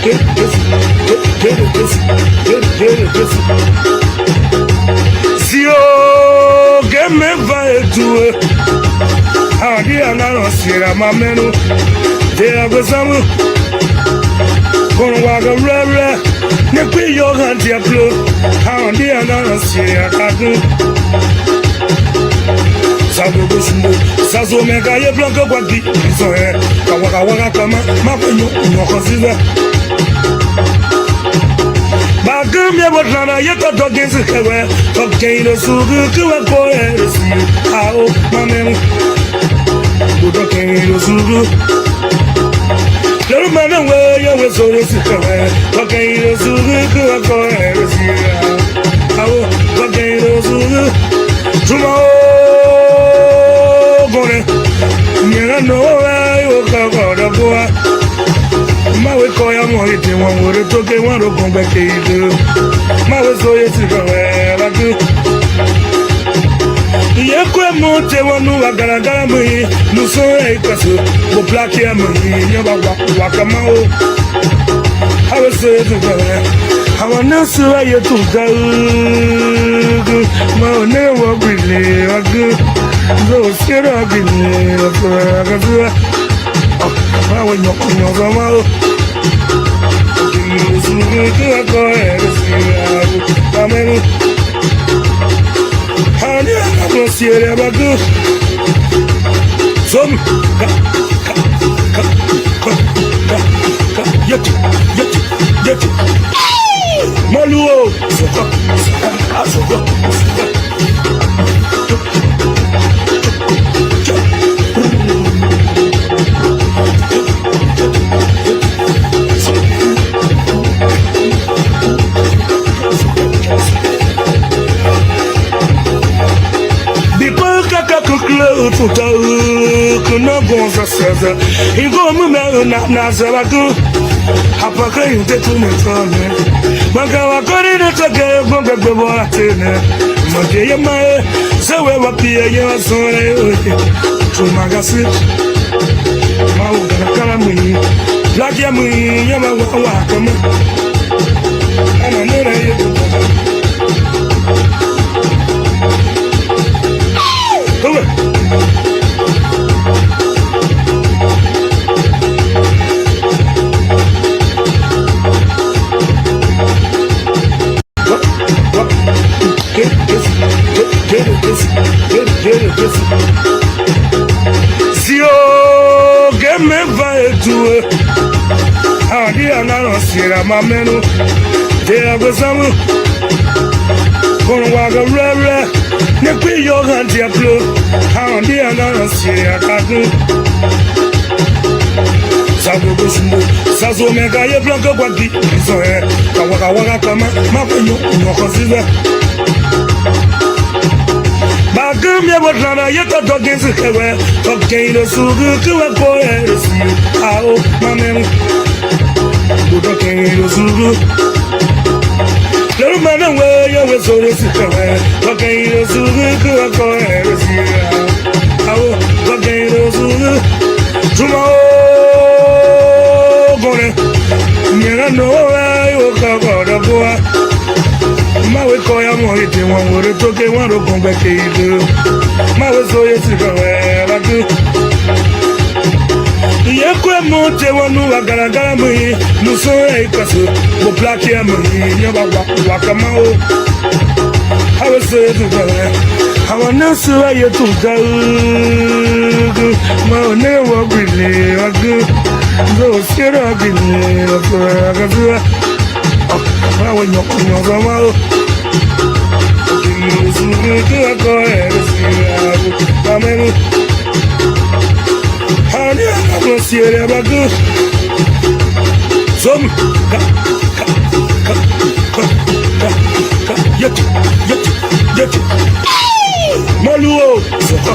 Si o que me vai tu a dia na sira mamenu de agosamu con waga rara ne kwi yo hanti aplo a dia na sira kadu Sabu busumbu sazo mega ye blanco kwadi so e kawaga kama mapenyo nyokoziza Bagum ya botlana ye to dogenzi kewe Tokeino sugu kuwa koe resi Ao mamemu Udokeino sugu Lelu mana we ya we so resi kewe Tokeino sugu kuwa koe resi Ao Tokeino sugu Tuma o Gone Nyera no yo kagoda boa Mawe koya mohite wangure toke waro kombe keidu Mawe soye sigawe lagu Ye kwe mote wanu wagaragara mui Nuso eikasu Bo plaki ya mui Nyaba waka mao Hawe soye sigawe Hawa nasu wa ye tuka ugu Mao ne wabili wagu Zo sira wabili Wakazua Mawe nyoko mao Amenu Hani anamno siere bagu Som Yeti Maluo Soka Puta que não gonza cesa e como meu na zelagu hapa kai tetu metone magawa kori de take gonga bebola tene mage yamae sewe wapia ya sore oye tu magasi mau kana mui lagia mui yama wa kama ana nere yetu Si o que me vai tu a dia na sira mamenu de agosamu con waga rara ne kwi yo hanti aplo a dia na sira kadu Sabu busumbu sazo mega ye blanco kwadi so e kawaga kama mapenyo nyokoziza Bagum ya botlana ye to dogenzi kewe Tokeino sugu kuwa koe resi Ao mamemu Udokeino sugu Lelu mana we ya we so resi kewe Tokeino sugu kuwa koe resi Ao Tokeino sugu Tuma o Gone Nyera no yo kagoda boa Mawe koya mohite wangure toke waro kombe keidu Mawe soye sigawe lagu Ye kwe mote wanu wagaragara mui Nuso eikasu Bo plaki ya mui Nyaba waka mao Hawe soye sigawe Hawa nasu wa ye tuka ugu Mao ne wabili wagu Zo sira wabili Wakazua Mawe nyoko mao Amenu Hani anamno siere bagu Som Yeti Maluo Soka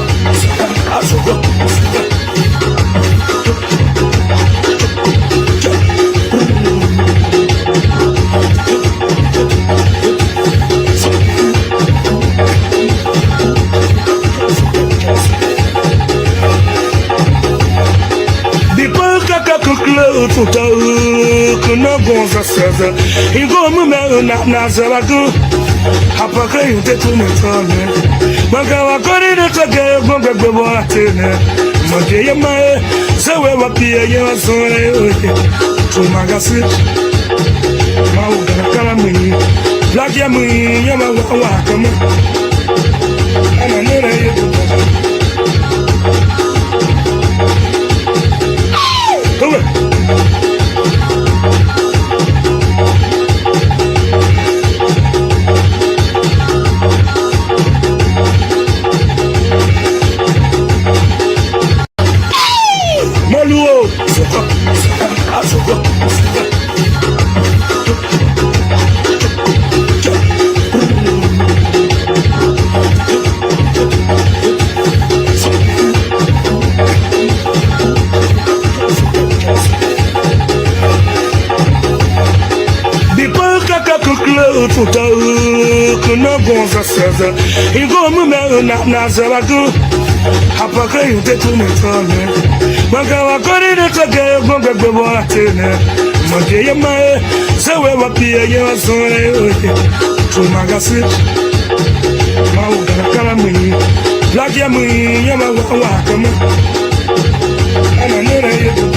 tuta kuna gonza sasa Igo mume na zaragu Hapaka yute tumetone Maka wakori de toke gonga gbebo atene Mage yamae Sewe wapia yewa sore Tumagasi Mauga kala mwi Black ya mwi yama wakama Ana nere yetu Maluo tuta kuna gonza sasa Igo mume na zaragu Hapaka yute tumetone Maka wakori de toke gonga gbebo atene Mage yamae Sewe wapia yewa sore Tumagasi Mauga kala mwi Black ya mwi yama wakama Ana nere yetu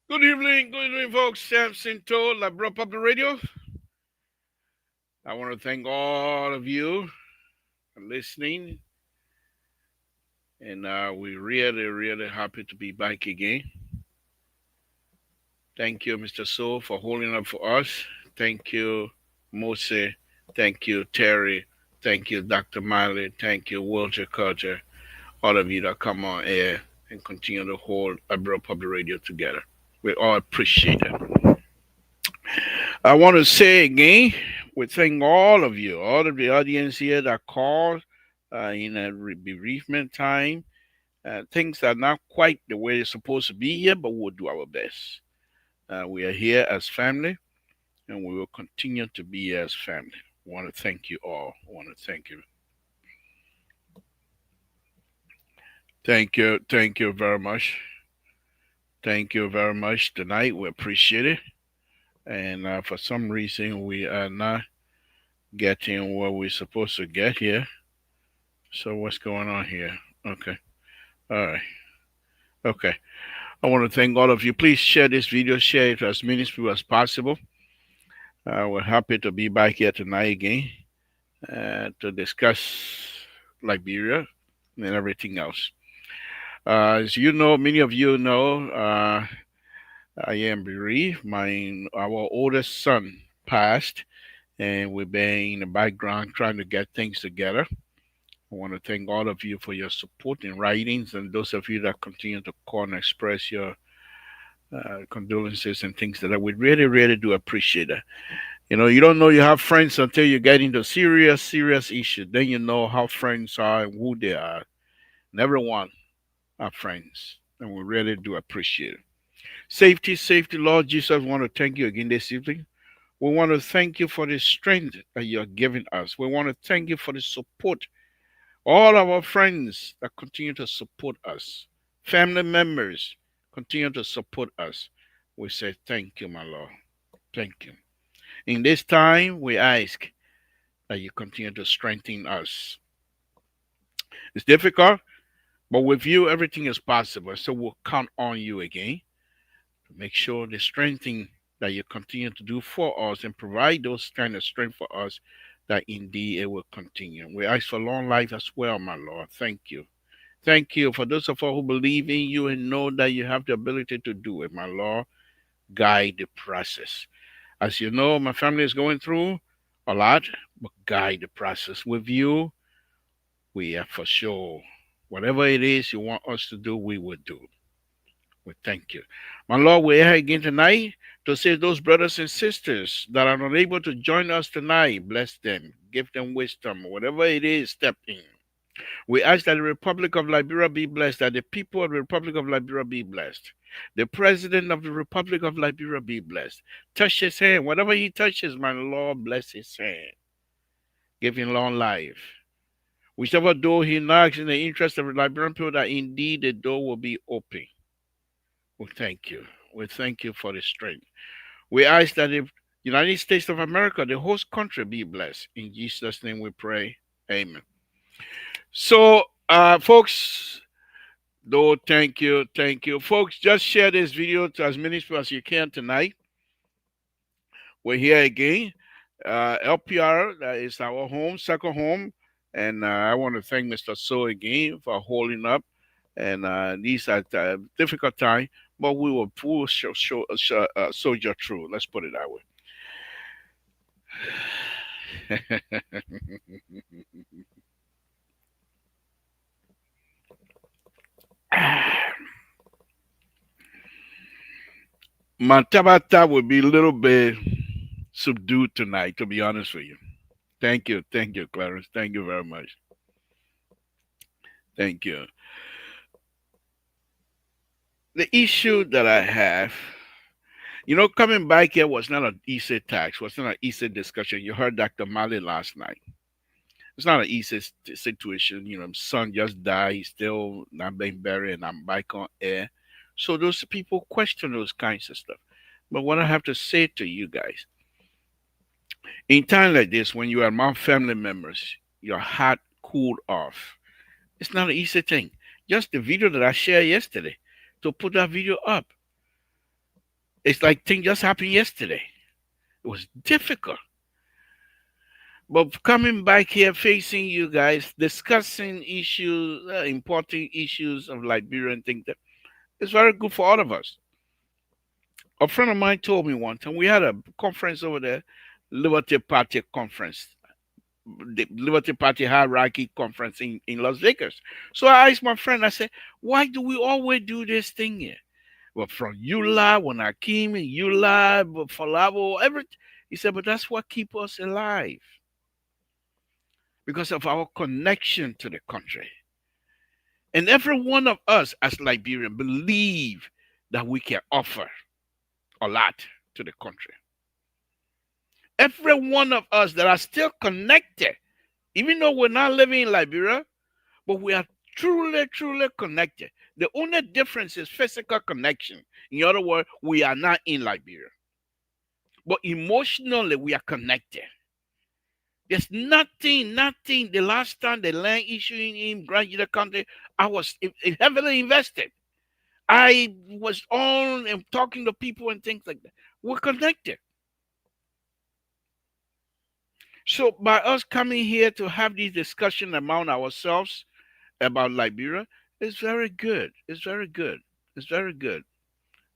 Good evening, folks. Samson told I brought up the radio. I want to thank all of you for listening, and we're really, really happy to be back again. Thank you, Mr. So, for holding up for us. Thank you, Mose. Thank you, Terry. Thank you, Dr. Miley. Thank you, Walter Carter. All of you that come on air and continue to hold Abroad Public Radio together. We all appreciate it. I want to say again, we thank all of you, all of the audience here that called in a bereavement time. Things are not quite the way it's supposed to be here, but we'll do our best. We are here as family, and we will continue to be as family. I want to thank you all. I want to thank you. Thank you. Thank you very much. Thank you very much tonight. We appreciate it. And for some reason, we are not getting what we're supposed to get here. So what's going on here? Okay. All right. Okay. I want to thank all of you. Please share this video. Share it to as many people as possible. We're happy to be back here tonight again to discuss Liberia and everything else. As you know, many of you know, I am bereaved. Our oldest son passed, and we've been in the background trying to get things together. I want to thank all of you for your support in writings, and those of you that continue to call and express your condolences and things like that. We really, really do appreciate it. You know, you don't know you have friends until you get into serious, serious issues. Then you know how friends are and who they are. And everyone are friends, and we really do appreciate it. Safety, safety, Lord Jesus, we want to thank you again this evening. We want to thank you for the strength that you're giving us. We want to thank you for the support. All our friends that continue to support us, family members continue to support us. We say thank you, my Lord. Thank you. In this time, we ask that you continue to strengthen us. It's difficult, but with you, everything is possible. So we'll count on you again to make sure the strengthening that you continue to do for us and provide those kind of strength for us, that indeed it will continue. We ask for long life as well, my Lord. Thank you. Thank you for those of us who believe in you and know that you have the ability to do it, my Lord. Guide the process. As you know, my family is going through a lot, but guide the process with you. We are for sure. Whatever it is you want us to do, we will do. We thank you. My Lord, we're here again tonight to save those brothers and sisters that are not able to join us tonight. Bless them. Give them wisdom. Whatever it is, step in. We ask that the Republic of Liberia be blessed, that the people of the Republic of Liberia be blessed. The President of the Republic of Liberia be blessed. Touch his hand. Whatever he touches, my Lord, bless his hand. Give him long life. Whichever door he knocks in the interest of the Liberian people, that indeed the door will be open. We thank you. We thank you for the strength. We ask that the United States of America, the host country, be blessed. In Jesus' name we pray. Amen. So, folks, though, thank you. Thank you. Folks, just share this video to as many people as you can tonight. We're here again. LPR, that is our home, second home. And I want to thank Mr. So again for holding up. And these are difficult time, but we will soldier through. Let's put it that way. My tabata will be a little bit subdued tonight, to be honest with you. Thank you, Clarence. Thank you very much. Thank you. The issue that I have, coming back here was not an easy task, was not an easy discussion. You heard Dr. Mali last night. It's not an easy situation. Son just died, he's still not being buried, and I'm back on air. So those people question those kinds of stuff. But what I have to say to you guys, in times like this, when you are among family members, your heart cooled off. It's not an easy thing. Just the video that I shared yesterday, to put that video up, it's like thing just happened yesterday. It was difficult. But coming back here, facing you guys, discussing issues, important issues of Liberia and things, that it's very good for all of us. A friend of mine told me one time, we had a conference over there, Liberty Party conference, the Liberty Party hierarchy conference in Las Vegas. So I asked my friend, I said, why do we always do this thing here? Well, from Eula, when I came in Eula, Falabo, everything. He said, but that's what keeps us alive. Because of our connection to the country. And every one of us as Liberians believe that we can offer a lot to the country. Every one of us that are still connected, even though we're not living in Liberia, but we are truly, truly connected. The only difference is physical connection. In other words, we are not in Liberia. But emotionally, we are connected. There's nothing. The last time the land issue in Grand County, I was heavily invested. I was on and talking to people and things like that. We're connected. So by us coming here to have this discussion among ourselves about Liberia, it's very good. It's very good. It's very good.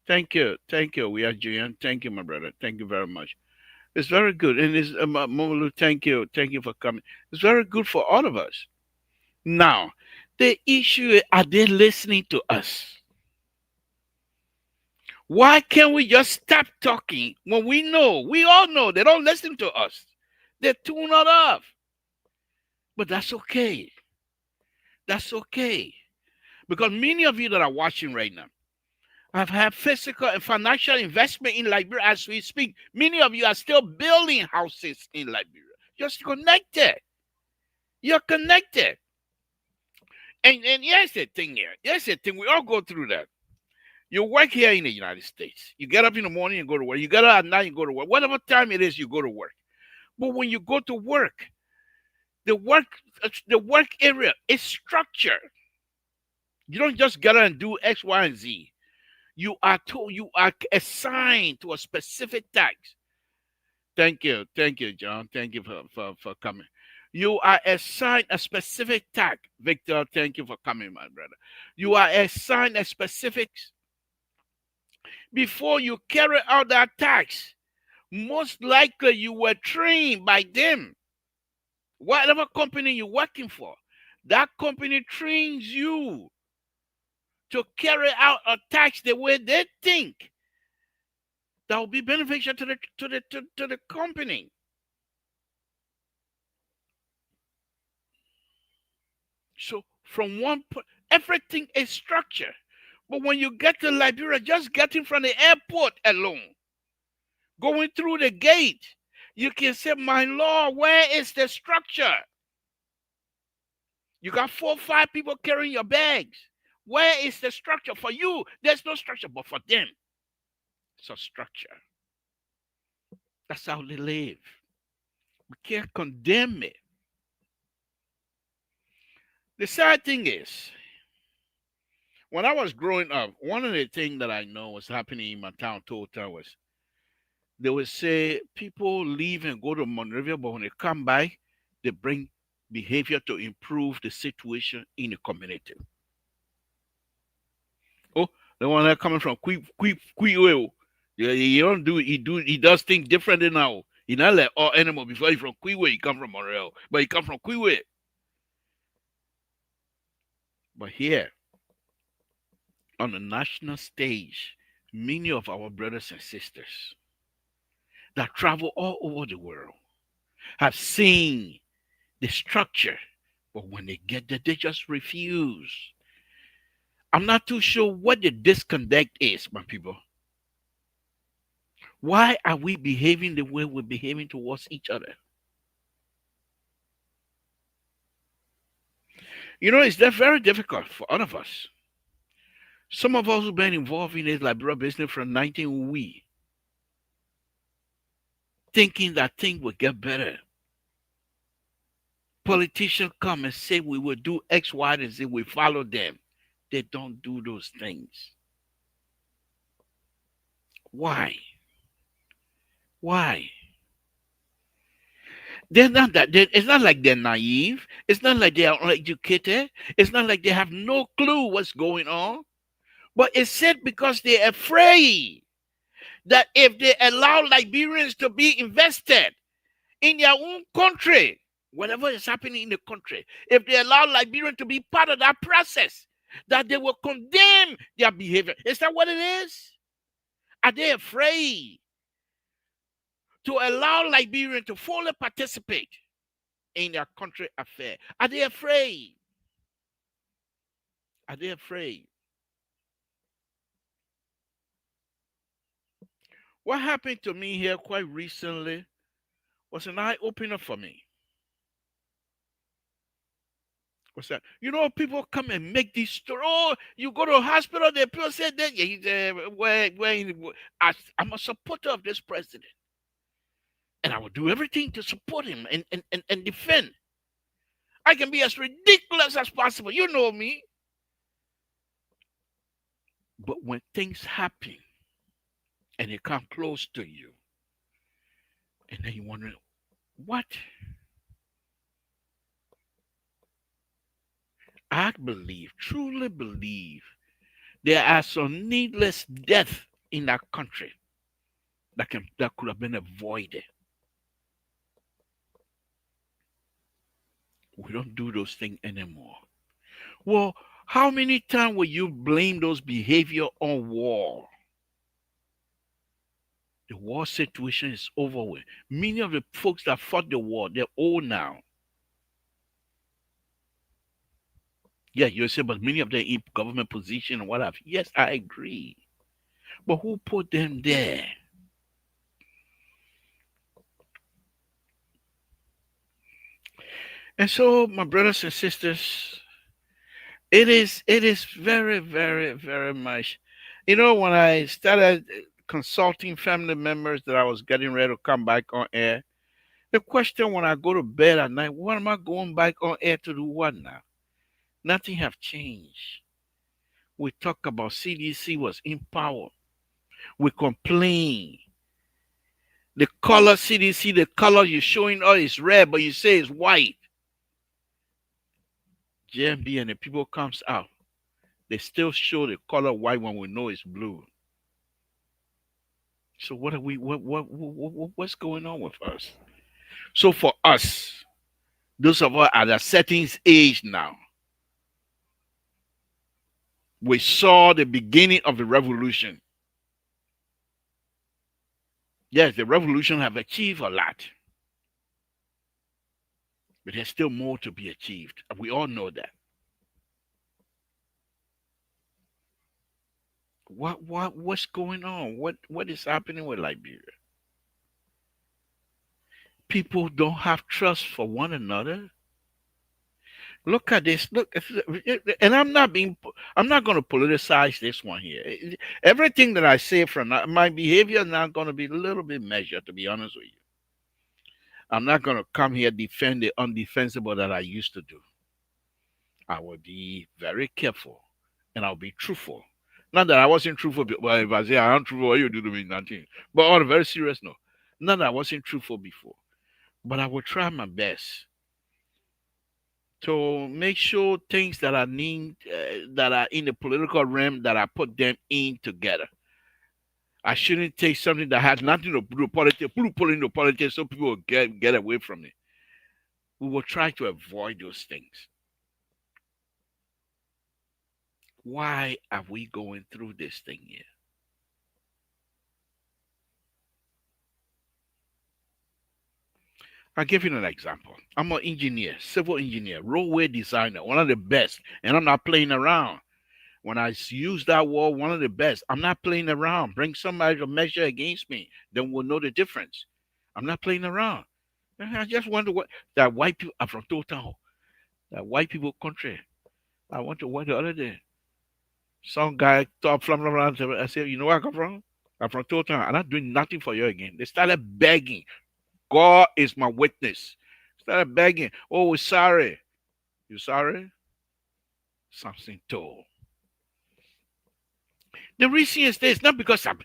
Thank you. Thank you. We are Julian. Thank you, my brother. Thank you very much. It's very good. And it's Momolu, thank you. Thank you for coming. It's very good for all of us. Now, the issue is, are they listening to us? Why can't we just stop talking when we all know they don't listen to us? They tune us off. But that's okay. That's okay. Because many of you that are watching right now have had physical and financial investment in Liberia as we speak. Many of you are still building houses in Liberia. You're connected. You're connected. And here's the thing here. Here's the thing. We all go through that. You work here in the United States. You get up in the morning and go to work. You get up at night and go to work. Whatever time it is, you go to work. But when you go to work, the work area is structured. You don't just get up and do X, Y, and Z. You are assigned to a specific task. Thank you, John. Thank you for coming. You are assigned a specific task, Victor. Thank you for coming, my brother. You are assigned a specific before you carry out that task. Most likely, you were trained by them. Whatever company you're working for, that company trains you to carry out a task the way they think that will be beneficial to the company. So from one point, everything is structure. But when you get to Liberia, just getting from the airport alone, going through the gate, you can say, "My Lord, where is the structure?" You got 4 or 5 people carrying your bags. Where is the structure? For you, there's no structure, but for them, it's a structure. That's how they live. We can't condemn it. The sad thing is, when I was growing up, one of the things that I know was happening in my town, Total, was they would say people leave and go to Monrovia, but when they come back, they bring behavior to improve the situation in the community. Oh, the one that coming from Quiweo. Yeah, he don't do he does things differently now. He not like all animal before he from Quiweo, he come from Monreal. But he come from Quiweo. But here, on the national stage, many of our brothers and sisters that travel all over the world have seen the structure, but when they get there, they just refuse. I'm not too sure what the disconnect is, my people. Why are we behaving the way we're behaving towards each other? You know, it's very difficult for all of us. Some of us who've been involved in this liberal business from 19 we thinking that things will get better. Politicians come and say we will do X, Y, and Z. We follow them. They don't do those things. Why? Why? They're not that. It's not like they're naive. It's not like they are uneducated. It's not like they have no clue what's going on. But it's said because they're afraid that if they allow Liberians to be invested in their own country, whatever is happening in the country, if they allow Liberians to be part of that process, that they will condemn their behavior. Is that what it is? Are they afraid to allow Liberians to fully participate in their country affair? Are they afraid? Are they afraid? What happened to me here quite recently was an eye opener for me. What's that? You know, people come and make these stories. Oh, you go to a hospital, the people say that I'm a supporter of this president. And I will do everything to support him and defend. I can be as ridiculous as possible. You know me. But when things happen and they come close to you, and then you wonder, what? I believe, truly believe, there are some needless deaths in that country that could have been avoided. We don't do those things anymore. Well, how many times will you blame those behavior on war? The war situation is over with. Many of the folks that fought the war, they're old now. Yeah, you say, but many of them in government position and what have. Yes, I agree. But who put them there? And so, my brothers and sisters, it is very, very, very much. You know, when I started consulting family members that I was getting ready to come back on air, the question when I go to bed at night, what am I going back on air to do what now? Nothing have changed. We talk about CDC was in power. We complain The color CDC, the color you're showing us is red, but you say it's white. JMB and the people comes out. They still show the color white when we know it's blue. So what are we? What's going on with us? So for us, those of us at a certain age now, we saw the beginning of the revolution. Yes, the revolution have achieved a lot, but there's still more to be achieved. We all know that. What's going on? What is happening with Liberia? People don't have trust for one another. Look at this. Look, and I'm not going to politicize this one here. Everything that I say from my behavior is not going to be a little bit measured, to be honest with you. I'm not going to come here defend the undefensible that I used to do. I will be very careful and I'll be truthful. Not that I wasn't truthful, but if I say I'm truthful, what you do to me, nothing. But on a very serious note, not that I wasn't truthful before, but I will try my best to make sure things that I need, that are in the political realm, that I put them in together. I shouldn't take something that has nothing to do with politics, put into politics so people will get away from it. We will try to avoid those things. Why are we going through this thing here? I'll give you an example. I'm an engineer, civil engineer, roadway designer, one of the best, and I'm not playing around. When I use that word, one of the best, I'm not playing around. Bring somebody to measure against me, then we'll know the difference. I'm not playing around. I just wonder what that white people are from Town, that white people country. I went to work the other day. Some guy talk from I said, you know where I come from? I'm from Town. I'm not doing nothing for you again. They started begging. God is my witness. Started begging. Oh, we're sorry. You sorry? Samson told. The reason is this, not because I'm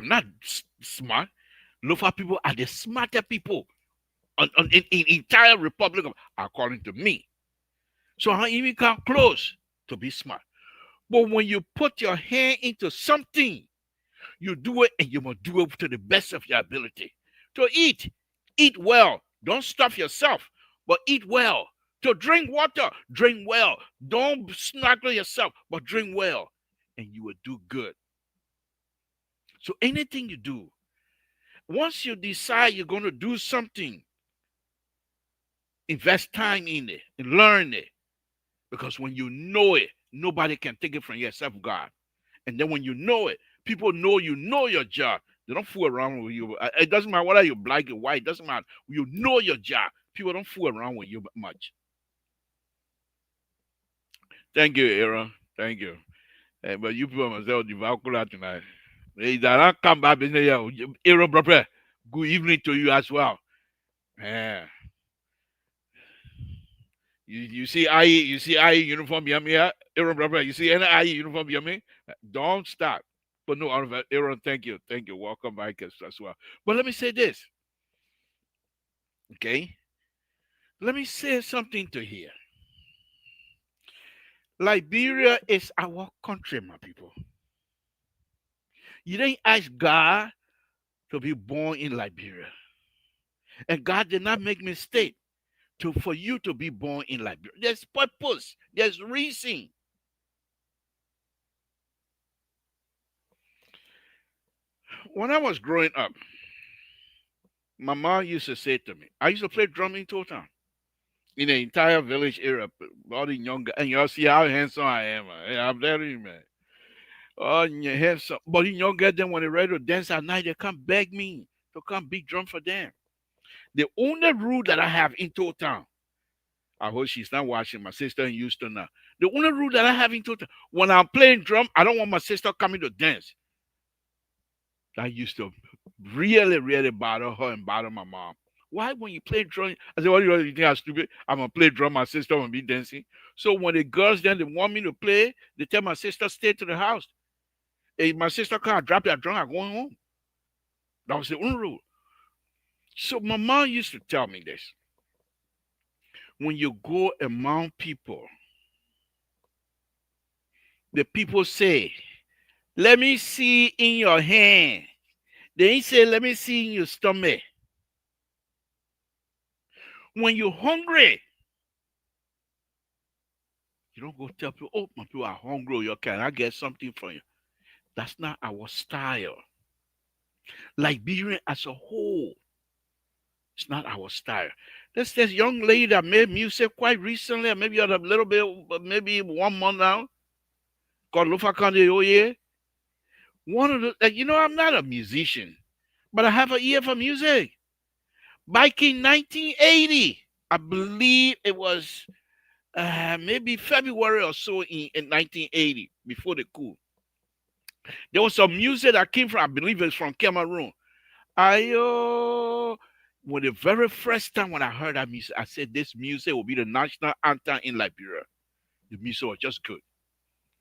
not smart. Lofa people are the smarter people in entire Republic of, according to me. So I even come close to be smart. But when you put your hand into something, you do it and you must do it to the best of your ability. To eat well. Don't stuff yourself, but eat well. To drink water, drink well. Don't snuggle yourself, but drink well. And you will do good. So anything you do, once you decide you're going to do something, invest time in it and learn it. Because when you know it, nobody can take it from you except God. And then when you know it, people know you know your job. They don't fool around with you. It doesn't matter whether you're black or white. It doesn't matter. You know your job. People don't fool around with you much. Thank you, Aaron. Thank you. But you people must have the tonight. Hey, that I come back and say, Aaron, brother, good evening to you as well. Yeah. You see IE uniform behind me here? Aaron, brother, you see any IE uniform behind me? Don't stop. But no, Aaron, thank you. Thank you. Welcome back as well. But let me say this. Okay? Let me say something to here. Liberia is our country, my people. You didn't ask God to be born in Liberia. And God did not make mistake for you to be born in Liberia. There's purpose. There's reason. When I was growing up, my mom used to say to me, I used to play drum in Town. In the entire village area, all the young guys, and y'all see how handsome I am. I'm telling you, man. Oh, you handsome. But the young guys, then when they ready to dance at night, they come beg me to come beat drum for them. The only rule that I have in Town, I hope she's not watching, my sister in Houston now. The only rule that I have in Town, when I'm playing drum, I don't want my sister coming to dance. That used to really, really bother her and bother my mom. Why when you play drum? I said, what do you think I'm stupid? I'm gonna play drum, my sister will be dancing. So when the girls then they want me to play, they tell my sister stay to the house. If my sister can't drop that drum, I'm going home. That was the only rule. So my mom used to tell me this. When you go among people, the people say, let me see in your hand. They ain't say, let me see in your stomach. When you're hungry, you don't go tell people, oh, my people are hungry. You can I get something for you? That's not our style. Liberian as a whole, it's not our style. There's this young lady that made music quite recently, maybe a little bit, maybe 1 month now, called Lufa Kande Oye. One of the, I'm not a musician, but I have an ear for music. Back in 1980, I believe it was maybe February or so in 1980, before the coup. There was some music that came from, I believe it's from Cameroon. When the very first time when I heard that music, I said this music will be the national anthem in Liberia. The music was just good.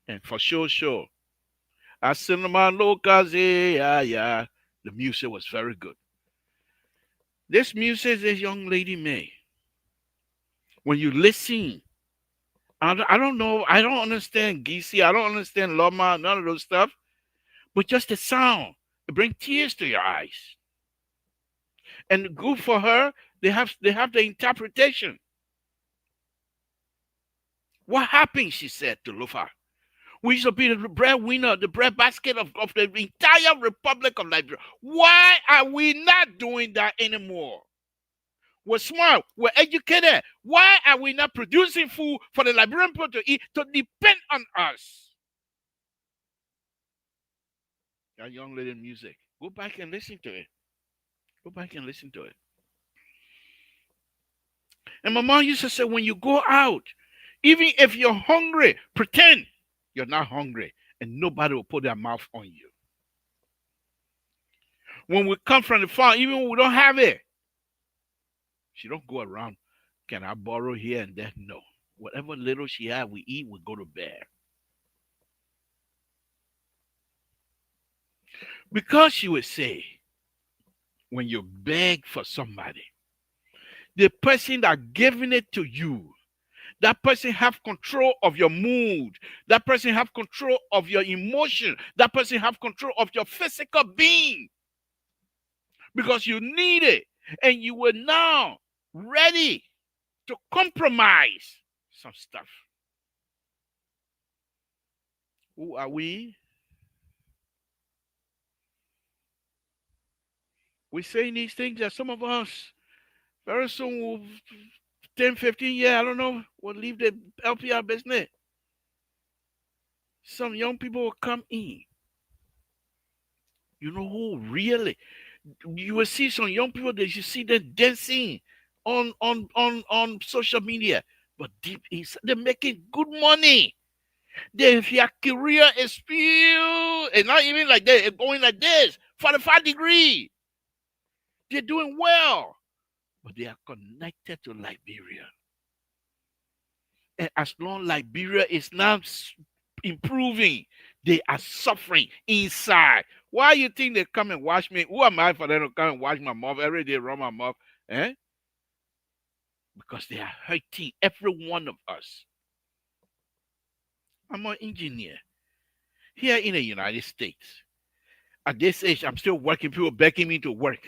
And for sure, sure. Asinama Lokaze, yeah, yeah. The music was very good. This music this young lady made, when you listen, I don't know, I don't understand Gisi, I don't understand Loma, none of those stuff, but just the sound, it brings tears to your eyes. And good for her, they have the interpretation. What happened, she said to Lufa. We should be the breadwinner, the breadbasket of the entire Republic of Liberia. Why are we not doing that anymore? We're smart, we're educated. Why are we not producing food for the Liberian people to eat, to depend on us? That young lady music. Go back and listen to it. Go back and listen to it. And my mom used to say, when you go out, even if you're hungry, pretend you're not hungry, and nobody will put their mouth on you. When we come from the farm, even when we don't have it, she don't go around, can I borrow here and there? No. Whatever little she had, we eat, we go to bed. Because she would say, when you beg for somebody, the person that giving it to you, that person have control of your mood, that person have control of your emotion, that person have control of your physical being, because you need it, and you were now ready to compromise some stuff. Who are we? We're saying these things that some of us very soon will 10, 15 years, I don't know, will leave the LPR business. Some young people will come in. You know who really? You will see some young people that you see them dancing on social media, but deep inside they're making good money. Their career is still, and not even like that, it's going like this, 45 degree. They're doing well, but they are connected to Liberia. And as long Liberia is not improving, they are suffering inside. Why you think they come and watch me? Who am I for them to come and watch my mouth every day, run my mouth? Eh? Because they are hurting every one of us. I'm an engineer here in the United States. At this age, I'm still working. People begging me to work.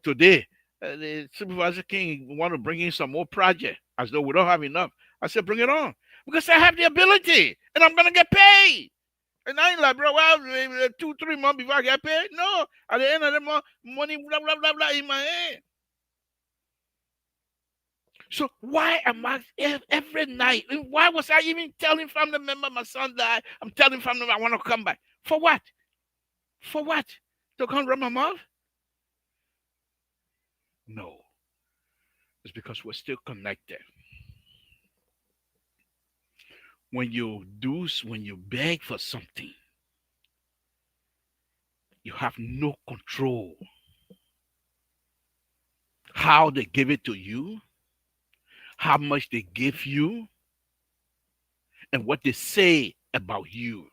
Today, the supervisor king want to bring in some more project as though we don't have enough. I said, bring it on because I have the ability and I'm gonna get paid. And I ain't like, bro, well, 2, 3 months before I get paid. No, at the end of the month, money, blah blah blah blah in my hand. So why am I every night? Why was I even telling family member my son died? I'm telling family member I want to come back. For what? For what? To come run my mouth? No. It's because we're still connected. When you beg for something, you have no control. How they give it to you, how much they give you, and what they say about you.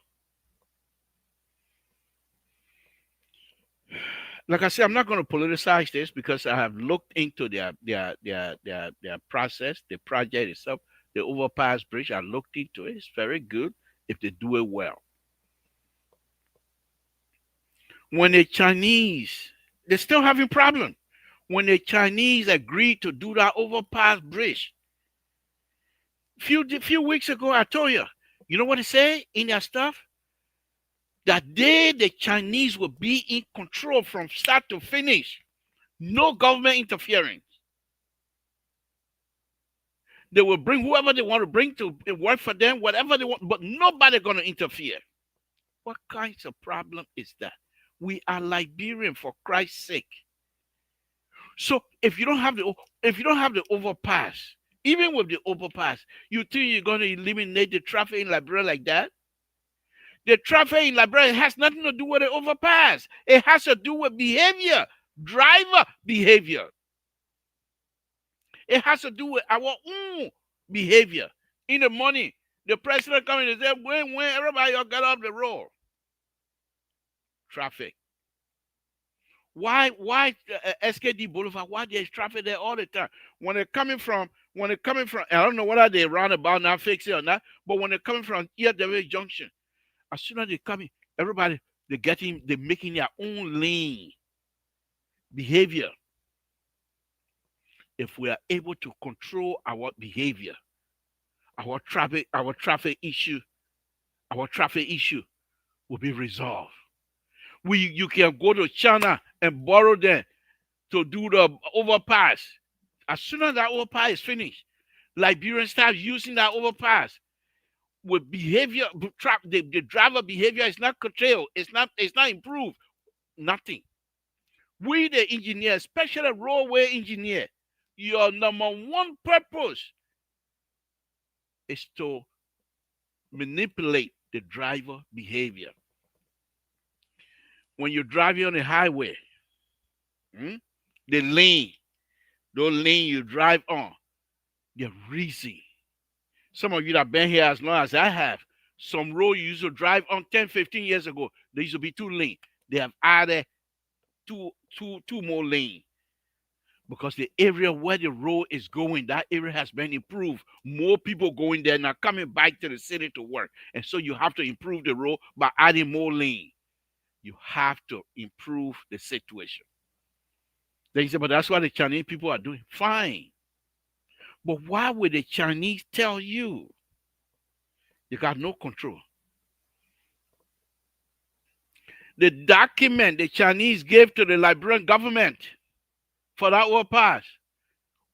Like I said, I'm not going to politicize this because I have looked into their process, the project itself, the overpass bridge. I looked into it. It's very good if they do it well. When the Chinese, they're still having problem. When the Chinese agreed to do that overpass bridge, few weeks ago, I told you, you know what they say in their stuff? That the Chinese will be in control from start to finish. No government interfering. They will bring whoever they want to bring to work for them, whatever they want, but nobody going to interfere. What kinds of problem is that? We are Liberian, for Christ's sake. So if you don't have the overpass, even with the overpass, you think you're going to eliminate the traffic in Liberia like that? The traffic in Liberia has nothing to do with the overpass. It has to do with behavior, driver behavior. It has to do with our own behavior. In the morning, the president coming and say, when everybody get off the road. Traffic. Why SKD Boulevard? Why there's traffic there all the time? When they're coming from, I don't know whether they roundabout now fix it or not, but when they're coming from EW Junction, as soon as they come in, everybody they're making their own lane behavior. If we are able to control our behavior, our traffic issue will be resolved. You can go to China and borrow them to do the overpass. As soon as that overpass is finished, Liberians start using that overpass with behavior. The driver behavior is not curtailed. It's not improved. Nothing. We, the engineer, especially roadway engineer, your number one purpose is to manipulate the driver behavior. When you're driving on the highway, the lane you drive on, they're greasy. Some of you that have been here as long as I have, some road you used to drive on 10, 15 years ago, there used to be 2 lanes. They have added two more lanes. Because the area where the road is going, that area has been improved. More people going there now, coming back to the city to work. And so you have to improve the road by adding more lanes. You have to improve the situation. They say, but that's what the Chinese people are doing. Fine. But why would the Chinese tell you? You got no control. The document the Chinese gave to the Liberian government for that overpass,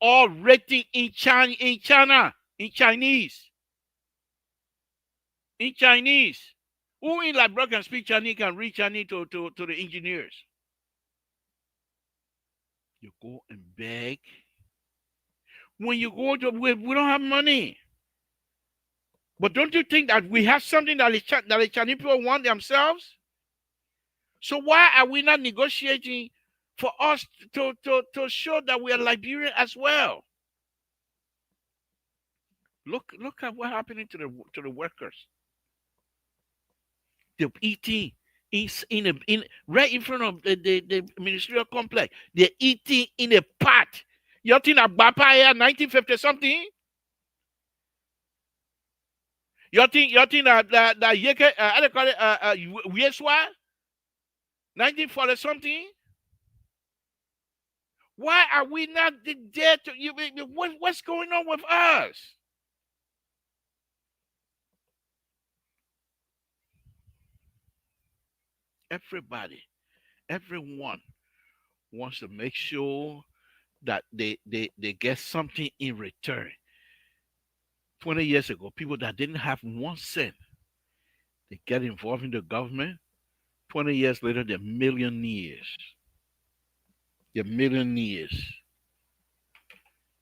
all written in Chinese. Who in Liberia can speak Chinese, can read Chinese to the engineers? You go and beg. When you go to, we don't have money. But don't you think that we have something that the Chinese people want themselves? So why are we not negotiating for us to show that we are Liberian as well? Look at what happening to the workers. They're eating in right in front of the ministerial complex. They're eating in a pot. You think about 1950 something? You think that Yeke how they call it Yeswa 1940 something? Why are we not there to you? What's going on with us? Everyone wants to make sure that they get something in return. 20 years ago, people that didn't have 1 cent, they get involved in the government. 20 years later, they're millionaires.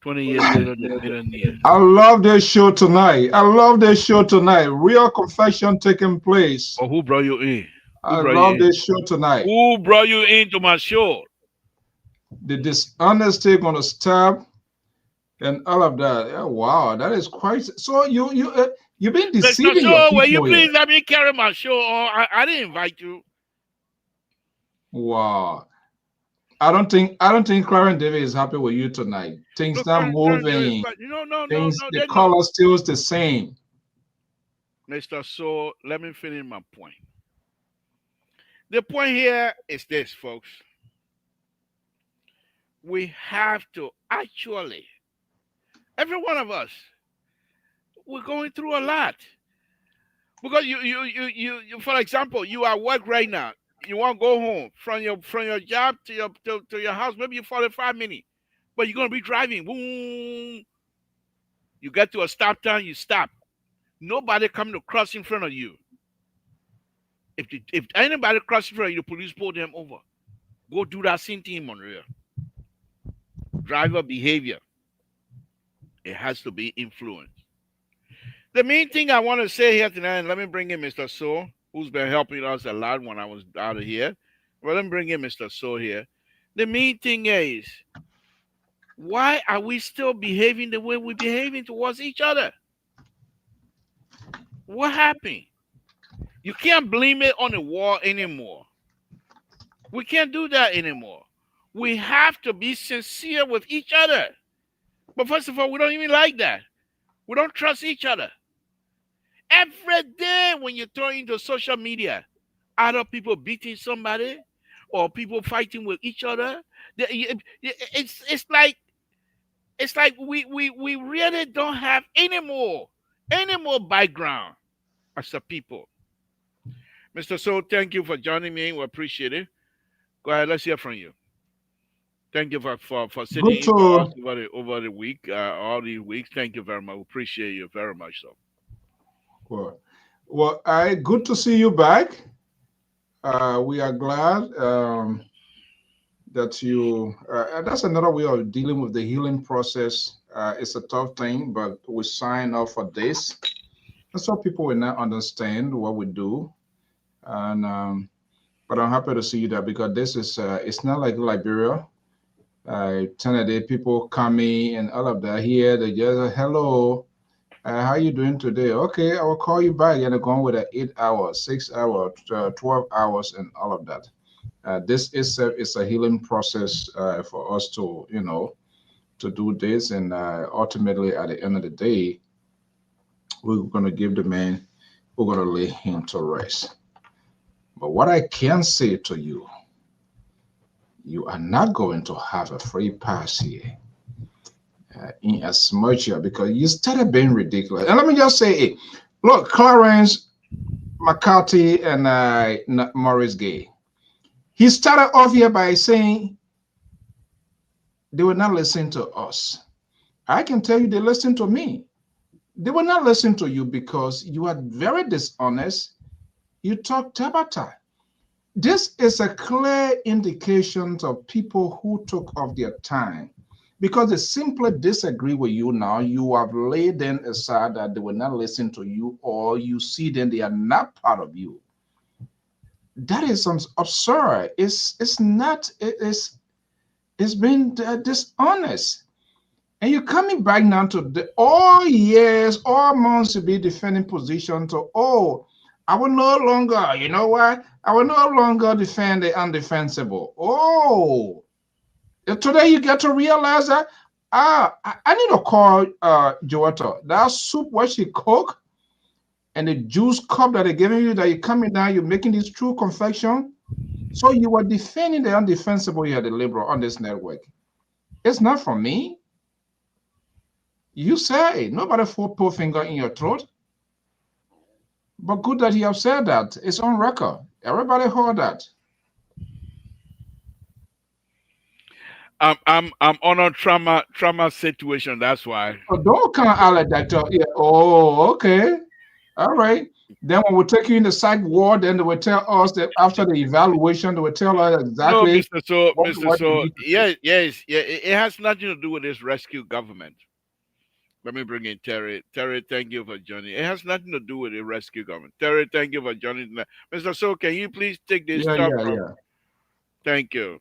20 years later, they're millionaires. I love this show tonight. Real confession taking place. Oh, who brought you in? I love this show tonight. Who brought you into my show? The dishonesty gonna stop and all of that. Yeah, wow, that is quite. So you've been deceiving your people. Will you please let me carry my show on? I didn't invite you. Wow. I don't think Clarence David is happy with you tonight. Things Look, not Clarence David, moving. no, no, no, Things, no, the they know. color still the same. Mr. So let me finish my point. The point here is this, folks. We have to actually, every one of us, we're going through a lot. Because for example, you are at work right now. You want to go home from your job to your house, maybe you 45 minutes. But you're gonna be driving. Boom. You get to a stop time, you stop. Nobody coming to cross in front of you. If anybody cross in front of you, the police pull them over. Go do that same thing, Monreal. Driver behavior. It has to be influenced. The main thing I want to say here tonight, and let me bring in Mr. So, who's been helping us a lot when I was out of here. Well, let me bring in Mr. So here. The main thing is, why are we still behaving the way we're behaving towards each other? What happened? You can't blame it on the war anymore. We can't do that anymore. We have to be sincere with each other. But first of all, we don't even like that. We don't trust each other. Every day when you throw into social media, either people beating somebody or people fighting with each other, it's like we really don't have any more background as a people. Mr. So, thank you for joining me. We appreciate it. Go ahead, let's hear from you. Thank you for sitting Good in for us to over the week, all these weeks. Thank you very much. We appreciate you very much. So, well, I good to see you back. We are glad that you. That's another way of dealing with the healing process. It's a tough thing, but we sign up for this. That's why people will not understand what we do, and but I'm happy to see you there because this is it's not like Liberia. Trinidad people coming and all of that here. They just hello. How you doing today? Okay, I will call you back. And going with an 8 hours, 6 hours, 12 hours, and all of that. This is a healing process for us to to do this, and ultimately at the end of the day, we're gonna give the man, we're gonna lay him to rest. But what I can say to you, you are not going to have a free pass here. In as much here because you started being ridiculous. And let me just say it. Look, Clarence McCarthy and Maurice Gay. He started off here by saying they will not listen to us. I can tell you they listen to me. They will not listen to you because you are very dishonest. You talk tabata. This is a clear indication of people who took off their time because they simply disagree with you now. You have laid them aside that they will not listen to you, or you see them, they are not part of you. That is some absurd. It's not, it's been dishonest. And you're coming back now to all years, all months to be defending position to, oh, I will no longer, you know what? I will no longer defend the undefensible. Oh, today you get to realize that, I need to call Joetta. That soup what she cook and the juice cup that they're giving you, that you're coming down, you're making this true confection. So you were defending the undefensible here, the liberal on this network. It's not from me. You say nobody put finger in your throat. But good that you have said that. It's on record. Everybody heard that. I'm on a trauma situation. That's why. Oh, don't come out like that. Yeah. Oh, okay. All right. Then when we take you in the psych ward, then they will tell us that after the evaluation, they will tell us No, exactly Mr. So, Mr. what you So, need to do. yes, yes, yeah. It has nothing to do with this rescue government. Let me bring in Terry. Terry, thank you for joining. It has nothing to do with the rescue government. Terry, thank you for joining tonight. Mr. So, can you please take this Yeah, stuff yeah, from? yeah. Thank you.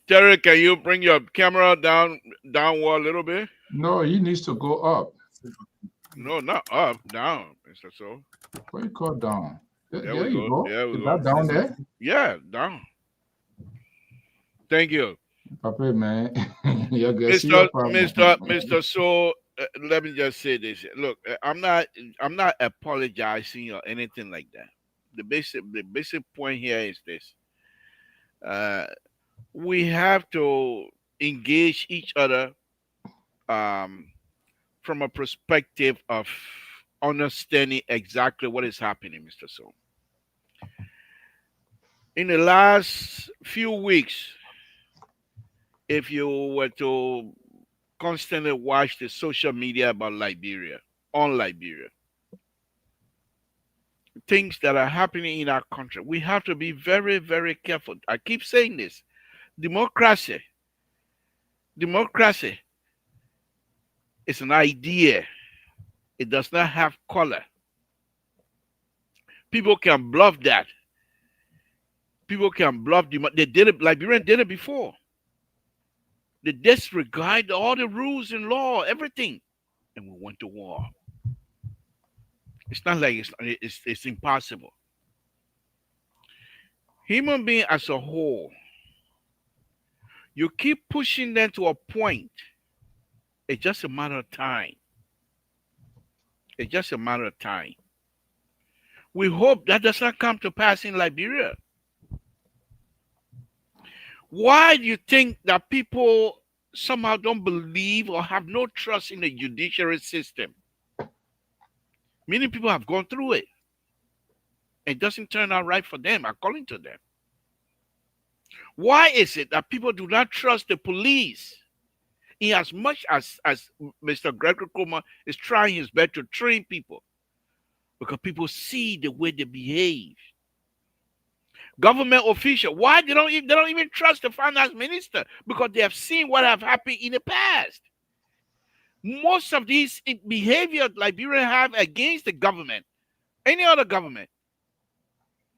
Terry, can you bring your camera downward a little bit? No, he needs to go up. No, not up, down, Mr. So. What you call down? There There we you go. go. There we Is that go. down there? Yeah, down. Thank you. Papa, man. You guys see your problem. Mr. So let me just say this. Look, I'm not apologizing or anything like that. The basic point here is this. Uh, we have to engage each other um, from a perspective of understanding exactly what is happening, Mr. So. In the last few weeks, if you were to constantly watch the social media about Liberia, on Liberia, things that are happening in our country, we have to be very, very careful. I keep saying this. Democracy, democracy is an idea. It does not have color. People can bluff that. People can bluff. They did it. Liberian did it before. They disregard all the rules and law, everything, and we went to war. It's not like it's impossible. Human being as a whole, you keep pushing them to a point. It's just a matter of time. It's just a matter of time. We hope that does not come to pass in Liberia. Why do you think that people somehow don't believe or have no trust in the judiciary system? Many people have gone through it. It doesn't turn out right for them, according to them. Why is it that people do not trust the police? In as much as Mr. Gregory Kuma is trying his best to train people, because people see the way they behave. Government official, why they don't even trust the finance minister? Because they have seen what have happened in the past. Most of these behavior Liberians have against the government, any other government,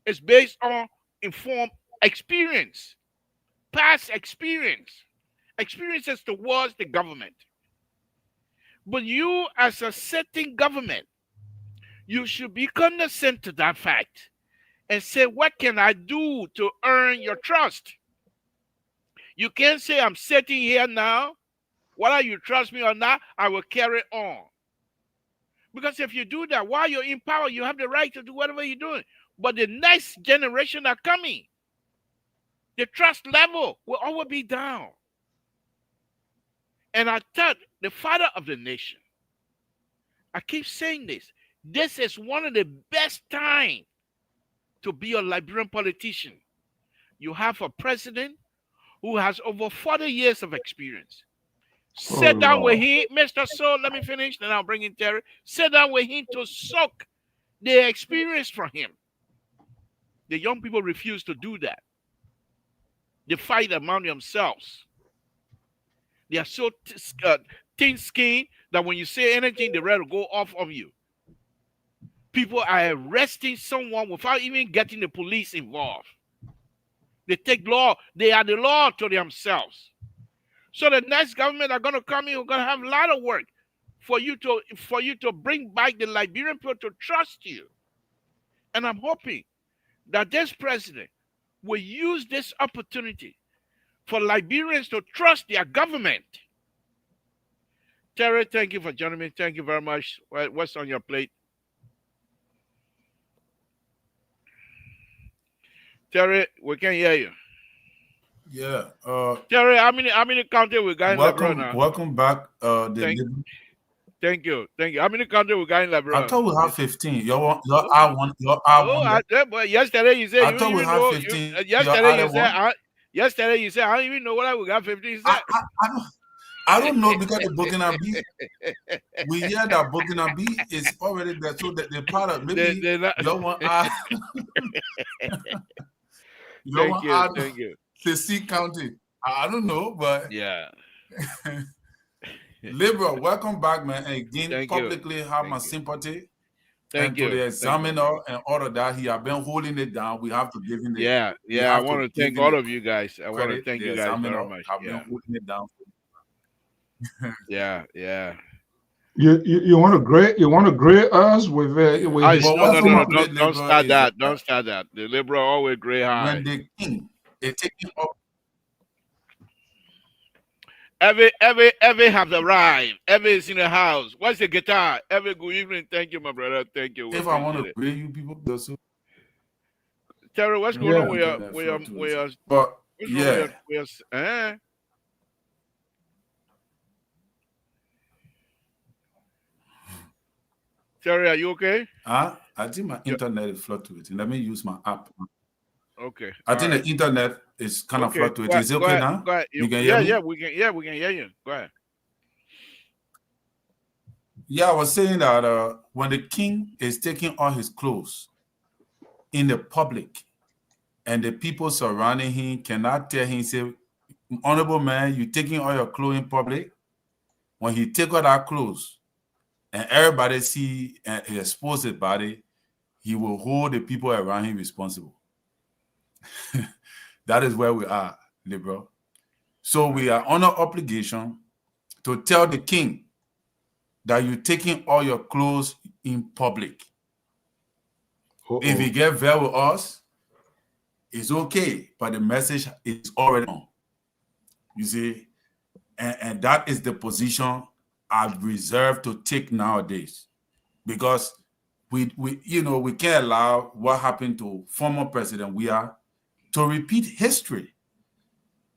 is based on informed experience, past experiences towards the government. But you, as a setting government, you should be condescending to that fact and say, what can I do to earn your trust? You can't say, I'm sitting here now, whether you trust me or not, I will carry on. Because if you do that, while you're in power, you have the right to do whatever you're doing. But the next generation are coming. The trust level will always be down. And I thought the father of the nation, I keep saying this, this is one of the best times to be a Liberian politician. You have a president who has over 40 years of experience. Sit down with him, Mr. So, let me finish, then I'll bring in Terry. Sit down with him to soak the experience from him. The young people refuse to do that. They fight among themselves. They are so thin-skinned that when you say anything, they're ready to go off of you. People are arresting someone without even getting the police involved. They take law, they are the law to themselves. So the next government are going to come in, we're going to have a lot of work for you to bring back the Liberian people to trust you. And I'm hoping that this president will use this opportunity for Liberians to trust their government. Terry, thank you for joining me. Thank you very much. What's on your plate? Terry, we can hear you. Yeah. Terry, how many county we got in Lebron now? Welcome back. Thank you. How many county we got in Lebron? I thought we have 15. Your yesterday you said I thought we have 15. Yesterday you said I don't even know whether we got 15. I don't know, because the Burkina B, we hear that Burkina B is already there, so that the part of maybe you want add. Thank you. The C County. I don't know, but yeah. Liberal, welcome back, man. And again, publicly have my sympathy. Thank you. To the examiner and all of that, he has been holding it down. We have to give him the I want to thank all of you guys. I want to thank you guys very much. Have been holding it down. Yeah. You want to grade us with don't start that. The liberal always grade high. When the king is taking up, Every have arrived. Every is in the house. What's the guitar? Every good evening. Thank you, my brother. Thank you. If I want to grade you people, also. Terry, what's going on with your but what's yeah. wrong with your Terry, are you okay? I think my internet is fluctuating. Let me use my app. Okay. I think the internet is kind of fluctuating. Is it okay now? Go ahead. You can hear me? Yeah, we can hear you. Go ahead. Yeah, I was saying that when the king is taking all his clothes in the public and the people surrounding him cannot tell him, say, honorable man, you taking all your clothes in public. When he take all that clothes and everybody see and he expose his body, he will hold the people around him responsible. That is where we are, liberal. So we are under obligation to tell the king that you're taking all your clothes in public. If he get veil with us, it's okay, but the message is already on. You see, and that is the position I've reserved to take nowadays, because we can't allow what happened to former President Weah to repeat history.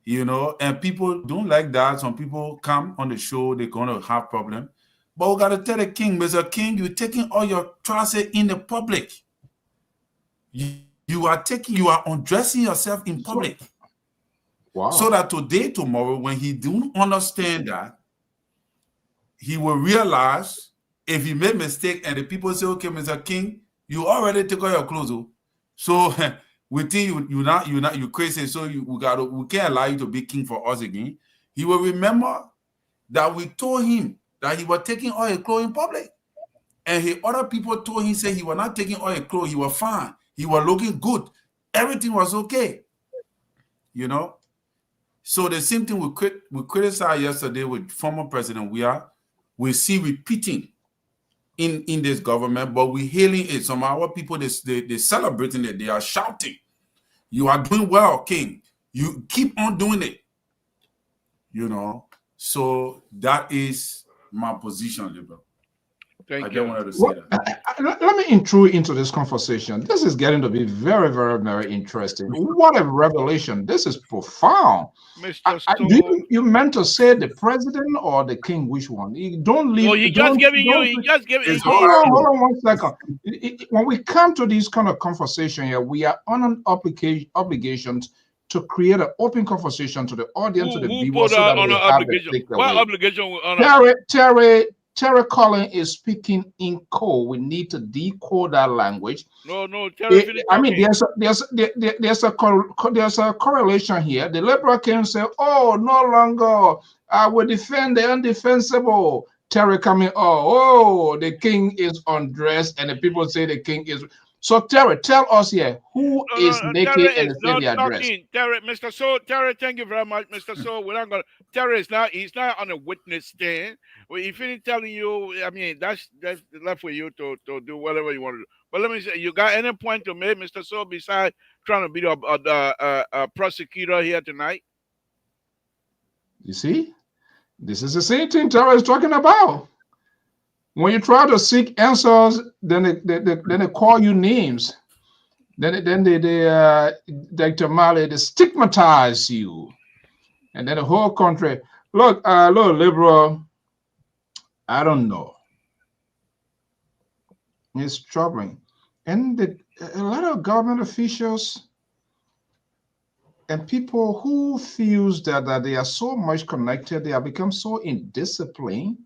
And people don't like that. Some people come on the show, they're gonna have problem. But we gotta tell the king, Mr. King, you're taking all your trousers in the public. You are undressing yourself in public. Wow. So that today, tomorrow, when he don't understand that, he will realize if he made mistake and the people say, okay, Mr. King, you already took all your clothes. So we think you crazy. So we can't allow you to be king for us again. He will remember that we told him that he was taking all his clothes in public. And other people told him, say he was not taking all his clothes, he was fine. He was looking good. Everything was okay. So the same thing we criticized yesterday with former President we see repeating in this government, but we hailing it. Some of our people, they celebrating it. They are shouting, you are doing well, King. You keep on doing it. So that is my position, liberal. Thank you. Wanted to say that. Let me intrude into this conversation. This is getting to be very, very, very interesting. What a revelation. This is profound. Mr. You meant to say the president or the king? Which one? You don't leave. Oh, he just giving you. Hold on 1 second. When we come to this kind of conversation here, we are on an obligation to create an open conversation to the audience, to the viewers, so that on they an have obligation? What obligation? Terry Collins is speaking in code. We need to decode that language. No, Terry. I mean, there's a correlation here. The liberal can say, "Oh, no longer I will defend the undefensible." Terry coming, the king is undressed, and the people say the king is. So Terry, tell us here who is naked and say they are dressed. Terry, Mr. So, Terry, thank you very much, Mr. So. We're not gonna. Terry is not. He's not on a witness stand. Well, if he's telling you, I mean, that's left for you to do whatever you want to do. But let me say, you got any point to make, Mr. So, besides trying to be a prosecutor here tonight? You see, this is the same thing Terry is talking about. When you try to seek answers, then they call you names. Then they stigmatize you, and then the whole country. Look, liberal. I don't know. It's troubling, and a lot of government officials and people who feels that they are so much connected, they have become so indisciplined.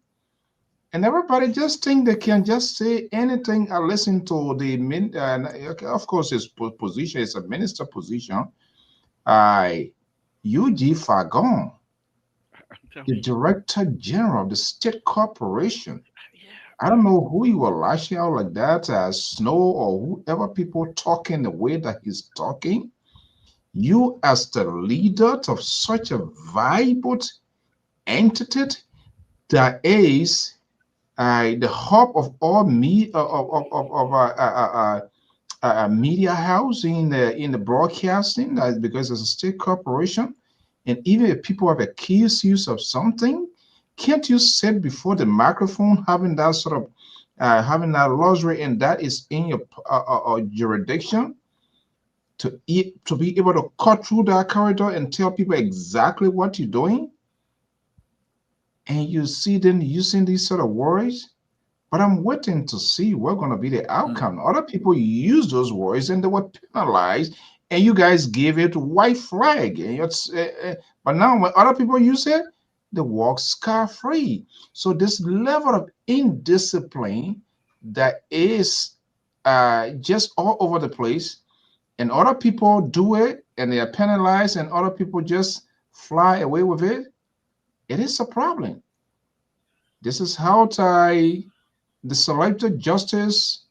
And everybody just think they can just say anything. I listen to of course, his position is a minister position. Eugene Fagon, the Director General of the State Corporation. I don't know who you were lashing out like that, as Snow or whoever people talking the way that he's talking. You, as the leader of such a viable entity that is the hub of all media house in the broadcasting, because it's a state corporation, And even if people have accused you of something, can't you sit before the microphone having that sort of having that luxury and that is in your jurisdiction to be able to cut through that corridor and tell people exactly what you're doing? And you see them using these sort of words. But I'm waiting to see what's going to be the outcome. Other people use those words and they were penalized, and you guys gave it white flag. And but now when other people use it, they walk scot-free. So this level of indiscipline that is just all over the place, and other people do it and they are penalized, and other people just fly away with it. It is a problem. This is how the selective justice,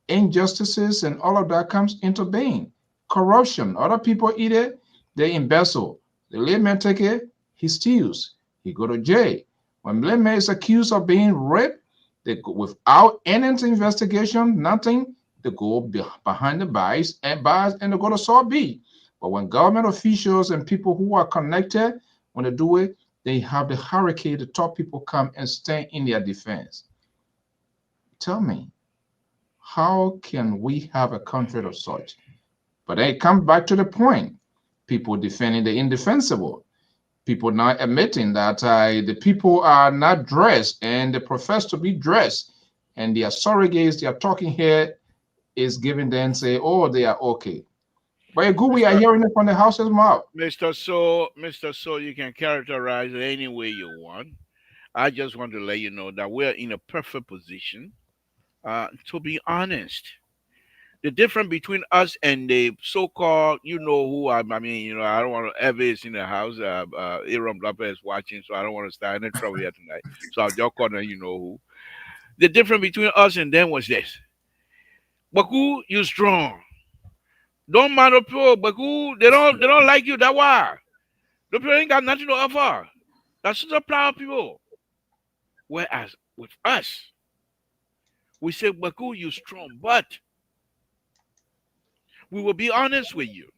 injustices, and all of that comes into being. Corruption. Other people eat it, they embezzle. The layman take it, he steals. He go to jail. When layman is accused of being raped, they go without any investigation, nothing. They go behind the bars and they go to Saw B. But when government officials and people who are connected, when they do it, they have the hurricane. The top people come and stand in their defense. Tell me, how can we have a country of such? But it comes back to the point. People defending the indefensible. People not admitting that the people are not dressed and they profess to be dressed. And their surrogates, they are talking here, is giving them say, oh, they are okay. But good, we are hearing it from the house's mouth. Mr. So, you can characterize it any way you want. I just want to let you know that we're in a perfect position to be honest. The difference between us and the so-called, you know who I mean, I don't want to ever is in the house. Aaron Blapper is watching, so I don't want to start any trouble here tonight. So I'll just call them, you know who. The difference between us and them was this. Baku, you strong. Don't matter people, Baku, they don't like you, that why. The people ain't got nothing to offer. That's just a proud people. Whereas with us, we say, Baku, you strong, but we will be honest with you.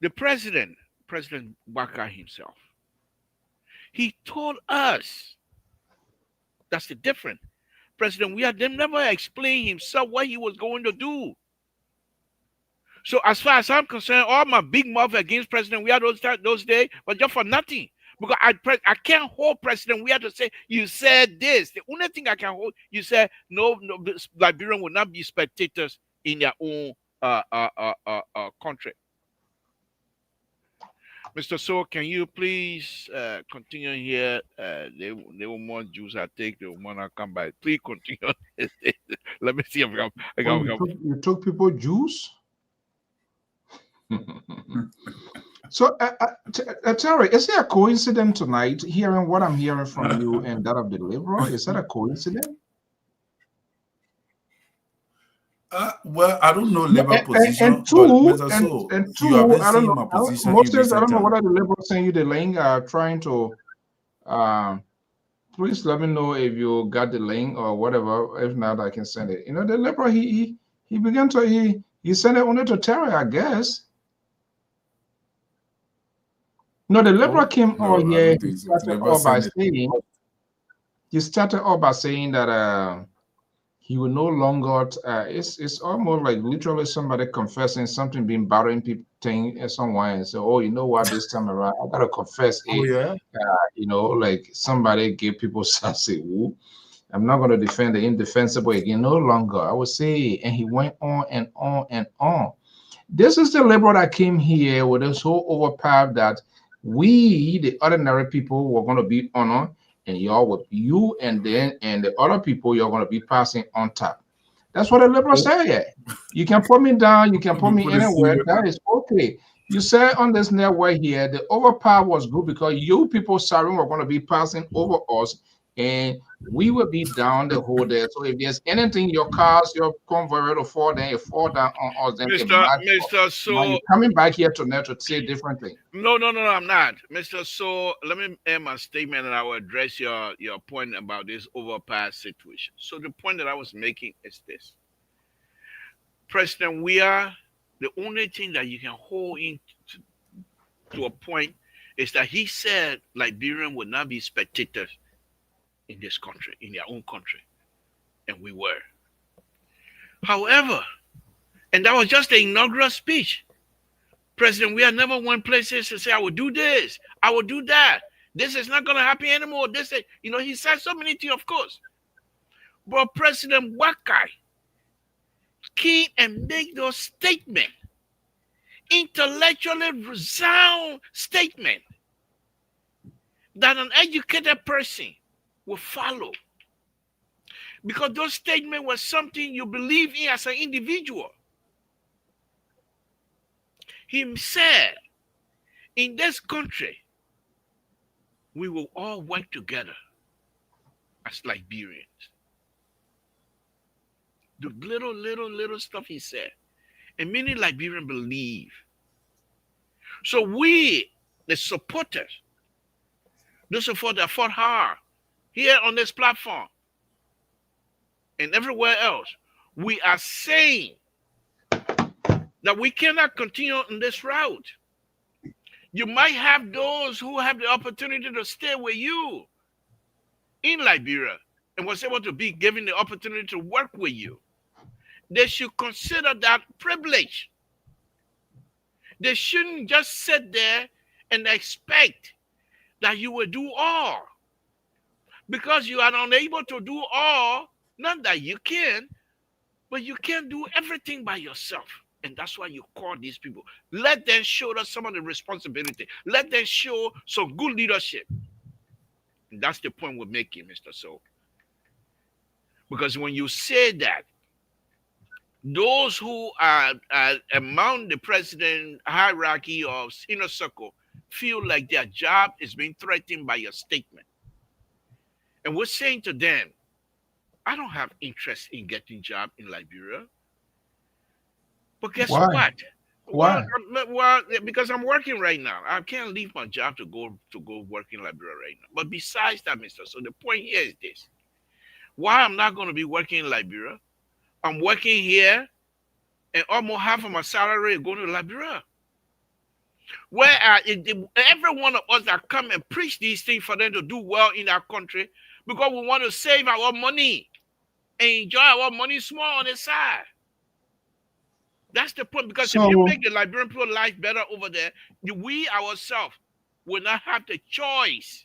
The President Baka himself, he told us that's the difference. President we had them never explained himself what he was going to do. So as far as I'm concerned, all my big mouth against President we had those days was just for nothing. Because I can't hold President we had to say, you said this. The only thing I can hold, you said, no, Liberian will not be spectators in their own country. Mr. So, can you please continue here? They will want Jews I take, they will want to come by. Please continue. Let me see if I Oh, can. you took people Jews? So, Terry, is there a coincidence tonight hearing what I'm hearing from you and that of the liberal? Is that a coincidence? Well, I don't know labor And position, two, but Mr. So, and you have two, been I don't seeing know. my position in Moses, I recent don't know time. whether the liberal send you the link. Trying to, please let me know if you got the link or whatever. If not, I can send it. The liberal he began to he sent it only to Terry, I guess. No, the liberal came No, on I here. don't think so. Labor He started off by saying that he will no longer. It's almost like literally somebody confessing something, being bothering people, thing, someone, and say, "Oh, you know what? This time around, I gotta confess Oh, it." yeah? Like somebody gave people sassy. Woo. I'm not gonna defend the indefensible again. No longer. I would say, and he went on and on and on. This is the liberal that came here with this whole overpower that we, the ordinary people, were going to be honored, and y'all with you, and the other people you're going to be passing on top. That's what the liberal said. Yeah. You can put me down, you can put You me put it anywhere. seriously. That is okay. You said on this network here, the overpower was good because you people, sorry, were going to be passing over us, and we will be down the whole day. So if there's anything, your cars, your convoy will fall, then it fall down on us, then it might fall. Mr. Now you're So, coming back here tonight to say different thing. no, I'm not. Mr. So, let me end my statement and I will address your point about this overpass situation. So the point that I was making is this. President, we are the only thing that you can hold in to a point is that he said Liberian would not be spectators in this country, in their own country. And we were. However, and that was just the inaugural speech. President, we have never went places to say, I will do this, I will do that. This is not going to happen anymore. This is, he said so many things, of course. But President Wakai came and make those statements, intellectually sound statement that an educated person will follow. Because those statements were something you believe in as an individual. He said, in this country, we will all work together as Liberians. The little stuff he said. And many Liberians believe. So we, the supporters, those who fought hard here on this platform and everywhere else, we are saying that we cannot continue on this route. You might have those who have the opportunity to stay with you in Liberia and was able to be given the opportunity to work with you. They should consider that privilege. They shouldn't just sit there and expect that you will do all. Because you are unable to do all, not that you can, but you can't do everything by yourself. And that's why you call these people. Let them show us some of the responsibility. Let them show some good leadership. And that's the point we're making, Mr. So. Because when you say that, those who are among the president hierarchy or inner circle feel like their job is being threatened by your statement. And we're saying to them, I don't have interest in getting job in Liberia. But guess what? Why? Well, because I'm working right now. I can't leave my job to go work in Liberia right now. But besides that, Mr. So the point here is this. Why I'm not going to be working in Liberia? I'm working here and almost half of my salary is going to Liberia. Where every one of us that come and preach these things for them to do well in our country because we want to save our money and enjoy our money small on the side. That's the point. Because if you make the Liberian people life better over there, we ourselves will not have the choice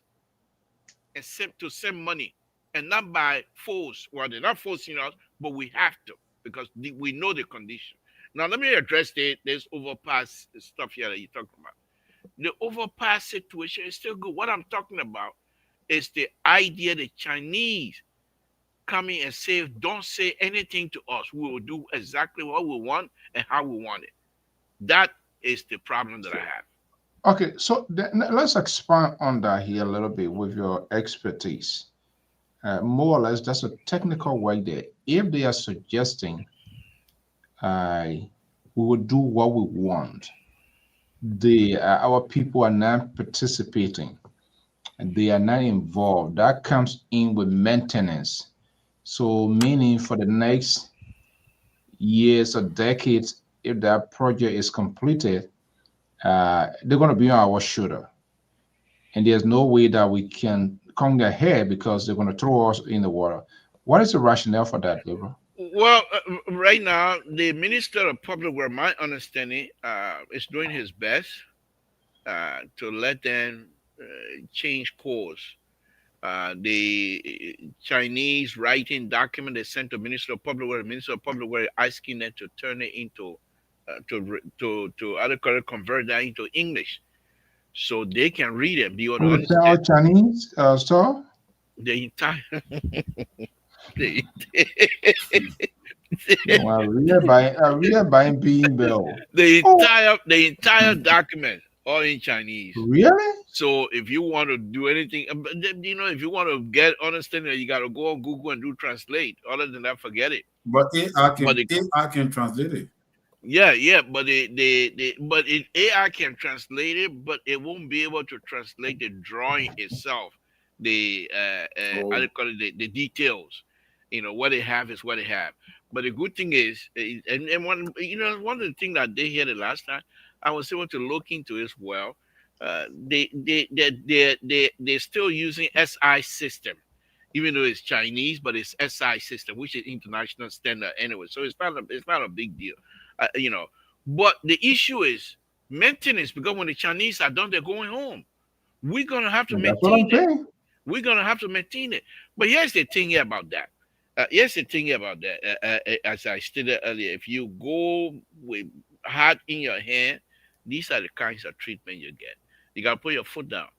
except to send money and not by force. Well, they're not forcing us, but we have to because we know the condition. Now, let me address this overpass stuff here that you're talking about. The overpass situation is still good. What I'm talking about is the idea the Chinese coming and say, don't say anything to us. We will do exactly what we want and how we want it. That is the problem that I have. Okay, so let's expand on that here a little bit with your expertise. More or less, that's a technical way there. If they are suggesting we will do what we want, our people are not participating, and they are not involved. That comes in with maintenance. So, meaning for the next years or decades, if that project is completed, they're going to be on our shoulder. And there's no way that we can come ahead because they're going to throw us in the water. What is the rationale for that, Gabriel? Well, right now, the Minister of Public Works, my understanding, is doing his best to let them change course. The Chinese writing document they sent to Minister of Public Works, Minister of Public Works asking them to turn it into convert that into English, so they can read it, be able to understand. Chinese store? The entire we are buying bean bill. The entire document all in Chinese. Really? So if you want to do anything, if you want to get understanding, you got to go on Google and do translate. Other than that, forget it. But AI can translate it. Yeah, but AI can translate it, but it won't be able to translate the drawing itself. The the details. What they have is what they have. But the good thing is, and one of the things that they heard the last time, I was able to look into as well. they're still using SI system, even though it's Chinese, but it's SI system, which is international standard anyway. So it's not a big deal, you know. But the issue is maintenance, because when the Chinese are done, they're going home. We're gonna have to And that's what I'm maintain it. saying. We're gonna have to maintain it. But here's the thing here about that. Here's the thing about that. As I stated earlier, if you go with heart in your hand, these are the kinds of treatment you get. You gotta put your foot down.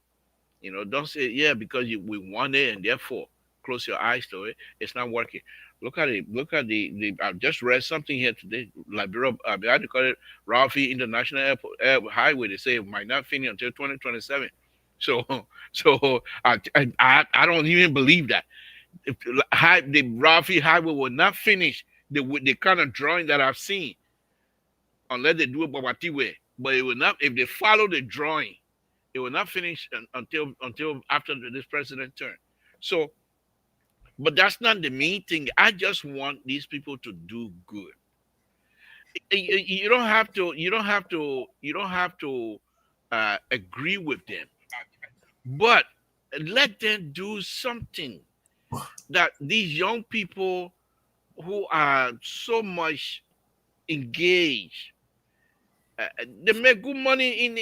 You know, don't say yeah because we want it and therefore close your eyes to it. It's not working. Look at it. Look at the. I just read something here today. Liberia, I had to call it Ralphie International Highway. They say it might not finish until 2027. So, so I don't even believe that. If the Ralphie Highway will not finish the kind of drawing that I've seen unless they do it Babati way. But it will not if they follow the drawing. It will not finish until after this president turn. So, but that's not the main thing. I just want these people to do good. You don't have to. You don't have to. You don't have to agree with them, but let them do something that these young people who are so much engaged. They make good money in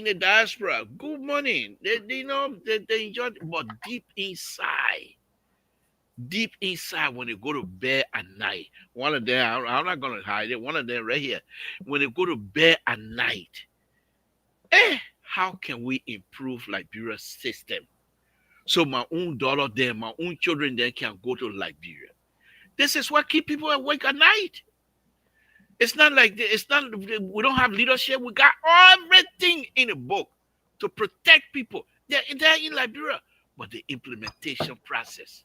the diaspora. Good money. They they enjoy it, but deep inside, when they go to bed at night, one of them, I'm not gonna hide it. One of them right here, when they go to bed at night, how can we improve Liberia's system so my own daughter there, my own children there can go to Liberia? This is what keep people awake at night. It's not like it's not. We don't have leadership. We got everything in the book to protect people. They're in Liberia, but the implementation process.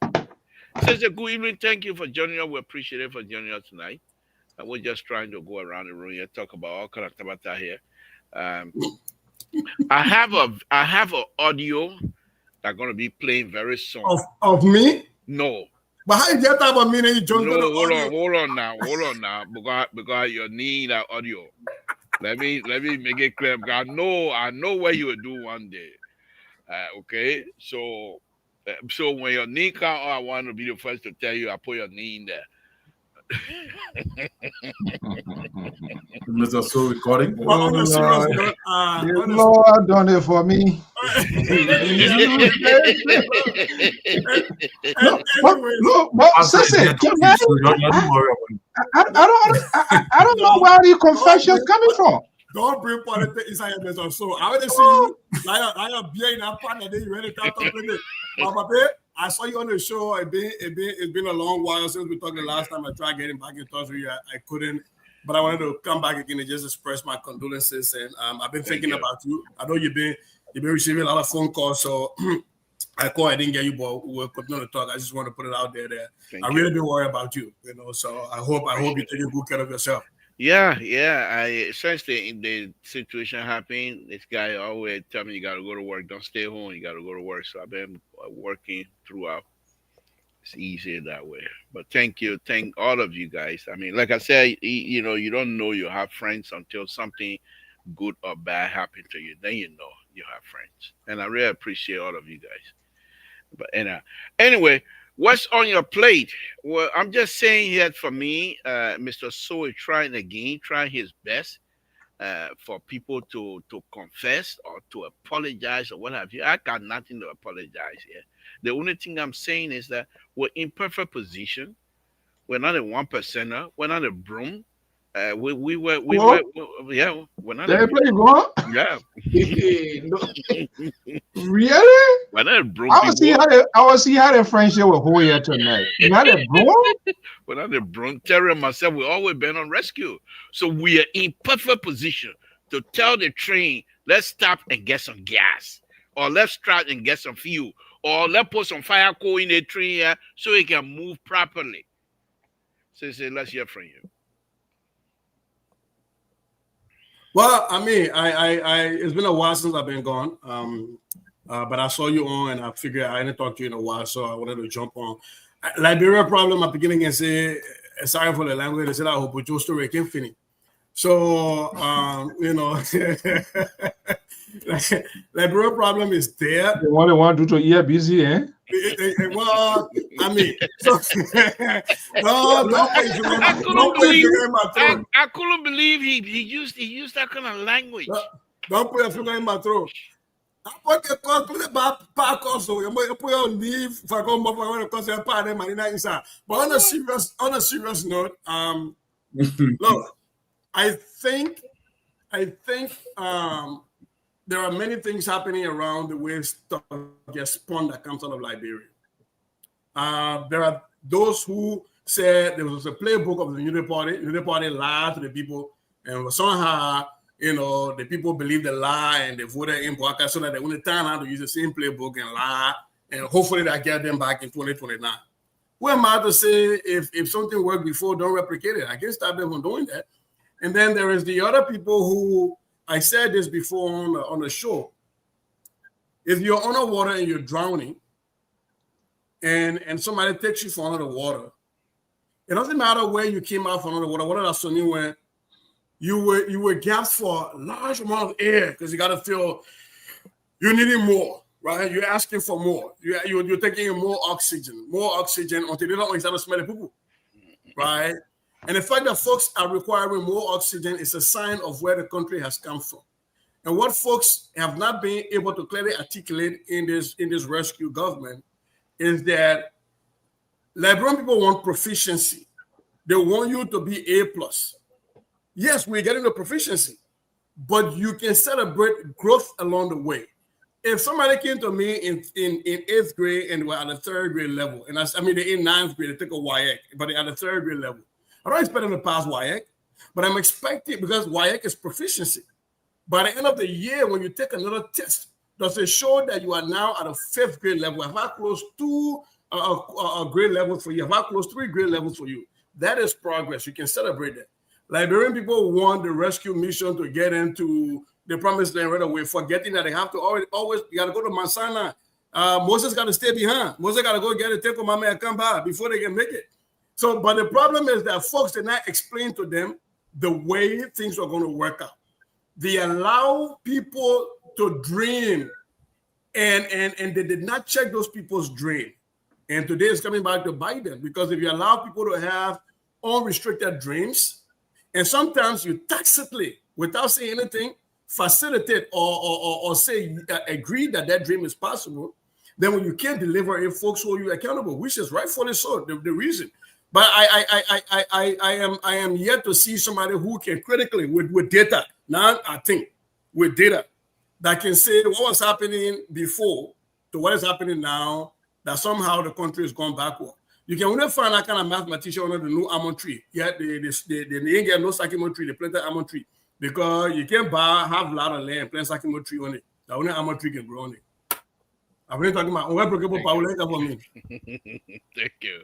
Says a good evening. Thank you for joining us. We appreciate it for joining us tonight. And we're just trying to go around the room here, talk about all kind of tabata here. I have a audio that's gonna be playing very soon. Of me? No. But how you get that about me and you join No, hold on now. Because you need that audio. Let me make it clear. Because I know what you will do one day. Okay, so when your knee come, I want to be the first to tell you I put your knee in there. Mr. So recording. But on a serious note, The Lord done it for me. Look, but Sissy, I don't know where the confessions coming from. don't bring politics inside your business. So I want to see you like a beer in a pan and then you ready to talk with it. But I saw you on the show. It's been a long while since we talked the last time. I tried getting back in touch with you. I couldn't. But I wanted to come back again and just express my condolences. And I've been thinking about you. I know you've been receiving a lot of phone calls. So I called. I didn't get you, but we'll continue to talk. I just want to put it out there. I really been worried about you. You know, so I hope you're taking good care of yourself. Yeah. Since the situation happened, this guy always tell me you gotta go to work. Don't stay home. You gotta go to work. So I've been working throughout. It's easier that way. But thank all of you guys. I mean, like I said, you don't know you have friends until something good or bad happened to you. Then you know you have friends. And I really appreciate all of you guys. But anyway, what's on your plate? Well, I'm just saying here for me, Mr. So is trying his best for people to confess or to apologize or what have you. I got nothing to apologize here. The only thing I'm saying is that we're in perfect position. We're not a 1%er. We're not a broom. We're not. They play wrong. Yeah. Really? We're not a broom. I was see how the friendship with Hoya tonight. Not a broom. We're not a broom. Terry and myself, we always been on rescue. So we are in perfect position to tell the train, let's stop and get some gas. Or let's start and get some fuel. Or let's put some fire coal in the tree here so it can move properly. So let's hear from you. Well, I mean, I it's been a while since I've been gone. But I saw you on and I figured I didn't talk to you in a while, so I wanted to jump on. Liberia problem at the beginning and say, sorry for the language, they said I hope we just to can finish. So, the real problem is there. The one they want to do to ear busy, eh? Well, I mean, so no, don't put your finger I couldn't believe in my throat. I couldn't believe he used that kind of language. Don't put your finger in my throat. I put the cause back also. You put your leave if I come up when cause your part of money inside. But on a serious note, look, I think there are many things happening around the way stuff gets spun that comes out of Liberia. There are those who said there was a playbook of the Unity Party. The Unity Party lied to the people, and somehow, the people believed the lie and they voted in Boaka so that they only turn out to use the same playbook and lie, and hopefully that get them back in 2029. Who am I to say if something worked before, don't replicate it? I can't stop them from doing that. And then there is the other people who, I said this before on the show. If you're underwater and you're drowning, and somebody takes you from under the water, it doesn't matter where you came out from under the water, whether that's anywhere, you were gasped for a large amount of air because you got to feel you're needing more, right? You're asking for more. You're taking in more oxygen until they don't start to smell the poo-poo, right? And the fact that folks are requiring more oxygen is a sign of where the country has come from. And what folks have not been able to clearly articulate in this rescue government is that Liberian people want proficiency. They want you to be A+. Yes, we're getting the proficiency, but you can celebrate growth along the way. If somebody came to me in 8th grade and we're at the 3rd grade level, and they're in 9th grade, they took a YEC, but they're at the 3rd grade level. I don't expect them to pass YEC, but I'm expecting, because YEC is proficiency. By the end of the year, when you take another test, does it show that you are now at a 5th grade level? Have I closed 2 grade levels for you? Have I closed 3 grade levels for you? That is progress. You can celebrate that. Liberian people want the rescue mission to get into the promised land right away, forgetting that they have to always you got to go to Mount Sinai. Moses got to stay behind. Moses got to go get a take of my man and come back before they can make it. So, but the problem is that folks did not explain to them the way things are going to work out. They allow people to dream, and they did not check those people's dream. And today is coming back to bite them, because if you allow people to have unrestricted dreams, and sometimes you tacitly, without saying anything, facilitate or say agree that dream is possible, then when you can't deliver it, folks hold you accountable, which is rightfully so, the reason. But I am yet to see somebody who can critically with data, not I think with data, that can say what was happening before to what is happening now, that somehow the country has gone backward. You can only find that kind of mathematician under the new almond tree. Yeah, they ain't get no sycamore tree, they planted almond tree. Because you can't have a lot of land and plant sycamore tree on it. The only almond tree can grow on it. I'm really talking about for me. Thank you.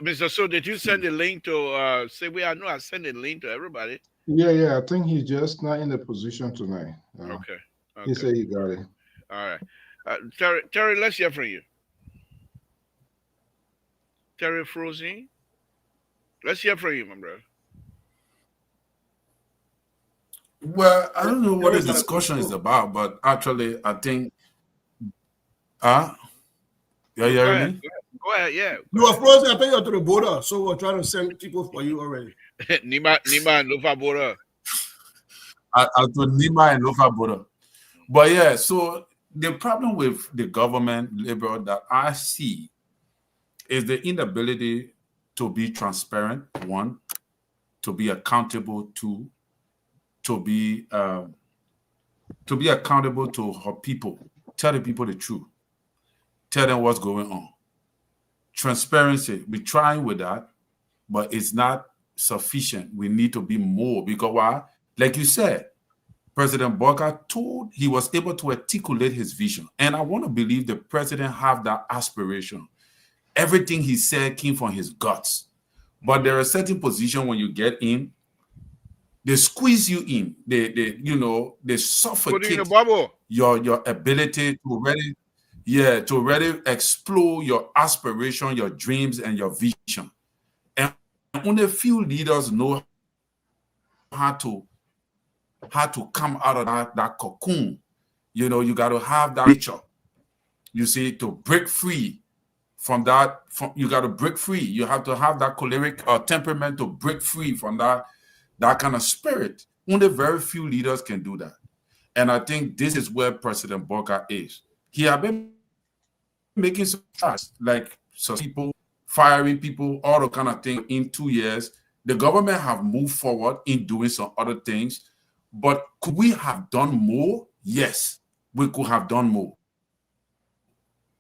Mr. So, did you send the link to I sent the link to everybody. Yeah. I think he's just not in the position tonight. Okay. He said he got it. All right. Terry, let's hear from you. Terry Frozen, let's hear from you, my brother. Well, I don't know what the discussion is about, but actually, I think, yeah, Go ahead, yeah. You are frozen. I think you're to the border, so we're trying to send people for you already. Nima and Lofa border. I to Nima and Lofa border. But yeah, so the problem with the government liberal that I see is the inability to be transparent, one, to be accountable, two, to be accountable to her people. Tell the people the truth. Tell them what's going on. Transparency, we're trying with that, but it's not sufficient. We need to be more, because why? Like you said, President Boka he was able to articulate his vision. And I want to believe the president have that aspiration. Everything he said came from his guts. But there are certain positions when you get in, they squeeze you in. They suffocate your ability to really explore your aspiration, your dreams, and your vision. And only few leaders know how to come out of that cocoon. You know, you got to have that nature, you see, to break free from that. You got to break free. You have to have that choleric temperament to break free from that kind of spirit. Only very few leaders can do that. And I think this is where President Boca is. He has been making some shots, like some people, firing people, all the kind of thing in 2 years. The government have moved forward in doing some other things. But could we have done more? Yes, we could have done more.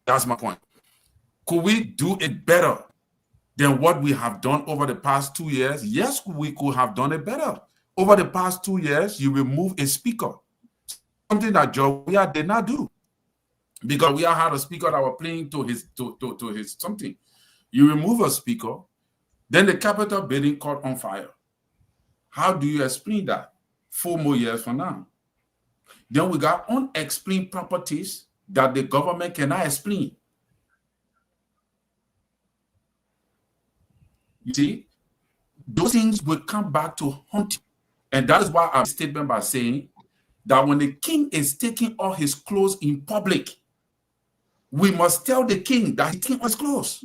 That's my point. Could we do it better than what we have done over the past 2 years? Yes, we could have done it better. Over the past 2 years, you remove a speaker, something that Georgia did not do, because we had a speaker that was playing to his something. You remove a speaker, then the Capitol building caught on fire. How do you explain that 4 more years from now? Then we got unexplained properties that the government cannot explain. You see, those things will come back to haunt you. And that is why I statement by saying that when the king is taking all his clothes in public, we must tell the king that he's taking all his clothes.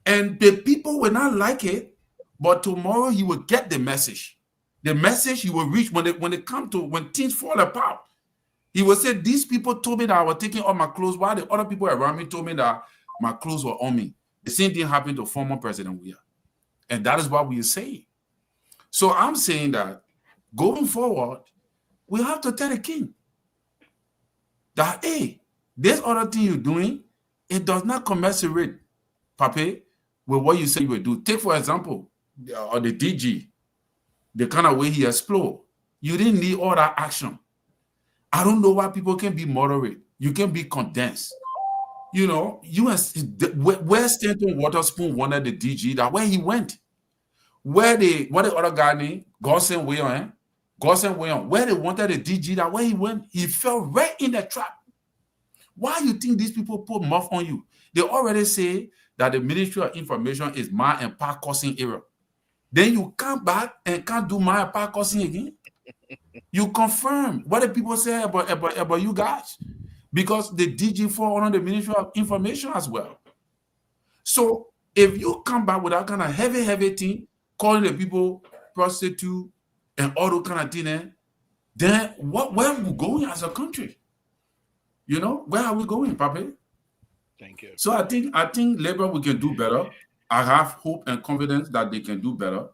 And the people will not like it, but tomorrow he will get the message. The message he will reach when things fall apart. He will say, these people told me that I was taking all my clothes, while the other people around me told me that my clothes were on me. The same thing happened to former President Weah. And that is what we are saying. So I'm saying that going forward, we have to tell the king that, hey, this other thing you're doing, it does not commensurate, Pape, with what you say you will do. Take, for example, the DG, the kind of way he explored. You didn't need all that action. I don't know why people can be moderate. You can be condensed. You know, where Stanton Waterspoon wanted the DG, that where he went. Where the other guy named Gosson Wayon, where they wanted the DG, that where he went, he fell right in the trap. Why you think these people put muff on you? They already say that the Ministry of Information is my and Park causing error. Then you come back and can't do my and Park causing again. You confirm what the people say about you guys, because the DG fall under the Ministry of Information as well. So if you come back with that kind of heavy thing, calling the people prostitute and all those kind of thing, then where are we going as a country? You know, where are we going, Pape? Thank you. So I think Labour, we can do better. I have hope and confidence that they can do better.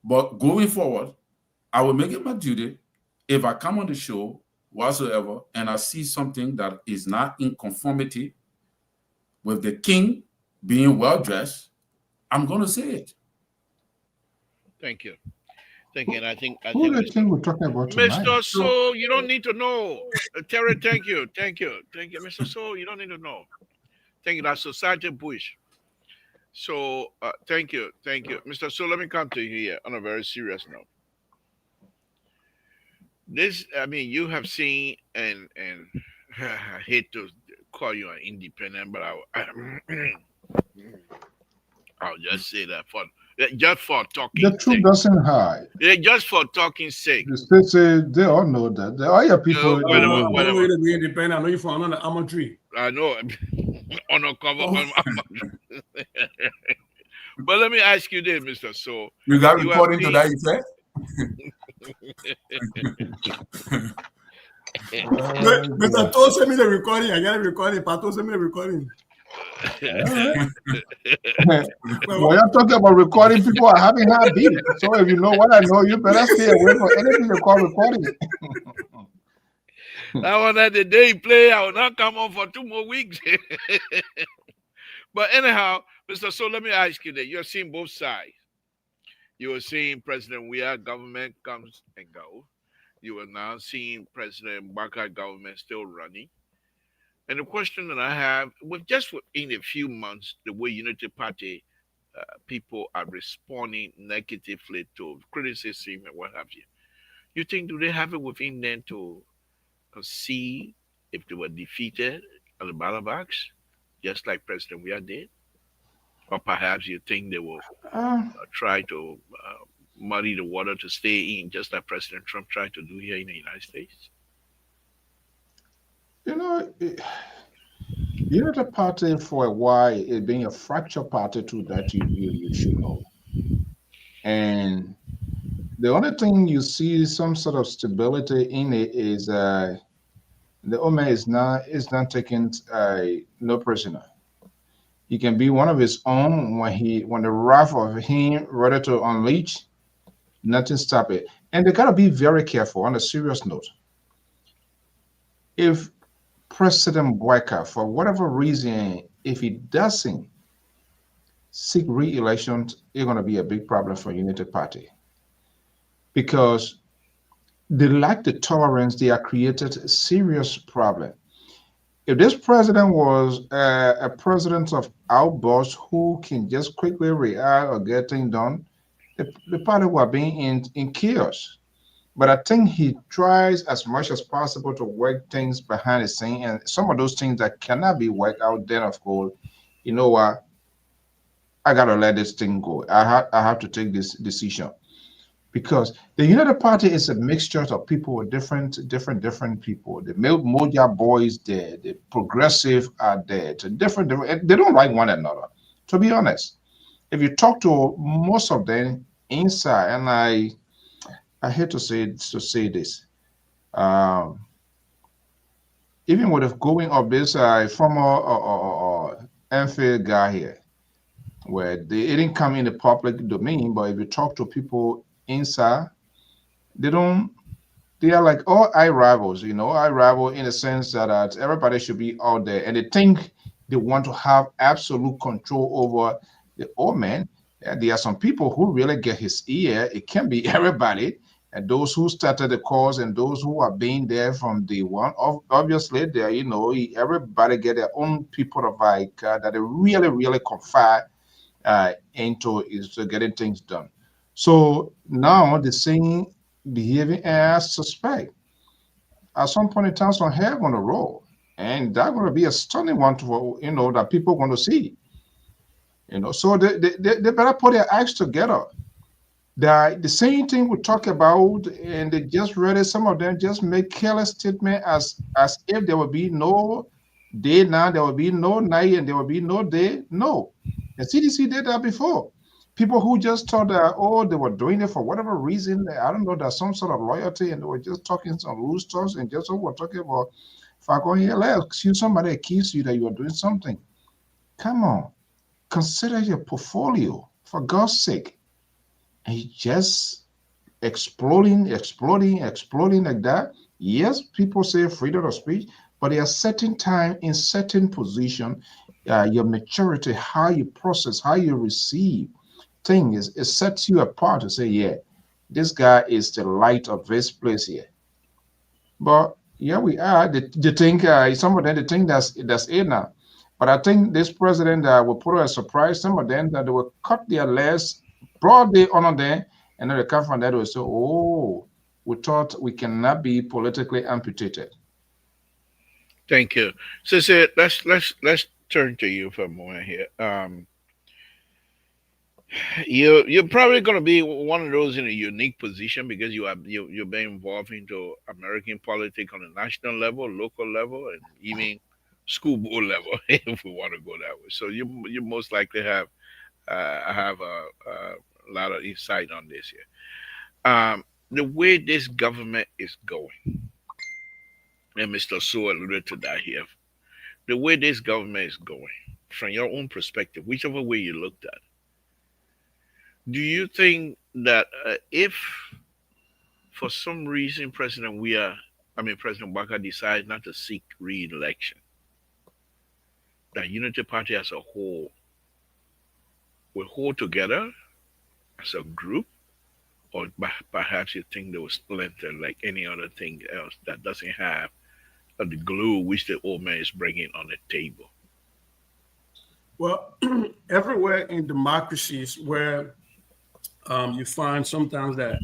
But going forward, I will make it my duty, if I come on the show whatsoever and I see something that is not in conformity with the king being well dressed, I'm going to say it. Thank you. Thank you. And I think Who do you think we're talking about tonight? Mr. So, you don't need to know. Terry, thank you. Mr. So, you don't need to know. Thank you. That's Society Bush. So, thank you. Mr. So, let me come to you here on a very serious note. This, I mean, you have seen, and I hate to call you an independent, but I'll just say that just for talking. The truth doesn't hide. Yeah, just for talking sake. They all know that. All your people. Whatever. To be independent. I know you from another almond tree. I know. On a cover. But let me ask you this, Mr. So. You got recording to that effect? Mr. Toast send me the recording. I got a recording. Pato send me the recording. When you're talking about recording, people are having hard beat. So if you know what I know, you better stay away from anything they call recording. That one that the day play, I will not come on for 2 more weeks. But anyhow, Mr. So let me ask you that you're seeing both sides. You were seeing President Weah government comes and go. You are now seeing President Baka government still running. And the question that I have, just within a few months, the way Unity Party people are responding negatively to criticism and what have you, you think, do they have it within them to see if they were defeated at the ballot box, just like President Weah did? Or perhaps you think they will try to muddy the water to stay in, just like President Trump tried to do here in the United States? You know, Unity Party for a while it being a fracture party too that you should know. And the only thing you see some sort of stability in it is the Ome is not taking no prisoner. He can be one of his own when the wrath of him ready to unleash, nothing stop it. And they gotta be very careful on a serious note. If President Boyka, for whatever reason, if he doesn't seek re-election, it's gonna be a big problem for Unity Party because they lack the tolerance. They are created a serious problem. If this president was a president of outbursts who can just quickly react or get things done, the party were being in chaos. But I think he tries as much as possible to work things behind the scene, and some of those things that cannot be worked out, then of course, you know what, I gotta let this thing go. I have to take this decision because the United Party is a mixture of people with different people. The Moja boys there, the progressive are there, to different. They don't like one another. To be honest, if you talk to most of them inside, and I hate to say this, um, even with the going of this former Enfield guy here, where they didn't come in the public domain, but if you talk to people inside, they don't. They are like all eye rivals, eye rival in the sense that everybody should be out there, and they think they want to have absolute control over the old man. And there are some people who really get his ear. It can be everybody, and those who started the cause and those who are being there from day one. Obviously, there, everybody get their own people of that they really confide into is getting things done. So now the same behaving as suspect. At some point in time, some hair going to roll, and that's going to be a stunning one to that people want to see. So they better put their acts together. The same thing we talk about, and they just read it. Some of them just make careless statement as if there will be no day now, there will be no night, and there will be no day. No, the CDC did that before. People who just thought that they were doing it for whatever reason. I don't know, there's some sort of loyalty, and they were just talking some loose stuff, and just we're talking about. If I go here, let's you somebody accuse you that you are doing something. Come on, consider your portfolio for God's sake. And he just exploding like that. Yes, people say freedom of speech, but there are certain time in certain position, your maturity, how you process, how you receive things, it sets you apart to say, yeah, this guy is the light of this place here. But yeah, we are. They think some of them they think that's it now. But I think this president will put a surprise. Some of them that they will cut their legs broad day on there, and then they come from that will say, "Oh, we thought we cannot be politically amputated." Thank you. So, let's turn to you for a moment here. You're probably going to be one of those in a unique position because you've been involved into American politics on a national level, local level, and even school board level, if we want to go that way. So you most likely have a lot of insight on this here. The way this government is going, and Mr. Sue alluded to that here. The way this government is going, from your own perspective, whichever way you looked at, do you think that if for some reason President Baka decides not to seek re-election, that Unity Party as a whole will hold together as a group, or perhaps you think they will splinter like any other thing else that doesn't have the glue which the old man is bringing on the table? Well, everywhere in democracies where you find sometimes that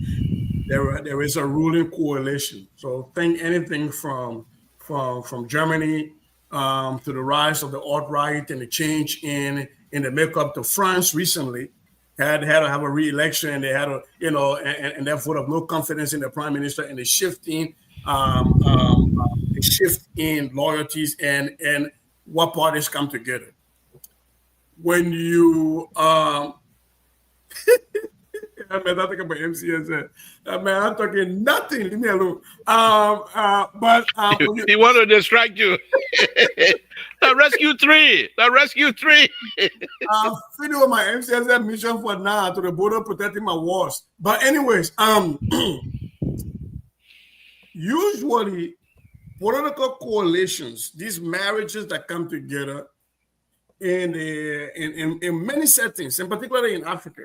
there is a ruling coalition. So think anything from Germany to the rise of the alt-right and the change in the makeup to France recently. had to have a re-election. They had a, you know, and that vote of no confidence in the prime minister, and the shift in loyalties and what parties come together. When you man, I think about MCS. Man, I'm talking nothing. Leave me alone. He want to distract you. The rescue three. The rescue three. I'm finished with my MCS mission for now to the border, protecting my walls. But anyways, usually political coalitions, these marriages that come together in many settings, and particularly in Africa,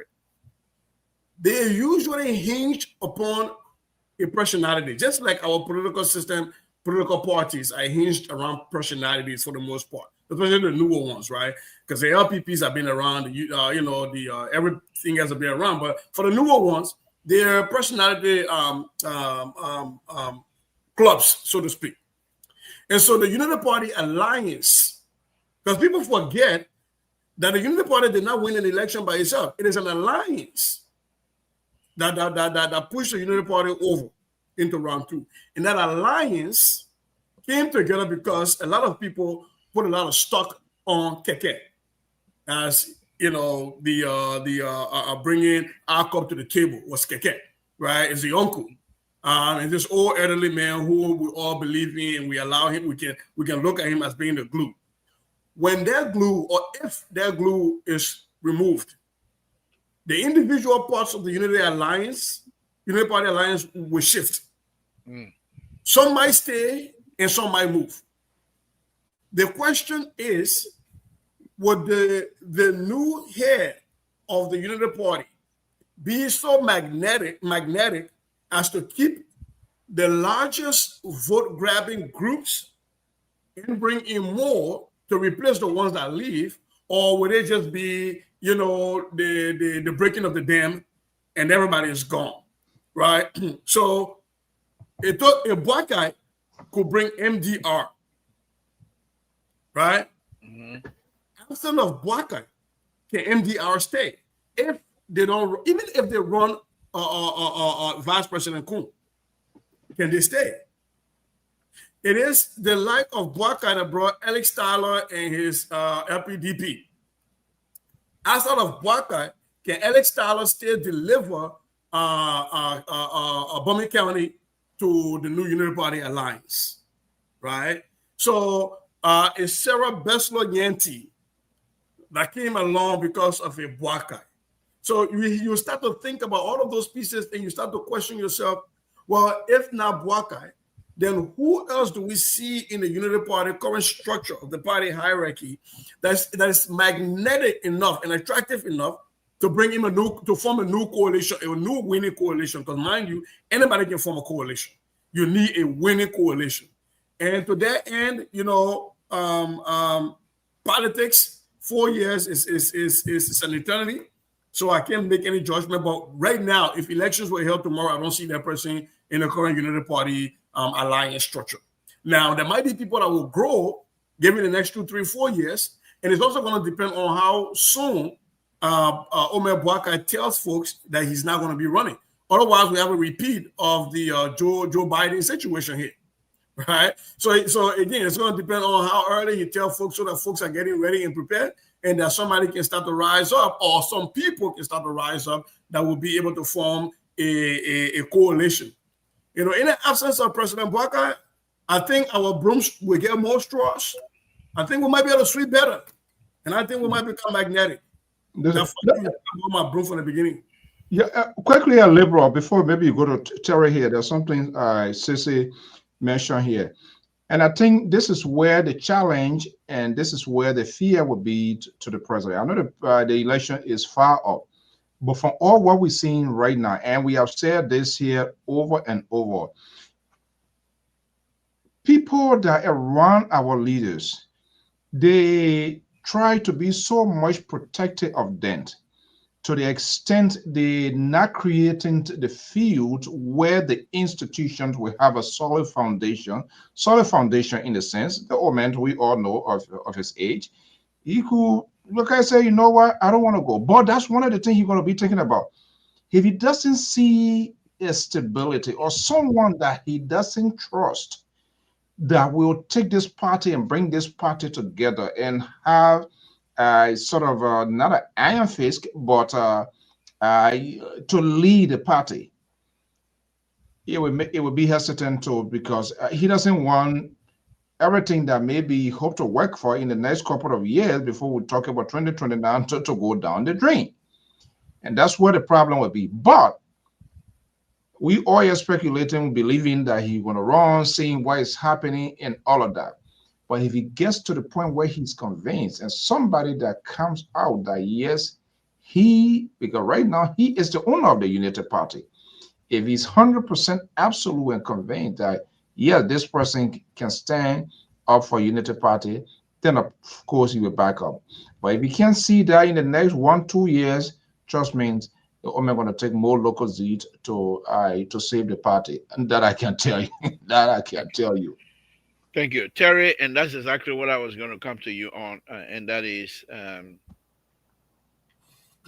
they usually hinge upon a personality, just like our political system, political parties are hinged around personalities for the most part, especially the newer ones, right? Because the LPPs have been around, everything has been around, but for the newer ones, their personality clubs, so to speak. And so the Unity Party alliance, because people forget that the Unity Party did not win an election by itself. It is an alliance that pushed the Unity Party over into round two. And that alliance came together because a lot of people put a lot of stock on Keke. As you know, bringing our cup to the table was Keke, right? It's the uncle. And this old elderly man who we all believe in, and we allow him, we can look at him as being the glue. When that glue, or if that glue is removed, the individual parts of the Unity Party Alliance will shift. Some might stay and some might move. The question is, would the new head of the Unity Party be so magnetic as to keep the largest vote-grabbing groups and bring in more to replace the ones that leave, or would it just be, you know, the breaking of the dam and everybody is gone, right? So it thought a black guy could bring MDR, right? Instead of black guy, can MDR stay? If they don't, even if they run Vice President Kun, can they stay? It is the like of black guy that brought Alex Tyler and his LPDP. Outside of black guy, can Alex Tyler still deliver Bummy County to the new Unity Party Alliance, right? So it's Sarah Besler Yanti that came along because of a black guy. So you start to think about all of those pieces and you start to question yourself, well, if not black guy, then who else do we see in the Unity Party current structure of the party hierarchy that is magnetic enough and attractive enough to bring him to form a new coalition, a new winning coalition? Because mind you, anybody can form a coalition. You need a winning coalition. And to that end, you know, politics, 4 years is an eternity. So I can't make any judgment. But right now, if elections were held tomorrow, I don't see that person in the current Unity Party alliance structure. Now, there might be people that will grow given the next 2, 3, 4 years. And it's also going to depend on how soon Omer Boakai tells folks that he's not going to be running. Otherwise, we have a repeat of the Joe Biden situation here, right? So again, it's going to depend on how early you tell folks so that folks are getting ready and prepared, and that somebody can start to rise up, or some people can start to rise up that will be able to form a coalition. You know, in the absence of President Boakai, I think our brooms will get more straws. I think we might be able to sweep better, and I think we might become magnetic. That's my broom from the beginning. Yeah, quickly, a liberal, before maybe you go to Terry here, there's something Sissy mentioned here. And I think this is where the challenge and this is where the fear would be to the president. I know the election is far off, but from all what we're seeing right now, and we have said this here over and over, people that around our leaders, they try to be so much protective of them, to the extent they're not creating the field where the institutions will have a solid foundation in the sense, the old man we all know of his age. He could look, I say, you know what? I don't want to go. But that's one of the things you're going to be thinking about. If he doesn't see a stability or someone that he doesn't trust that will take this party and bring this party together and have sort of not an iron fist, but to lead the party, it would be hesitant to because he doesn't want everything that maybe he hope to work for in the next couple of years before we talk about 2029 to go down the drain. And that's where the problem would be. But we all are speculating, believing that he's going to run, seeing what is happening and all of that. But if he gets to the point where he's convinced and somebody that comes out that yes, because right now he is the owner of the United Party. If he's 100% absolute and convinced that, yeah, this person can stand up for United Party, then of course he will back up. But if he can't see that in the next 1, 2 years, trust me, the only going to take more local seats to save the party. And that I can tell you. That I can tell you. Thank you, Terry. And that's exactly what I was going to come to you on, and that is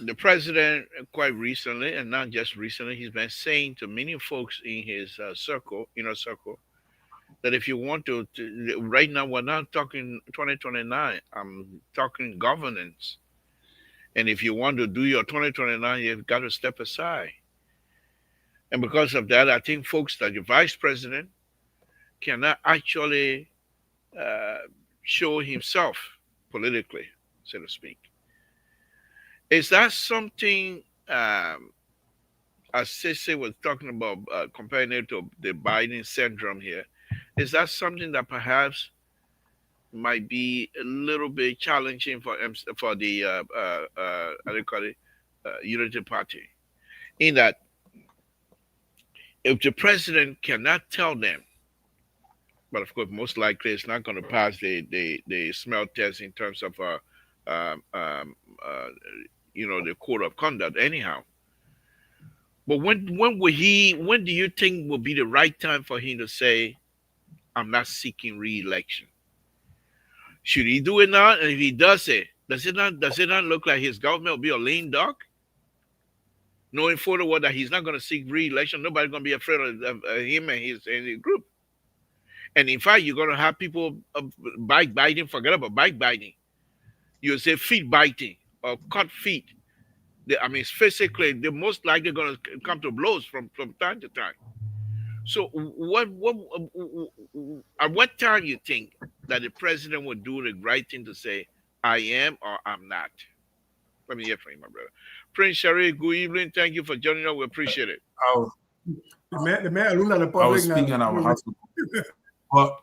the president quite recently, and not just recently, he's been saying to many folks in his inner circle, that if you want right now, we're not talking 2029, I'm talking governance. And if you want to do your 2029, you've got to step aside. And because of that, I think folks that the vice president cannot actually uh, show himself politically, so to speak. Is that something, as Sissy was talking about, comparing it to the Biden syndrome here? Is that something that perhaps might be a little bit challenging for the how do you call it, Unity Party? In that, if the president cannot tell them, but of course, most likely it's not going to pass the smell test in terms of um, um, uh, the code of conduct anyhow. But when do you think will be the right time for him to say, I'm not seeking re-election? Should he do it now? And if he does it, does it not look like his government will be a lame duck? Knowing full well that he's not going to seek re-election, nobody's going to be afraid of him and his group. And in fact, you're going to have people bike biting. Forget about bike biting. You say feet biting or cut feet. I mean, physically, they're most likely going to come to blows from time to time. So, at what time you think that the president would do the right thing to say, I am or I'm not? Let me hear from you, my brother. Prince Sharif, good evening. Thank you for joining us. We appreciate it. The man alone in the I public was speaking and I will have to. But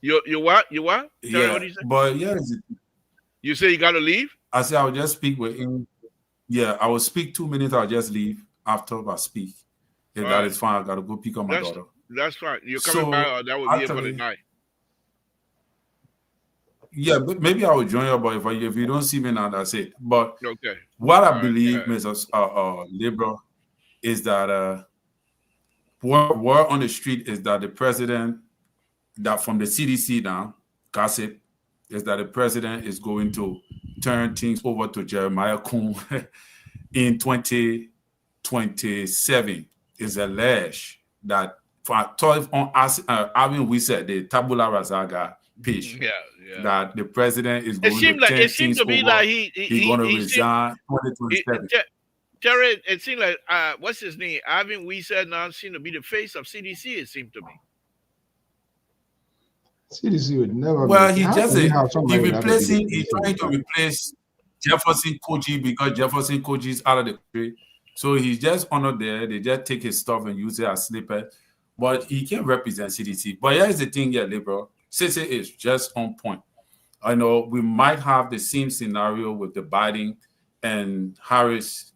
You what? You what? Tell me yeah, what you say? but yeah, You say you got to leave? I said I'll just speak with him. Yeah, I will speak 2 minutes. I'll just leave after I speak. If All that right. is fine, I gotta go pick up my daughter. That's fine. You're coming So back, or that will be it for the actually, night. yeah, but maybe I will join you. But if you don't see me now, that's it. But Okay. what All I right. believe, Mrs. Libra, is that word on the street is that the president, that from the CDC now, gossip, is that the president is going to turn things over to Jeremiah Kuhn in 2027. Is alleged that for 12 on us, having we said the tabula rasa page, Yeah, yeah. that the president is It going to seemed like turn it seemed things to be over. like He's going to he seemed resign he, 2027. Terry. It seemed like what's his name? Ivan we said now seemed to be the face of CDC. It seemed to me. CDC would never Well, be. he How just can you have he somebody that to be the replacing. He's face of the trying to party? replace Jefferson Koji because Jefferson Koji is out of the country. So he's just honored there. They just take his stuff and use it as snippet. But he can represent CDC. But here's the thing, yeah, liberal. CC is just on point. I know we might have the same scenario with the Biden and Harris,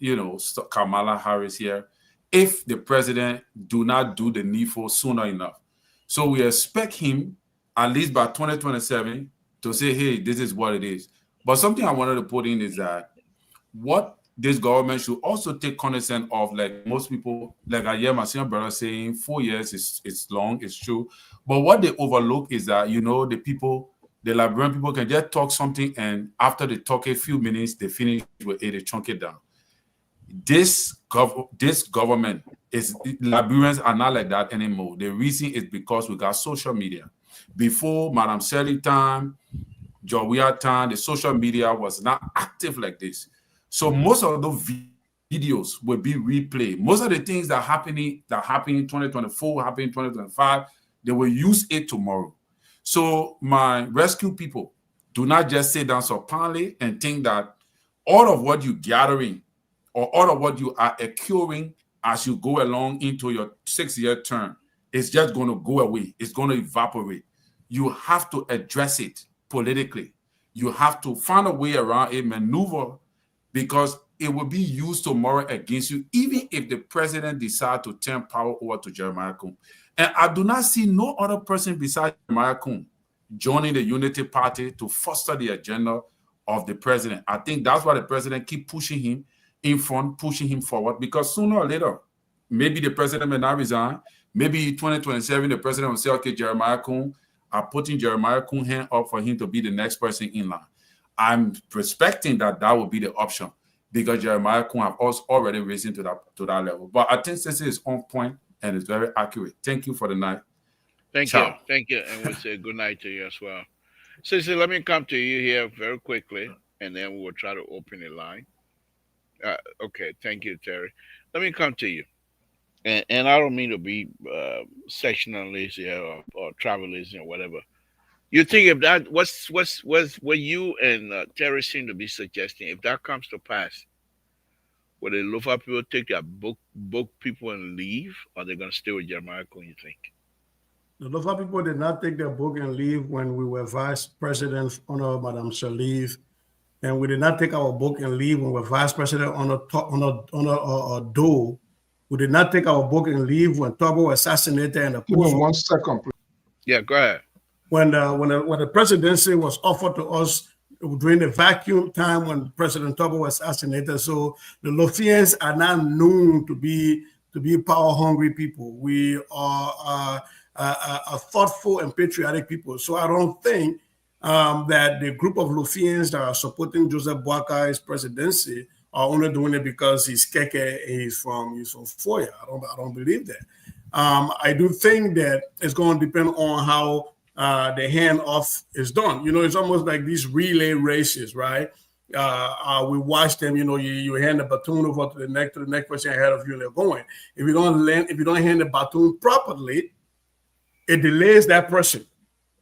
Kamala Harris here, if the president do not do the needful sooner enough. So we expect him, at least by 2027, to say, hey, this is what it is. But something I wanted to put in is that what this government should also take cognizance of, like most people, like I hear my senior brother saying 4 years is long, it's true. But what they overlook is that, the people The Liberian people can just talk something, and after they talk a few minutes, they finish with it, they chunk it down. This government is, Liberians are not like that anymore. The reason is because we got social media. Before Madam Sally time, Jawia time, the social media was not active like this. So most of those videos will be replayed. Most of the things that happen in 2024, happen in 2025, they will use it tomorrow. So my rescue people, do not just sit down supinely and think that all of what you're gathering or all of what you are accruing as you go along into your 6-year term is just going to go away. It's going to evaporate. You have to address it politically. You have to find a way around a maneuver, because it will be used tomorrow against you, even if the president decides to turn power over to Jeremiah Kuhn. And I do not see no other person besides Jeremiah Kuhn joining the Unity Party to foster the agenda of the president. I think that's why the president keep pushing him in front, pushing him forward, because sooner or later, maybe the president may not resign. Maybe 2027, the president will say, okay, Jeremiah Kuhn, I'm putting Jeremiah Kuhn's hand up for him to be the next person in line. I'm respecting that will be the option, because Jeremiah Kuhn have also already risen to that level. But I think since it's on point and it's very accurate. Thank you for the night. Thank you. And we'll say good night to you as well. Sissy, let me come to you here very quickly, and then we'll try to open the line. Okay, thank you, Terry. Let me come to you. And I don't mean to be sectionalist here or travelist or whatever. You think if that what's what you and Terry seem to be suggesting, if that comes to pass, will the Lofa people take their book people and leave, or they're gonna stay with Jeremiah Kuhn, you think? The Lofa people did not take their book and leave when we were vice president under Madame Sharleaf, and we did not take our book and leave when we were vice president under Doe. We did not take our book and leave when Tobo was assassinated. And Give me 1 second, please. Yeah, go ahead. When the presidency was offered to us during the vacuum time when President Tobo was assassinated, so the Lofians are not known to be power hungry people. We are thoughtful and patriotic people. So I don't think that the group of Lofians that are supporting Joseph Boakai's presidency are only doing it because he's Keke and he's from Foya. I don't believe that. I do think that it's going to depend on how the handoff is done. You know, it's almost like these relay races, right? We watch them. You know, you hand the baton over to the next person ahead of you, and they're going. If you don't hand the baton properly, it delays that person.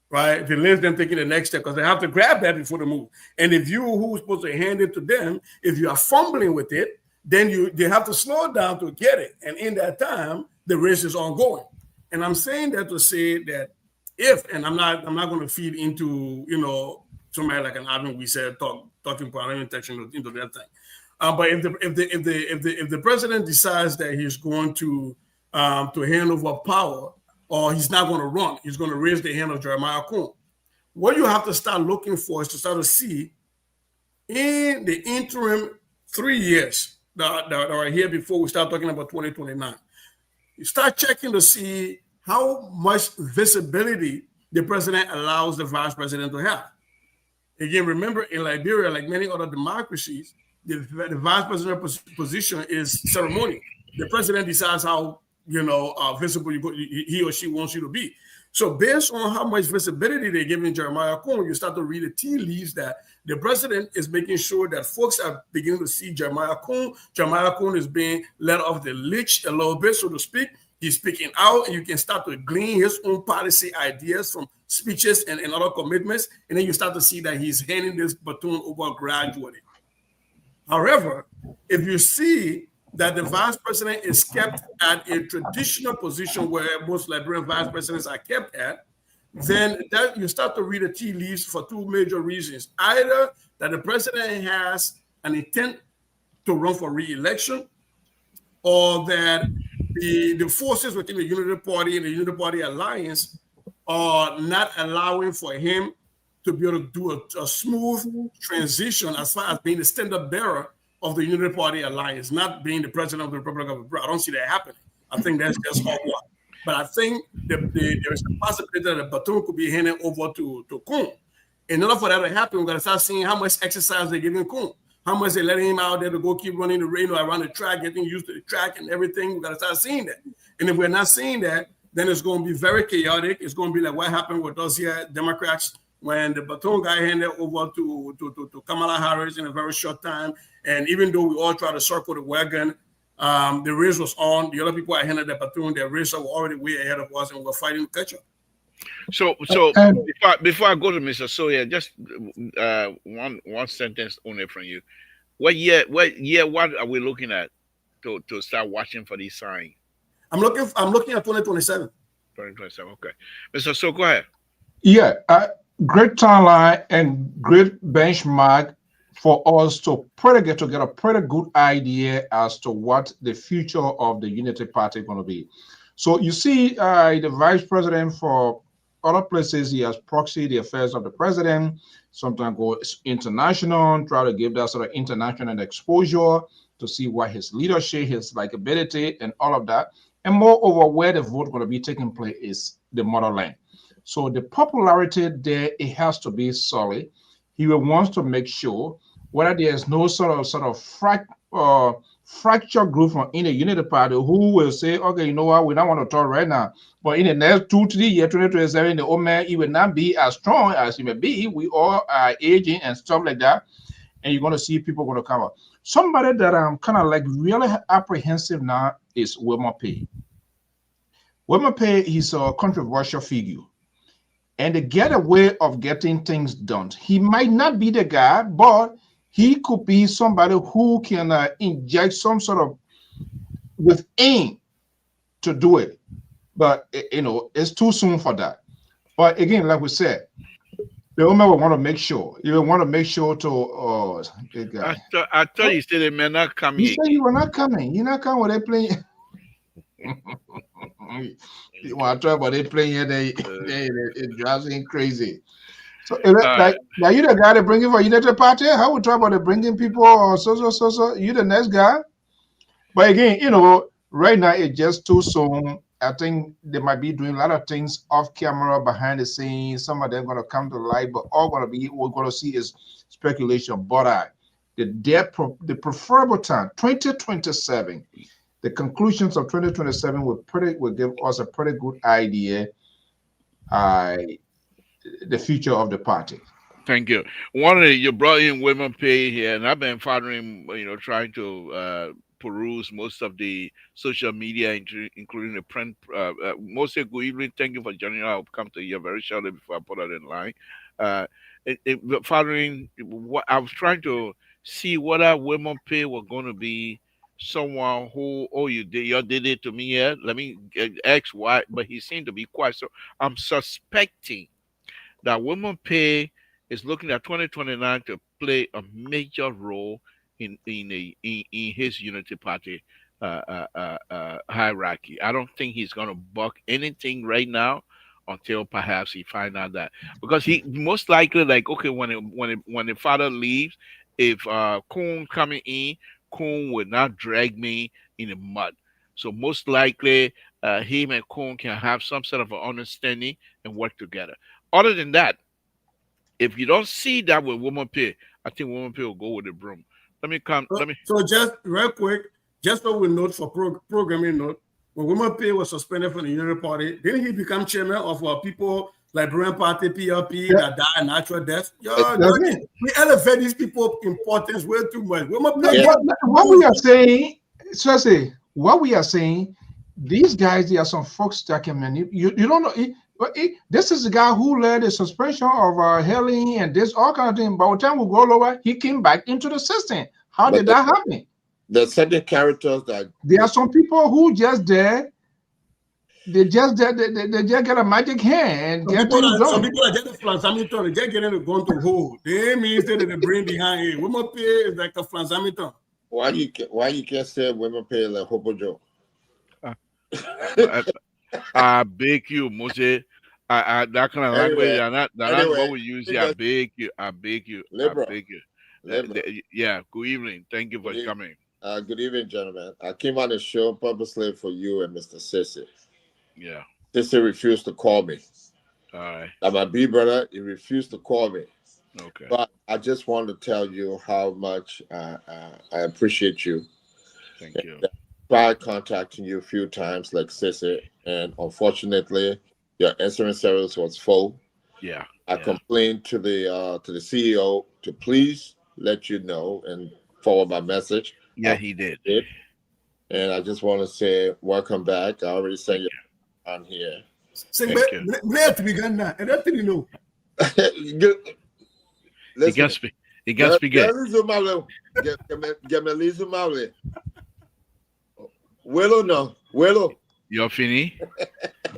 Right? It delays them taking the next step because they have to grab that before they move. And if you who's supposed to hand it to them, if you are fumbling with it, then they have to slow down to get it. And in that time, the race is ongoing. And I'm saying that to say that I'm not going to feed into, you know, somebody like an Ivan we said talking about intention into that thing. But if the president decides that he's going to hand over power, or he's not going to run, he's going to raise the hand of Jeremiah Kuhn. What you have to start looking for is to start to see in the interim 3 years that are here before we start talking about 2029. You start checking to see how much visibility the president allows the vice president to have. Again, remember in Liberia, like many other democracies, the vice president position is ceremonial. The president decides how visible he or she wants you to be. So based on how much visibility they're giving Jeremiah Kuhn, you start to read the tea leaves that the president is making sure that folks are beginning to see Jeremiah Kuhn. Jeremiah Kuhn is being let off the leash a little bit, so to speak. He's speaking out, and you can start to glean his own policy ideas from speeches and other commitments. And then you start to see that he's handing this baton over gradually. However, if you see that the vice president is kept at a traditional position where most Liberian vice presidents are kept at, then that you start to read the tea leaves for two major reasons. Either that the president has an intent to run for re-election, or that the forces within the Unity Party and the Unity Party Alliance are not allowing for him to be able to do a smooth transition as far as being the standard bearer of the Unity Party Alliance, not being the president of the Republic of Liberia. I don't see that happening. I think that's just all one. But I think there is a possibility that the baton could be handed over to Kuhn. In order for that to happen, we got to start seeing how much exercise they're giving Coon, how much they're letting him out there to go keep running the rain around the track, getting used to the track and everything. We got to start seeing that. And if we're not seeing that, then it's going to be very chaotic. It's going to be like what happened with us here, Democrats, when the baton got handed over to Kamala Harris in a very short time. And even though we all try to circle the wagon, the race was on. The other people that handed the baton, their race were already way ahead of us, and we're fighting to catch up. So before I go to Mr. Sawyer, just one sentence only from you. What year? What are we looking at to start watching for these signs? I'm looking at 2027. 2027. Okay, Mr. So go ahead. Yeah, great timeline and great benchmark for us to get a pretty good idea as to what the future of the Unity Party is going to be. So you see, the vice president for other places, he has proxied the affairs of the president, sometimes go international, try to give that sort of international exposure to see what his leadership, his likability, and all of that. And moreover, where the vote going to be taking place is the motherland. So the popularity there, it has to be solid. He wants to make sure whether there's no sort of fracture group from in the Unity Party who will say, okay, you know what, we don't want to talk right now. But in the next 2-3 years, 2027, the old man, he will not be as strong as he may be. We all are aging and stuff like that. And you're going to see people going to come up. Somebody that I'm kind of like really apprehensive now is Wilmer Pay. Wilmer Pay, he's a controversial figure. And they get a way of getting things done. He might not be the guy, but he could be somebody who can inject some sort of with aim to do it. But, it's too soon for that. But again, like we said, the woman will want to make sure. You want to make sure to, big guy. I thought you said they may not come You here. said you were not coming. You're not coming when they playing. You want to talk about they playing here, it drives him crazy. So, now you the guy that bringing for Unity Party? How we talk about the bringing people or so? You the next guy? But again, right now it's just too soon. I think they might be doing a lot of things off camera, behind the scenes. Some of them going to come to light, but all we're going to see is speculation. But the preferable time, 2027, the conclusions of 2027 will give us a pretty good idea the future of the party. Thank you. You brought in Wilmer Pay here, and I've been following, trying to peruse most of the social media, including the print. Mostly good evening. Thank you for joining. I'll come to you very shortly before I put it in line. Following what I was trying to see whether Wilmer Pay were going to be someone who, you did it to me here. Let me ask why, but he seemed to be quiet. So I'm suspecting that Wilmer Pay is looking at 2029 to play a major role in his Unity Party hierarchy. I don't think he's going to buck anything right now until perhaps he find out that, because he most likely when the father leaves, if Coon coming in, Coon will not drag me in the mud. So most likely him and Coon can have some sort of an understanding and work together. Other than that, if you don't see that with Wilmer Pay, I think Wilmer Pay will go with the broom. So just real quick, just so we note for programming note, when Wilmer Pay was suspended from the Unity Party, didn't he become chairman of people like Liberal Party, PLP, that died natural death? We elevate these people importance way too much. What we are saying, what we are saying, these guys, there are some folks that can you don't know. This is the guy who led the suspension of Helen and this all kind of thing. By the time we go lower, he came back into the system. How did that happen? There's certain characters that there are some people who just there. They just get a magic hand and get things done. Some people are just Flansamington. They just getting a gun to hold. They mean that they bring behind it. Wilmer Pay is like a Flansamington. Why you can't say Wilmer Pay like Hopo Joe? I beg you, Moses. That kind of language, that's what we use here. I beg you. Liberal. I beg you. Yeah, good evening. Thank you for coming. Good evening, gentlemen. I came on the show purposely for you and Mr. Sissy. Yeah. Sissy refused to call me. All right. And my big brother, he refused to call me. Okay. But I just want to tell you how much I appreciate you. Thank you. Tried contacting you a few times, like Sissy, and unfortunately, your answering service was full. Yeah. I complained to the CEO to please let you know and forward my message. Yeah, he did. And I just want to say welcome back. I already sent you on here. Say, Thank you. let me go now. And that's you know. He can speak. He can speak it. Get me Lisa Mawle. Willow no. Willow. You're finished.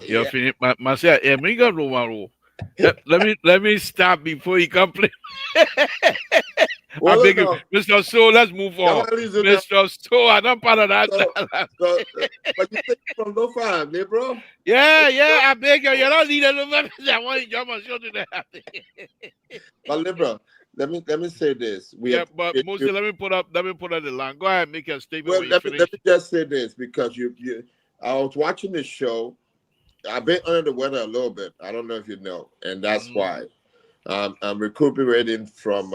You're finished. Myself, yeah, me got no. Let me stop before you complain. I beg you, Mr. So, let's move on. Mr. So, I'm not part of that. But you think from no fine, bro? Yeah, I beg you, you don't need a little I want you to show to that. But Libra, let me say this. But mostly let me put up the line. Go ahead and make a statement well, when you finish. let me just say this because I was watching the show. I've been under the weather a little bit. I don't know if you know, and that's why I'm recuperating from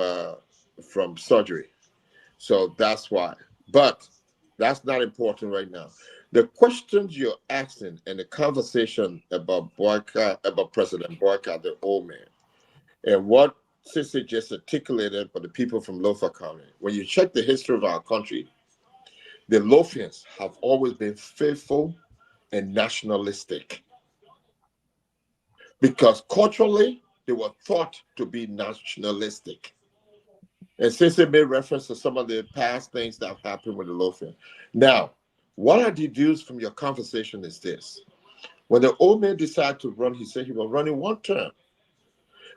surgery. So that's why. But that's not important right now. The questions you're asking and the conversation about President Boycott, the old man, and what Sissy just articulated for the people from Lofa County. When you check the history of our country, the Lofians have always been faithful and nationalistic because culturally they were thought to be nationalistic. And Sissy made reference to some of the past things that have happened with the Lofian. Now, what I deduce from your conversation is this. When the old man decided to run, he said he was running one term.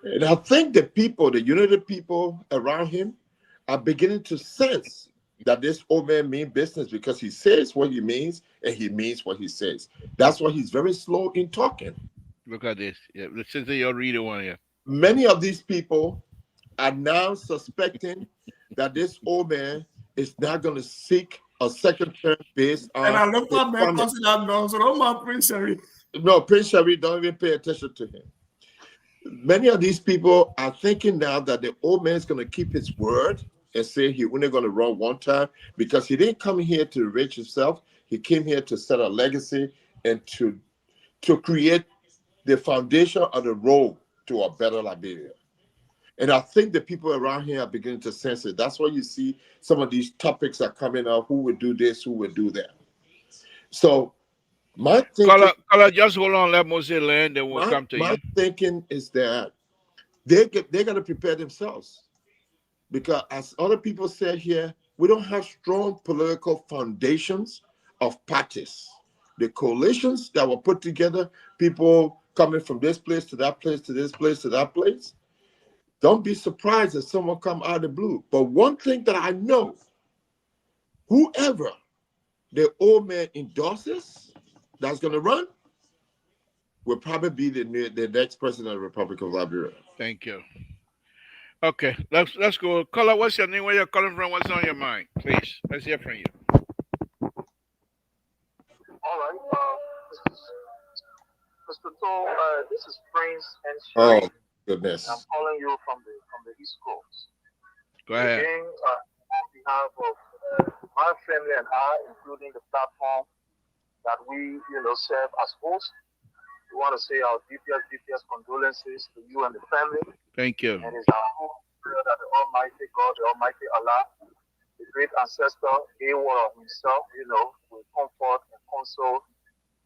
And I think the people, the United people around him, are beginning to sense that this old man means business because he says what he means and he means what he says. That's why he's very slow in talking. Look at this. Yeah, since you're reading one here. Many of these people are now suspecting that this old man is not going to seek a second term based on. And I look at my cousin that knows, so don't mind Prince Sherry. No, Prince Sherry, don't even pay attention to him. Many of these people are thinking now that the old man is going to keep his word and say he only going to run one time because he didn't come here to enrich himself. He came here to set a legacy and to create the foundation of the road to a better Liberia. And I think the people around here are beginning to sense it. That's why you see some of these topics are coming up. Who would do this? Who would do that? So my thinking, Color, just hold on. Let Moses land, then we'll come to you. My thinking is that they're going to prepare themselves. Because as other people said here, we don't have strong political foundations of parties. The coalitions that were put together, people coming from this place to that place, to this place, to that place, don't be surprised if someone come out of the blue. But one thing that I know, whoever the old man endorses that's going to run will probably be the next president of the Republic of Liberia. Thank you. Okay, let's go. Color, what's your name? Where you're calling from? What's on your mind? Please, let's hear from you. All right. Mr. Toll, this is Prince and Sherry. Oh, goodness. I'm calling you from the East Coast. Go ahead. Again, on behalf of my family and I, including the platform that we, serve as hosts, we want to say our deepest condolences to you and the family. Thank you. And it's our hope that the Almighty God, the Almighty Allah, the great ancestor, Awa himself, will comfort and console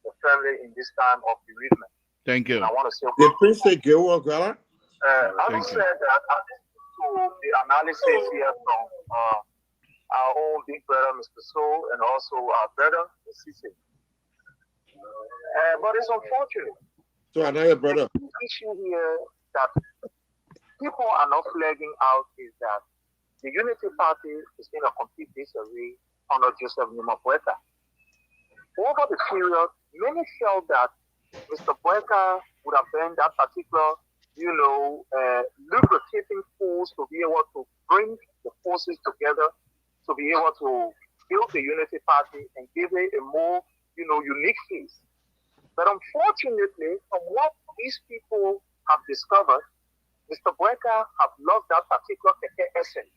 the family in this time of bereavement. Thank you. And I want to say, did Prince say Gawa Gala? having said that, I listened to the analysis here from our own big brother, Mr. So, and also our brother, Sissy. But it's unfortunate. So another brother. The issue here that people are not flagging out is that the Unity Party is in a complete disarray under Joseph Numa Boyka. Over the period, many felt that Mr. Boyka would have been that particular, lubricating force to be able to bring the forces together, to be able to build the Unity Party and give it a more, unique face. But unfortunately, from what these people have discovered, Mr. Boyka have lost that particular essence.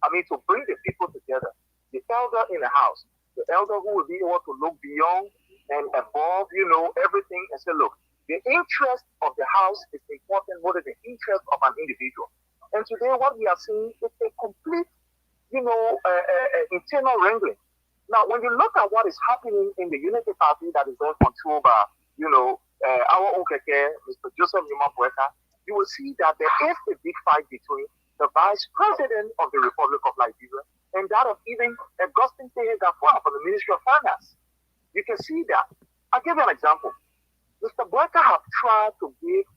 I mean, to bring the people together, the elder in the house, the elder who will be able to look beyond and above, everything and say, look, the interest of the house is important more than the interest of an individual. And today, what we are seeing is a complete, internal wrangling. Now, when you look at what is happening in the Unity Party that is all controlled by, our OKK, Mr. Joseph Numa Boyka, you will see that there is a big fight between the Vice President of the Republic of Liberia and that of even Augustine Tehegafua from the Ministry of Finance. You can see that. I'll give you an example. Mr. Boyka have tried to give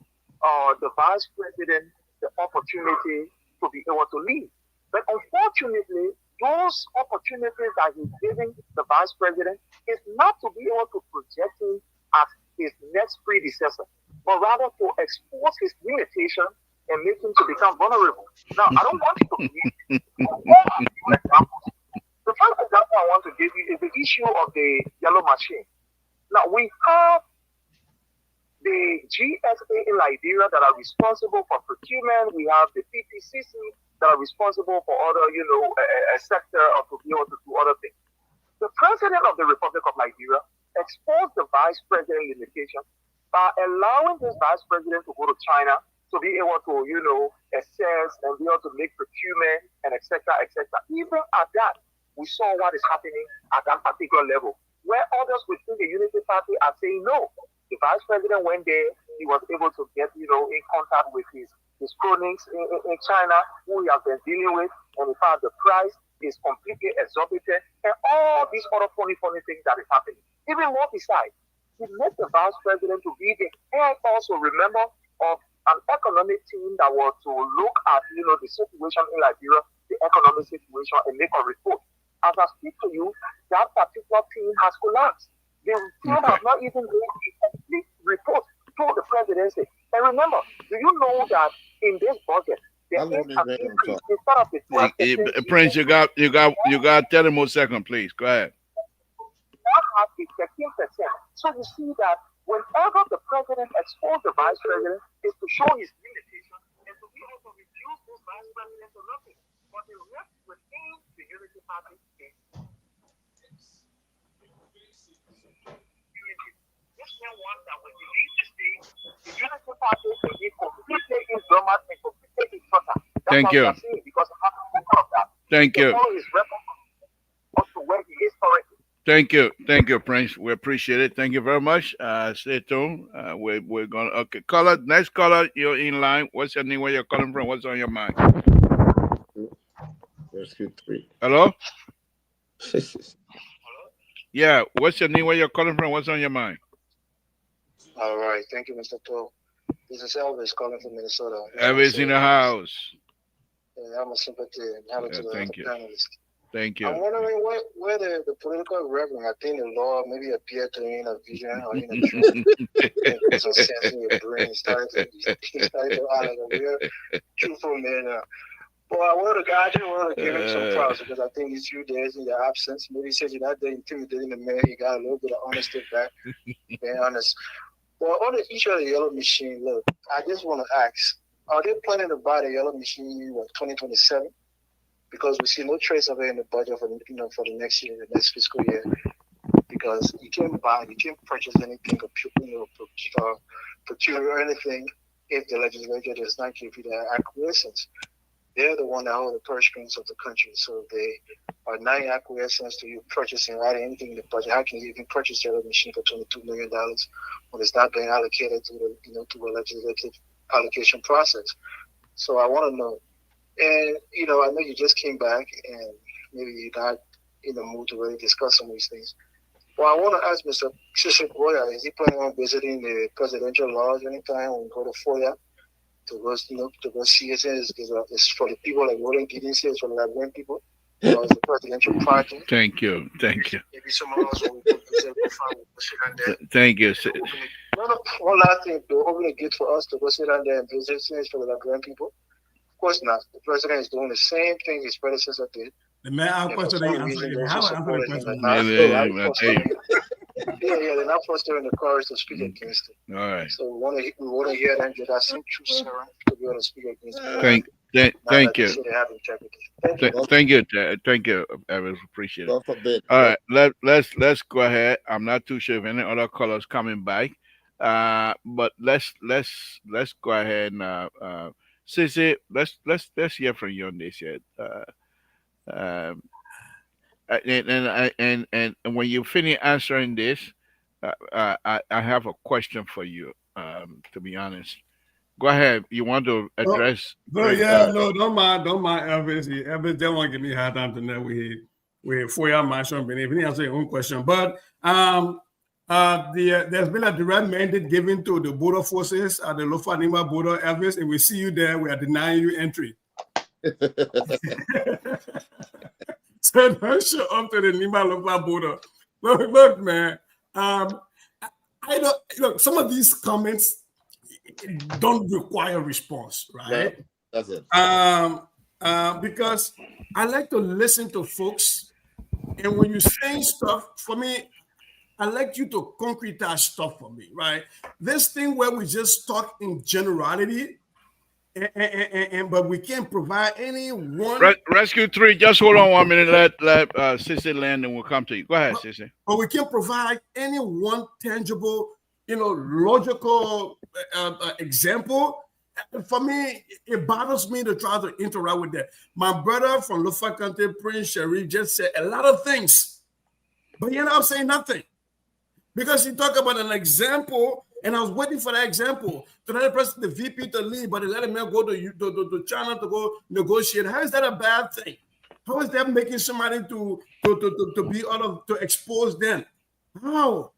the Vice President the opportunity to be able to lead. But unfortunately, those opportunities that he's giving the Vice President is not to be able to project him as his next predecessor, but rather to expose his limitation and make him to become vulnerable. Now, I don't want you to believe examples. The first example I want to give you is the issue of the yellow machine. Now, we have the GSA in Liberia that are responsible for procurement. We have the PPCC that are responsible for other, a sector or to be able to do other things. The President of the Republic of Liberia exposed the Vice President limitation by allowing this Vice President to go to China to be able to, assess and be able to make procurement and et cetera, et cetera. Even at that, we saw what is happening at that particular level, where others within the Unity Party are saying no. The Vice President went there, he was able to get, in contact with his cronies in China, who he has been dealing with, and in fact, the price is completely exorbitant, and all these other funny things that is happening. Even more besides, he made the Vice President to be the head also, remember, of an economic team that was to look at, the situation in Liberia, the economic situation, and make a report. As I speak to you, that particular team has collapsed. The team has not even made a complete report to the presidency. And remember, do you know that in this budget, there is an increase instead of the 12%? Prince, you got 30 more seconds, please. Go ahead. That has a 13%. So you see that whenever the president exposes the vice president, is to show his limitation and to be able to reduce this vice president to nothing. But the rest within the Unity Party is this man wants that when he leaves the state, the Unity Party will be completely indormant and completely in trouble. Thank you. Because of that. Thank you. His record up to where he is currently. Thank you, Prince. We appreciate it. Thank you very much. Stay tuned. We're gonna next caller, you're in line. What's your name? Where you're calling from? What's on your mind? Rescue 3. Hello? Yeah, what's your name? Where you're calling from? What's on your mind? All right, thank you, Mr. Toll. This is Elvis calling from Minnesota. Elvis in the house. Yeah, I'm a sympathy and to the thank you. panelists. Thank you. I'm wondering where the political reverend, I think the law maybe appeared to me in a vision or in a dream. Put some sense in your brain. He started to act like a real truthful man. But I just want to give him some props because I think these few days in your absence, maybe he said you're not there intimidating the man. He got a little bit of honesty back, being honest. Well, on the issue of the yellow machine, look, I just want to ask, are they planning to buy the yellow machine in 2027? Because we see no trace of it in the budget for the next year, the next fiscal year. Because you can't purchase anything, procure or anything if the legislature does not give you the acquiescence. They're the one that hold the purse strings of the country. So if they are not acquiescence to you purchasing or anything in the budget, how can you even purchase the machine for $22 million when it's not being allocated to the to a legislative allocation process? So I want to know. And, I know you just came back and maybe you're not in the mood to really discuss some of these things. Well, I want to ask Mr. Boya, is he planning on visiting the presidential lodge anytime when we go to FOIA to go see it? It's for the people like Roland Gideon says, for the Liberian people. It's the presidential party. Thank you. Maybe someone else will sit down there. Thank you. One last thing, to open the gate for us to go sit down there and visit things for the Liberian people. Of course not. The president is doing the same thing his predecessor did. The man, I question. they're not fostering the courage to speak against it. All right. So we want to hear them get that same true serum to be able to speak against it. Thank you. So they have integrity. Thank you. I was appreciate it. God forbid. All right, let's go ahead. I'm not too sure if any other callers coming back, but let's go ahead and Sissy, let's hear from you on this yet. And when you finish answering this, I have a question for you. To be honest, go ahead. You want to address? No, don't mind Elvis. Elvis don't want to give me a hard time tonight. We 4 year mansion beneath. He answer your own question, but there's been a direct mandate given to the border forces at the Lofa Nima border, Elvis, and we see you there. We are denying you entry. So don't show up to the Nima Lofa border. Look, man. I don't. Look, some of these comments don't require response, right? No, that's it. Because I like to listen to folks, and when you say stuff for me, I like you to concretize stuff for me, right? This thing where we just talk in generality, but we can't provide any one. Rescue 3, just hold on 1 minute. Let Sissy land, and we'll come to you. Go ahead, Sissy. But we can't provide any one tangible, logical example. For me, it bothers me to try to interact with that. My brother from Lofa Country, Prince Sharif, just said a lot of things, but he ended up saying nothing because he talked about an example. And I was waiting for that example to let the VP to leave, but they let him go to China to go negotiate. How is that a bad thing? How is that making somebody to be to expose them? How?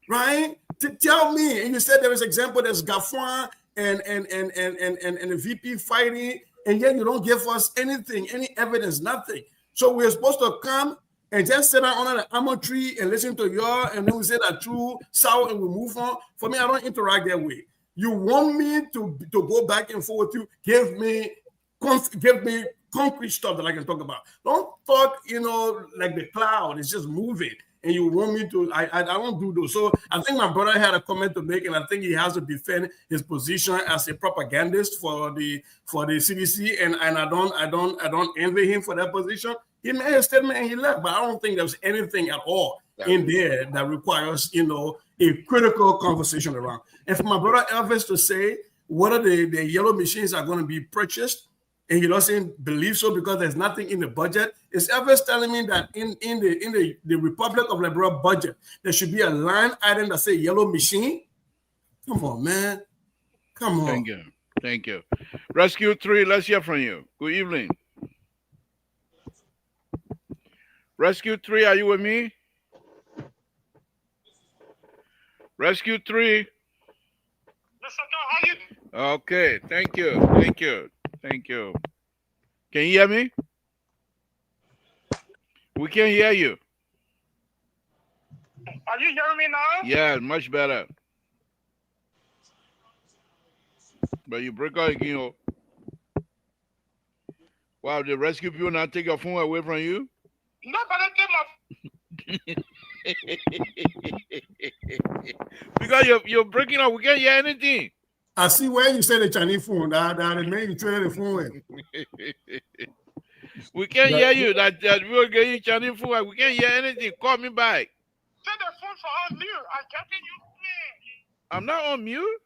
Right? Tell me. And you said there is example. There's Gafwan and the VP fighting, and yet you don't give us anything, any evidence, nothing. So we're supposed to come and just sit down under the almond tree and listen to y'all, and then we say that true, sour, and we move on. For me, I don't interact that way. You want me to go back and forth with you? Give me concrete stuff that I can talk about. Don't talk, like the cloud. It's just moving, and you want me to. I don't do those. So I think my brother had a comment to make, and I think he has to defend his position as a propagandist for the CDC, and I don't envy him for that position. He made a statement and he left, but I don't think there's anything at all in there that requires, a critical conversation around. And for my brother Elvis to say whether the yellow machines are going to be purchased, and he doesn't believe so because there's nothing in the budget, is Elvis telling me that in the Republic of Liberia budget there should be a line item that say yellow machine? Come on, man. Come on. Thank you. Rescue 3, let's hear from you. Good evening. Rescue 3, are you with me? Rescue 3. Okay, thank you. Can you hear me? We can hear you. Are you hearing me now? Yeah, much better. But you break out again. Wow, the rescue people not take your phone away from you? Nobody take my because you're breaking up, we can't hear anything. I see where you say the Chinese phone. That made you trade the phone with. We can't hear you. That we're getting Chinese phone. We can't hear anything. Call me back. Take the phone for on mute. I'm getting you clear. I'm not on mute.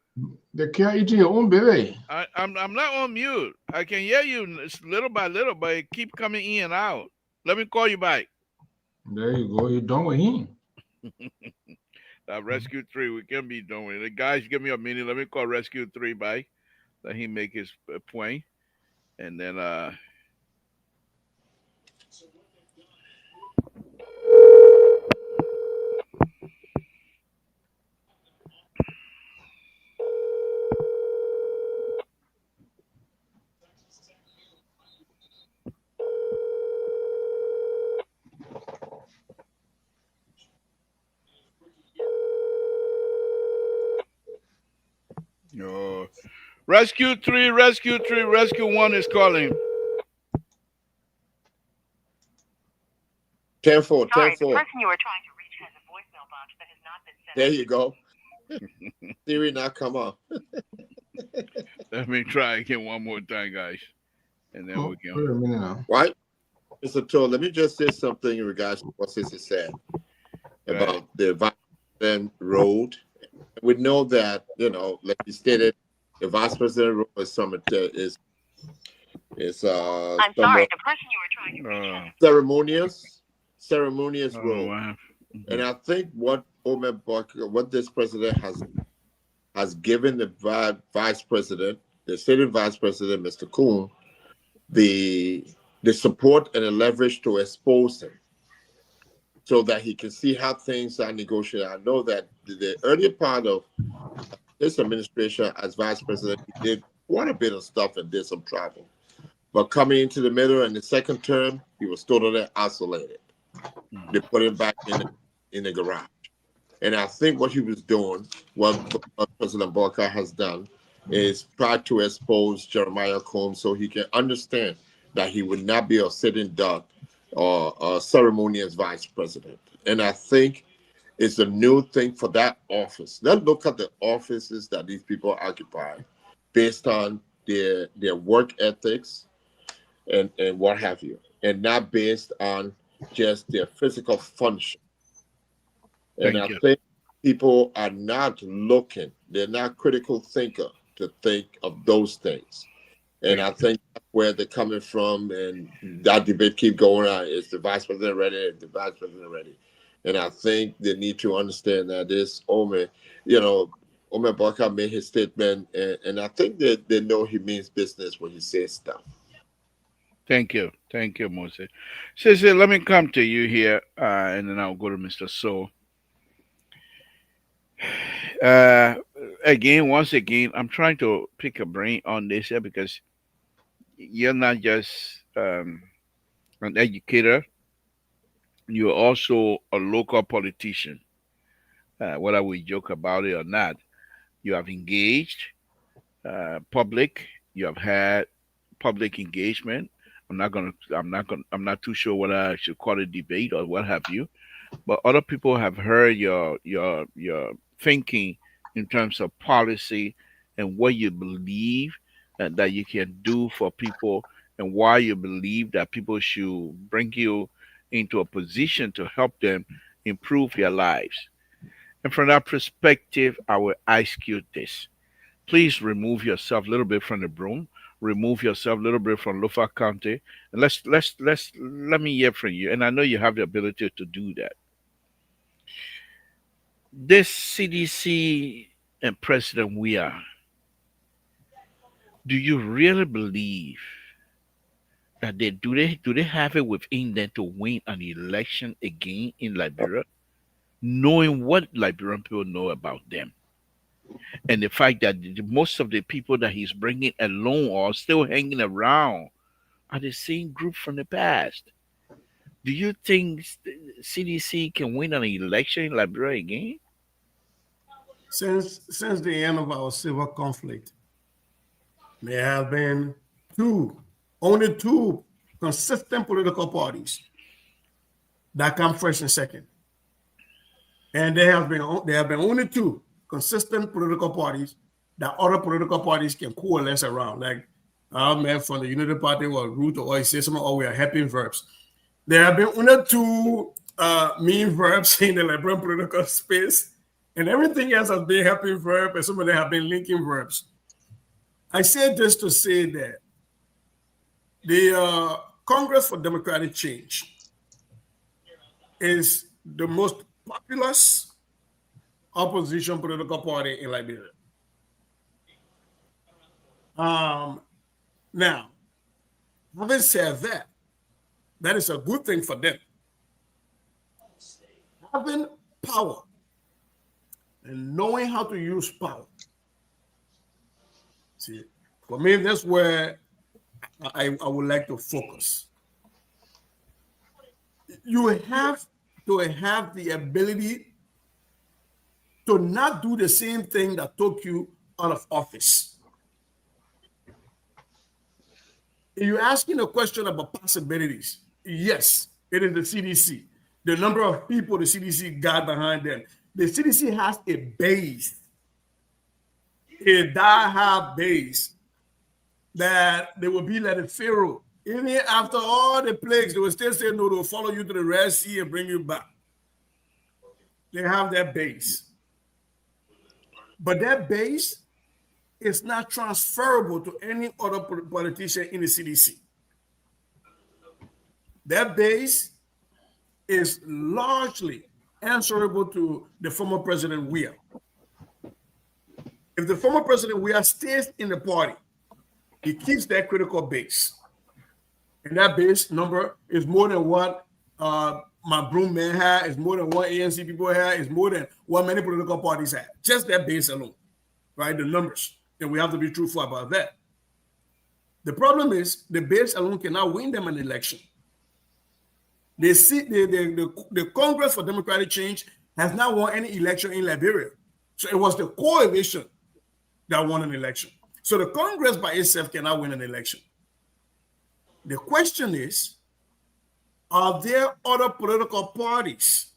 They can't eat your own baby. I'm not on mute. I can hear you little by little, but it keep coming in and out. Let me call you back. There you go. You're done with him. Rescue 3, we can be done with it. Guys, give me a minute. Let me call Rescue 3 back. Let him make his point. And then Rescue 3, Rescue 1 is calling. 10-4, 10-4. The person you are trying to reach has a voicemail box that has not There you go. Siri, now come on. Let me try again one more time, guys, and then we Wait a can. minute now. Right? Mr. Toll, let me just say something in regards to what Sissy said Right. about the vice president road. We know that, like you stated, the vice president road is I'm sorry, the person you were trying to reach has ceremonious road. Wow. And I think what this president has given the vice president, the sitting vice president, Mr. Kuhn, the support and the leverage to expose him so that he can see how things are negotiated. I know that the earlier part of his administration as vice president, he did quite a bit of stuff and did some travel. But coming into the middle and the second term, he was totally isolated. They put him back in the garage. And I think what he was doing, what President Barker has done, is try to expose Jeremiah Combs so he can understand that he would not be a sitting duck or a ceremonious vice president. And I think it's a new thing for that office. Let's look at the offices that these people occupy based on their work ethics and what have you, and not based on just their physical function. And I think people are not looking, they're not critical thinker to think of those things. And I think that's where they're coming from, and that debate keep going on. Is the vice president ready? Is the vice president ready? And I think they need to understand that this Omer Barker made his statement, and I think that they know he means business when he says stuff. Thank you, Moses. Sister, let me come to you here, and then I'll go to Mr. So. Once again, I'm trying to pick a brain on this here because you're not just an educator, you're also a local politician. Whether we joke about it or not, you have engaged public, you have had public engagement. I'm not too sure whether I should call it debate or what have you, but other people have heard your thinking in terms of policy and what you believe that you can do for people and why you believe that people should bring you into a position to help them improve their lives. And from that perspective, I will ask you this. Please remove yourself a little bit from the broom. Remove yourself a little bit from Lofa County, and let me hear from you. And I know you have the ability to do that. This CDC and President we are. Do you really believe that do they have it within them to win an election again in Liberia, knowing what Liberian people know about them? And the fact that most of the people that he's bringing along or still hanging around are the same group from the past. Do you think CDC can win an election in Liberia again? Since the end of our civil conflict, there have been only two consistent political parties that come first and second. And there have been only two consistent political parties that other political parties can coalesce around. Like our man from the Unity Party or Root or he says something, we are helping verbs. There have been only two mean verbs in the Liberian political space, and everything else has been helping verb, and some of them have been linking verbs. I say this to say that the Congress for Democratic Change is the most populous opposition political party in Liberia. Now, having said that, that is a good thing for them. Having power and knowing how to use power. See, for me, that's where I would like to focus. You have to have the ability to not do the same thing that took you out of office. If you're asking a question about possibilities, yes, it is the CDC. The number of people the CDC got behind them. the CDC has a base, a die-hard base that they will be like a pharaoh. Even after all the plagues, they will still say no, they'll follow you to the Red Sea and bring you back. They have that base. But that base is not transferable to any other politician in the CDC. That base is largely answerable to the former President Weah. If the former President Weah stays in the party, he keeps that critical base. And that base number is more than what my broom man had, is more than what ANC people had, is more than what many political parties had. Just that base alone, right? The numbers. And we have to be truthful about that. The problem is the base alone cannot win them an election. They see the Congress for Democratic Change has not won any election in Liberia. So it was the coalition that won an election. So the Congress by itself cannot win an election. The question is, are there other political parties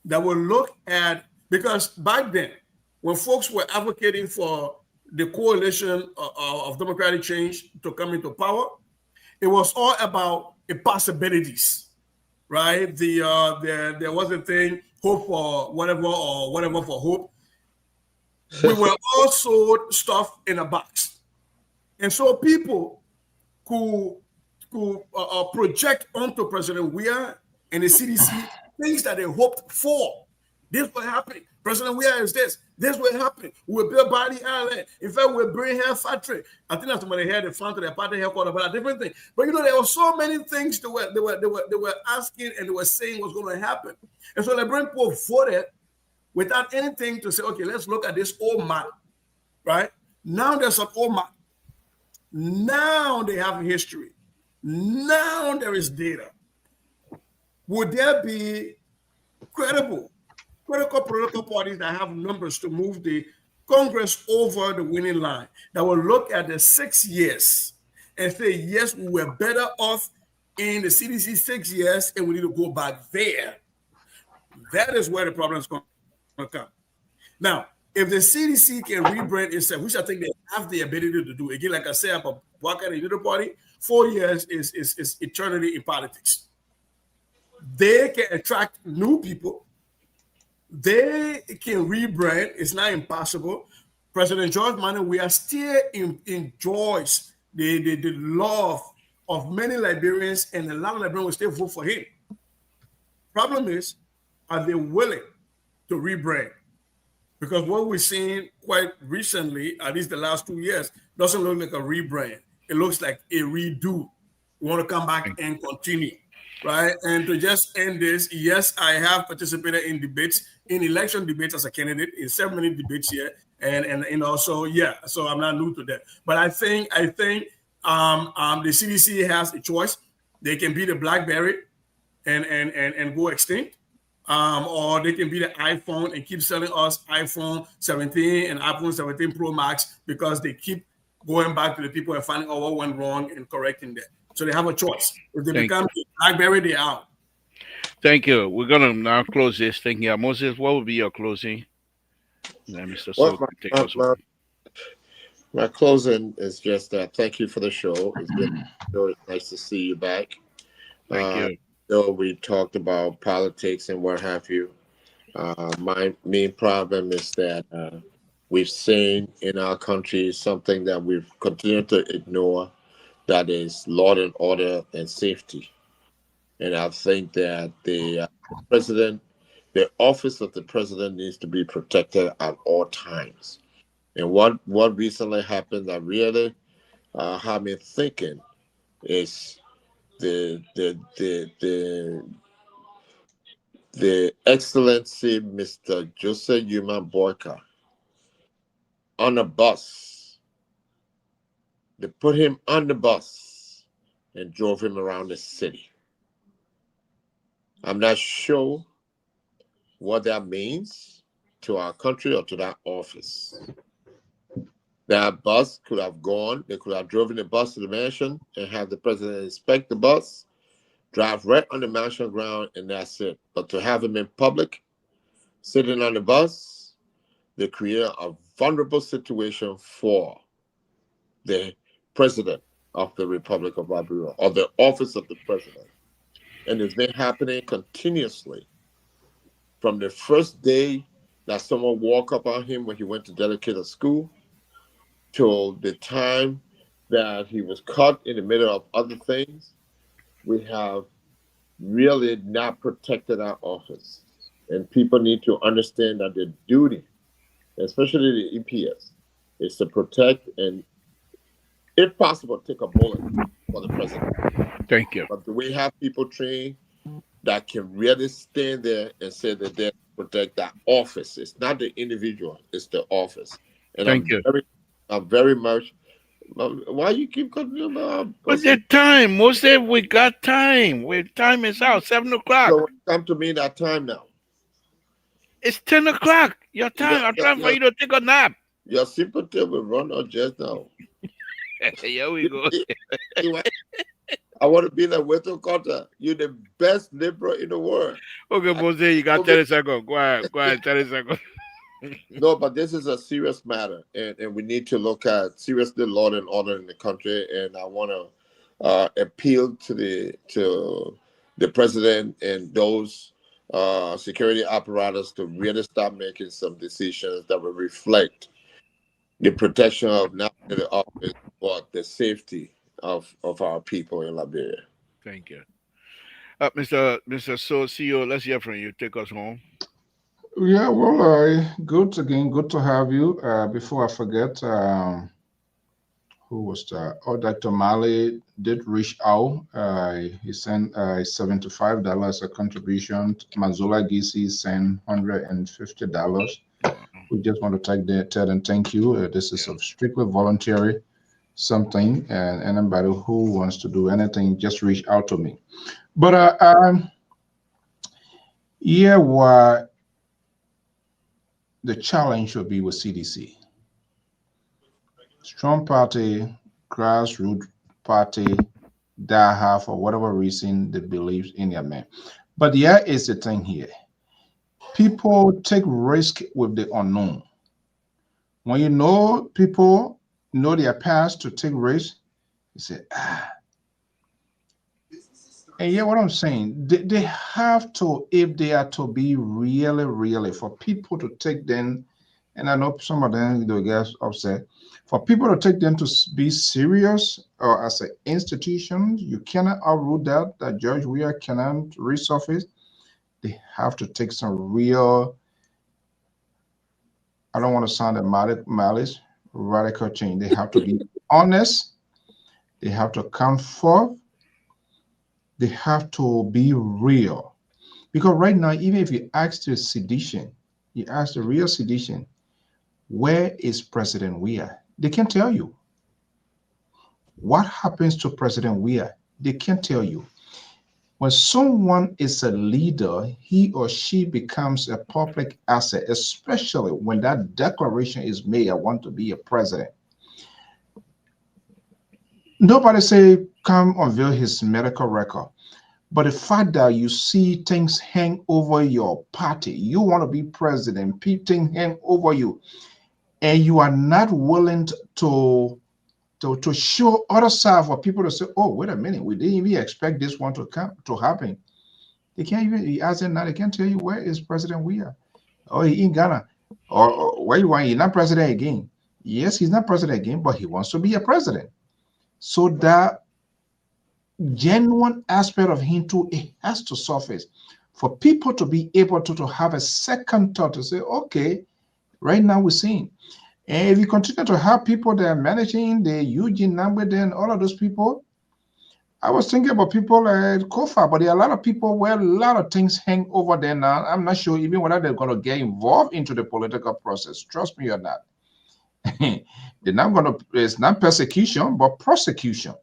that will look at, because back then, when folks were advocating for the coalition of Democratic Change to come into power, it was all about the possibilities, right? There was a thing, hope for whatever or whatever for hope. We were all sold stuff in a box. And so people who project onto President Weah and the CDC things that they hoped for. This will happen. President Weah is this. This will happen. We'll build Body Island. In fact, we'll bring hair factory. I think that's when they had the front of their party headquarters, but a different thing. But there were so many things they were asking and they were saying was going to happen. And so the Brent Pope voted without anything to say, okay, let's look at this old map, right? Now there's an old map. Now they have history. Now there is data. Would there be critical political parties that have numbers to move the Congress over the winning line, that will look at the 6 years and say, yes, we were better off in the CDC 6 years and we need to go back there? That is where the problem is going to come. Now, if the CDC can rebrand itself, which I think they have the ability to do, again, like I said about Waka and the Unity Party, 4 years is eternity in politics. They can attract new people. They can rebrand. It's not impossible. President George Manuel Weah still enjoys the love of many Liberians, and a lot of Liberians will still vote for him. Problem is, are they willing to rebrand? Because what we've seen quite recently, at least the last 2 years, doesn't look like a rebrand. It looks like a redo. We want to come back and continue, right? And to just end this, yes, I have participated in debates, in election debates as a candidate, in 7 many debates here, and also, yeah, so I'm not new to that. But I think the CDC has a choice. They can be the BlackBerry and go extinct. Or they can be the iPhone and keep selling us iPhone 17 and iPhone 17 Pro Max because they keep going back to the people and finding out what went wrong and correcting that. So they have a choice. If they become BlackBerry, they're out. Thank you. We're going to now close this thing here. Moses, what would be your closing? Mr. Well, my closing is just that. Thank you for the show. It's been really nice to see you back. Thank you. So we talked about politics and what have you. My main problem is that we've seen in our country something that we've continued to ignore, that is law and order and safety. And I think that the president, the office of the president needs to be protected at all times. And what recently happened that really had me thinking is the Excellency Mr. Joseph Yuma Boyka on a bus. They put him on the bus and drove him around the city. I'm not sure what that means to our country or to that office. That bus could have gone, they could have driven the bus to the mansion and have the president inspect the bus, drive right on the mansion ground, and that's it. But to have him in public, sitting on the bus, they create a vulnerable situation for the president of the Republic of Barbados or the office of the president. And it's been happening continuously from the first day that someone walked up on him when he went to dedicate a school till the time that he was caught in the middle of other things. We have really not protected our office. And people need to understand that their duty, especially the EPS, is to protect and, if possible, take a bullet for the president. Thank you. But do we have people trained that can really stand there and say that they protect that office? It's not the individual, it's the office. And Thank you. I'm very much. Why you keep cutting him off? What's the time? Moses, we got time. Time is out. 7 o'clock. So come to me that time now. It's 10 o'clock. Your time. I'm trying for you to take a nap. Your sympathy will run out just now. Here we go. I want to be like Weto Carter. You're the best liberal in the world. Okay, Moses, you got 30 seconds. Go ahead, 30 seconds. No, but this is a serious matter, and we need to look at seriously law and order in the country. And I want to appeal to the president and those security apparatus to really start making some decisions that will reflect the protection of not only the office but the safety of our people in Liberia. Thank you. Mr. So CEO, let's hear from you. Take us home. Yeah, well, good to have you. Before I forget, who was that? Oh, Dr. Mali did reach out. He sent $75 a contribution. Mazula Gisi sent $150. We just want to tell them thank you. This is a strictly voluntary something, and anybody who wants to do anything, just reach out to me. But yeah, what the challenge will be with CDC. Strong party, grassroots party, that have, for whatever reason, they believe in their man. But here is the thing here. People take risk with the unknown. When you know people know their past to take risks, you say, And yeah, what I'm saying, they have to, if they are to be really, for people to take them, and I know some of them will get upset, for people to take them to be serious or as an institution, you cannot outrule that George Weah cannot resurface. They have to take some real, I don't want to sound malice, radical change. They have to be honest. They have to come forth. They have to be real. Because right now, even if you ask the sedition, you ask the real sedition, where is President Weah? They can't tell you. What happens to President Weah? They can't tell you. When someone is a leader, he or she becomes a public asset, especially when that declaration is made, I want to be a president. Nobody say, come unveil his medical record. But the fact that you see things hang over your party, you want to be president, things hang over you, and you are not willing to show other side for people to say, oh, wait a minute, we didn't even expect this one to happen. They can't even ask them now, they can't tell you where is President Weah. Oh, he in Ghana. Or where you want, he's not president again. Yes, he's not president again, but he wants to be a president. So that genuine aspect of him too, it has to surface for people to be able to have a second thought to say, okay, right now we're seeing. And if you continue to have people that are managing the Eugene number, then all of those people, I was thinking about people like Kofa, but there are a lot of people where a lot of things hang over there now. I'm not sure even whether they're going to get involved into the political process. Trust me or not. They're not going to, it's not persecution, but prosecution.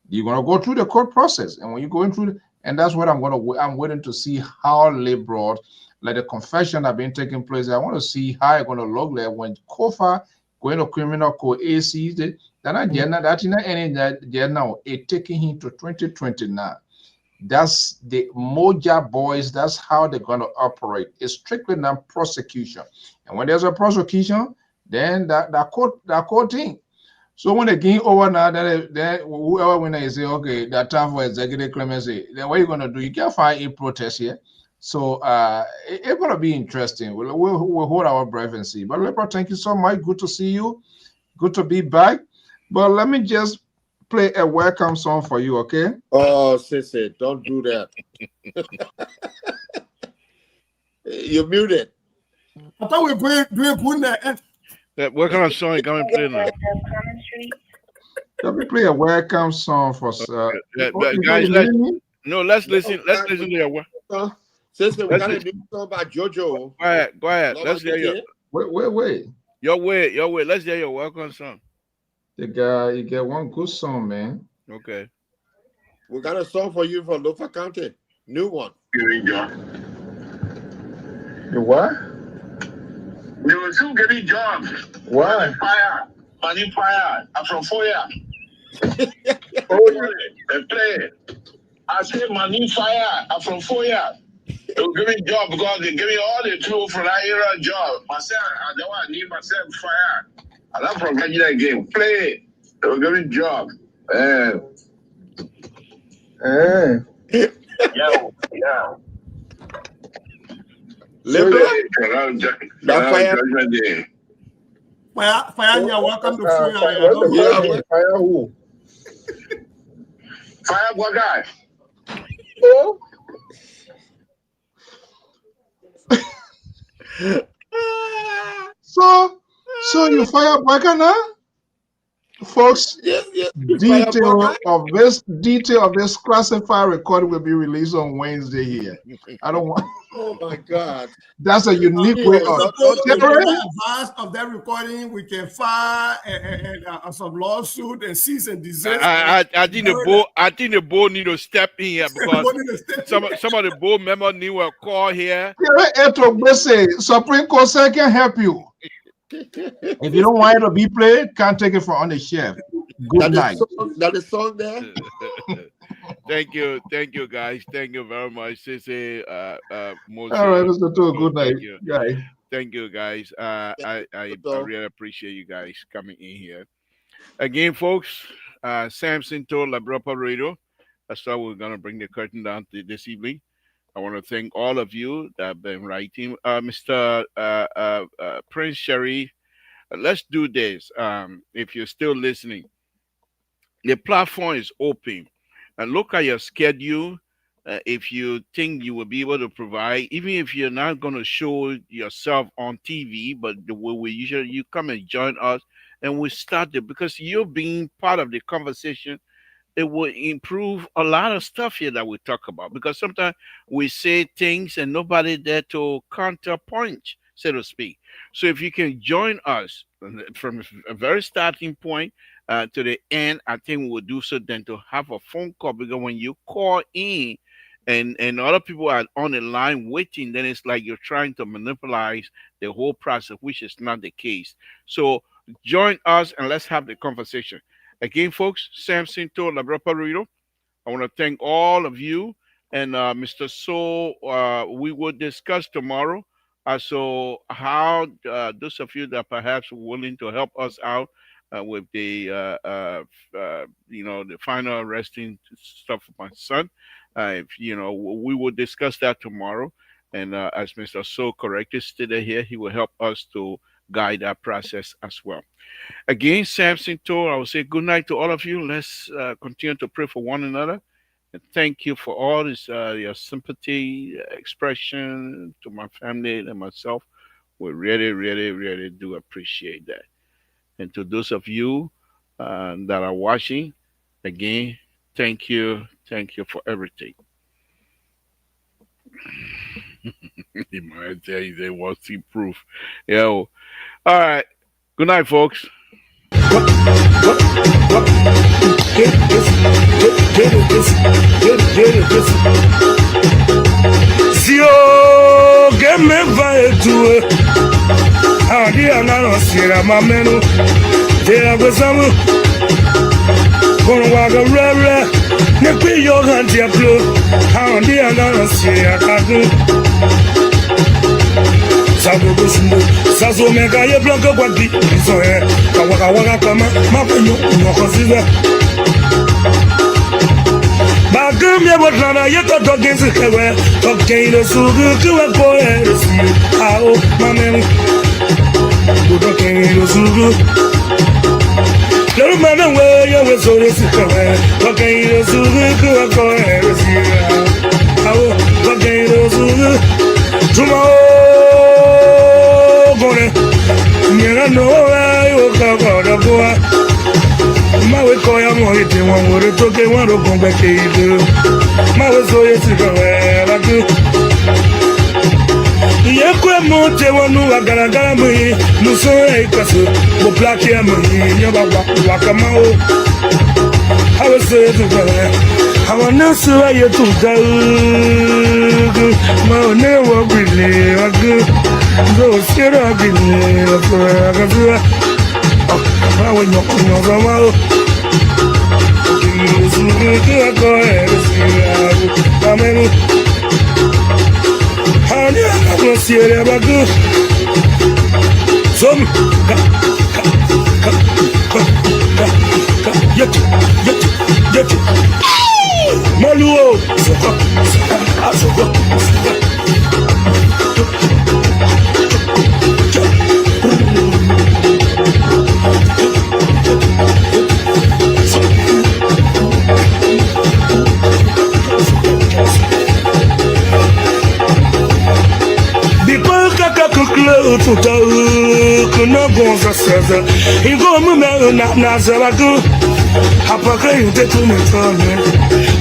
You're going to go through the court process. And when you're going through, and that's what I'm waiting to see how liberal, like the confession that been taking place. I want to see how it's going to look like when Kofa going to criminal court AC, then I that in any now it taking him to 2029. That's the Moja boys. That's how they're going to operate. It's strictly non-prosecution. And when there's a prosecution, then that court thing. So when they get over now, then whoever when they say, okay, that time for executive clemency, then what are you going to do? You can't find a protest here. So it's going to be interesting. We'll hold our breath and see. But Leopard, thank you so much. Good to see you. Good to be back. But let me just play a welcome song for you, okay? Oh, Sissy, don't do that. You're muted. I thought we were doing that. What kind of song you coming play now? Let me play a welcome song for guys. Let's listen. Let's listen to your work. Sissy, we got a new song by JoJo. Go ahead. Let's hear your. Wait. Your way. Let's hear your welcome song. You get one good song, man. Okay. We got a song for you for Lofa County. New one. You what? They were still getting jobs. Why? Money fire. I'm from Foya. They play. I say money fire. I'm from Foya. They were giving job because they giving all the people from that area job. Myself, I don't want to need myself fire. I don't forget that game. Play. They were giving job. Yeah. Fire, you're welcome to Fire. Fire who? Fire what guy? Oh. So you fire Baka now? Folks, Yes. detail of this classified recording will be released on Wednesday here. I don't want. Oh my God. That's a unique way of. Advance of that recording, we can file some lawsuit and cease and desist. I think the board need to step in here because some of the board members need to call here. Supreme Court can help you. If you don't want it to be played, can't take it from on the shelf. Good night. That is song there. Thank you, guys. Thank you very much, Sissy. All right, Mr. Tool. Good night, guys. Thank you, guys. I really appreciate you guys coming in here again, folks. Samson told La Bropa Radio. That's why we're gonna bring the curtain down this evening. I want to thank all of you that have been writing. Mr. Prince Sherry, let's do this. If you're still listening, the platform is open. And look at your schedule. If you think you will be able to provide, even if you're not going to show yourself on TV, but the way we usually, you come and join us and we start it because you're being part of the conversation. It will improve a lot of stuff here that we talk about because sometimes we say things and nobody there to counterpunch, so to speak. So if you can join us from a very starting point to the end, I think we'll do so then to have a phone call because when you call in and other people are on the line waiting, then it's like you're trying to monopolize the whole process, which is not the case. So join us and let's have the conversation. Again, folks, Samson told La Bropa Ruido. I want to thank all of you. And Mr. So, we will discuss tomorrow. So how those of you that perhaps are willing to help us out with the, the final resting stuff of my son, we will discuss that tomorrow. And as Mr. So corrected today here, he will help us to guide that process as well. Again, Samson told, I will say good night to all of you. Let's continue to pray for one another. And thank you for all this, your sympathy expression to my family and myself. We really, really, really do appreciate that. And to those of you that are watching, again, thank you. Thank you for everything. He might tell you they want to see proof. Yeah. All right. Good night, folks. Si o game vai tu a dia na no sira mamenu de la besamu con waga rere Nekwi yo ganti aplo, how the other see a cargo. Sago Bushimbo, Sazo Mega, ye blanco Wadi, so eh, Kawaka Kama, Mapino, Mokosiza. Bagam Yabotlana, yet a dog is a cover, okay, the Sugu to a boy, how, Mamma, okay, the Sugu. No matter where you were so this is cover, okay, the Sugu to a boy, how, okay, the Sugu. Tomorrow. You know where you come out of war. My way, call your money, one would have took one to come back to you. My way, so it's a good. Yakuamote, one who are gonna get me, Musso, but black hair, Wakamao. I was saying to her, I want to see you to go. My name will be good. Those here are getting I will not know the mouth. Go ahead, Amen. Honey, I'm not serious about good. Some yet. Maluo. He go me na zaragu. Apaka you te tu me tone.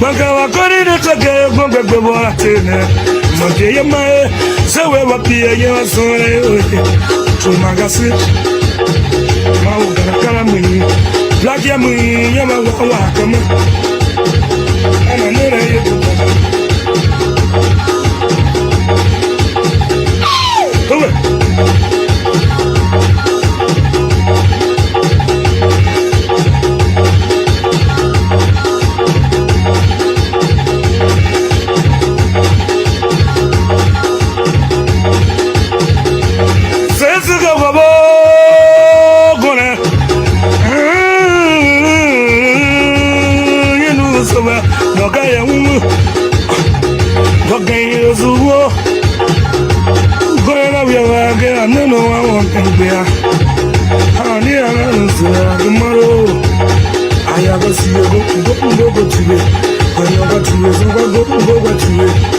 Maka wa kori de take go go bo atene. Mage ye mae se we wa pie ye so e. Tu magasi. Ma u gara mi. Black ya mi ya ma wa kama. Ana nere ye tu. I have a see you go to it. When you go to it, go to it.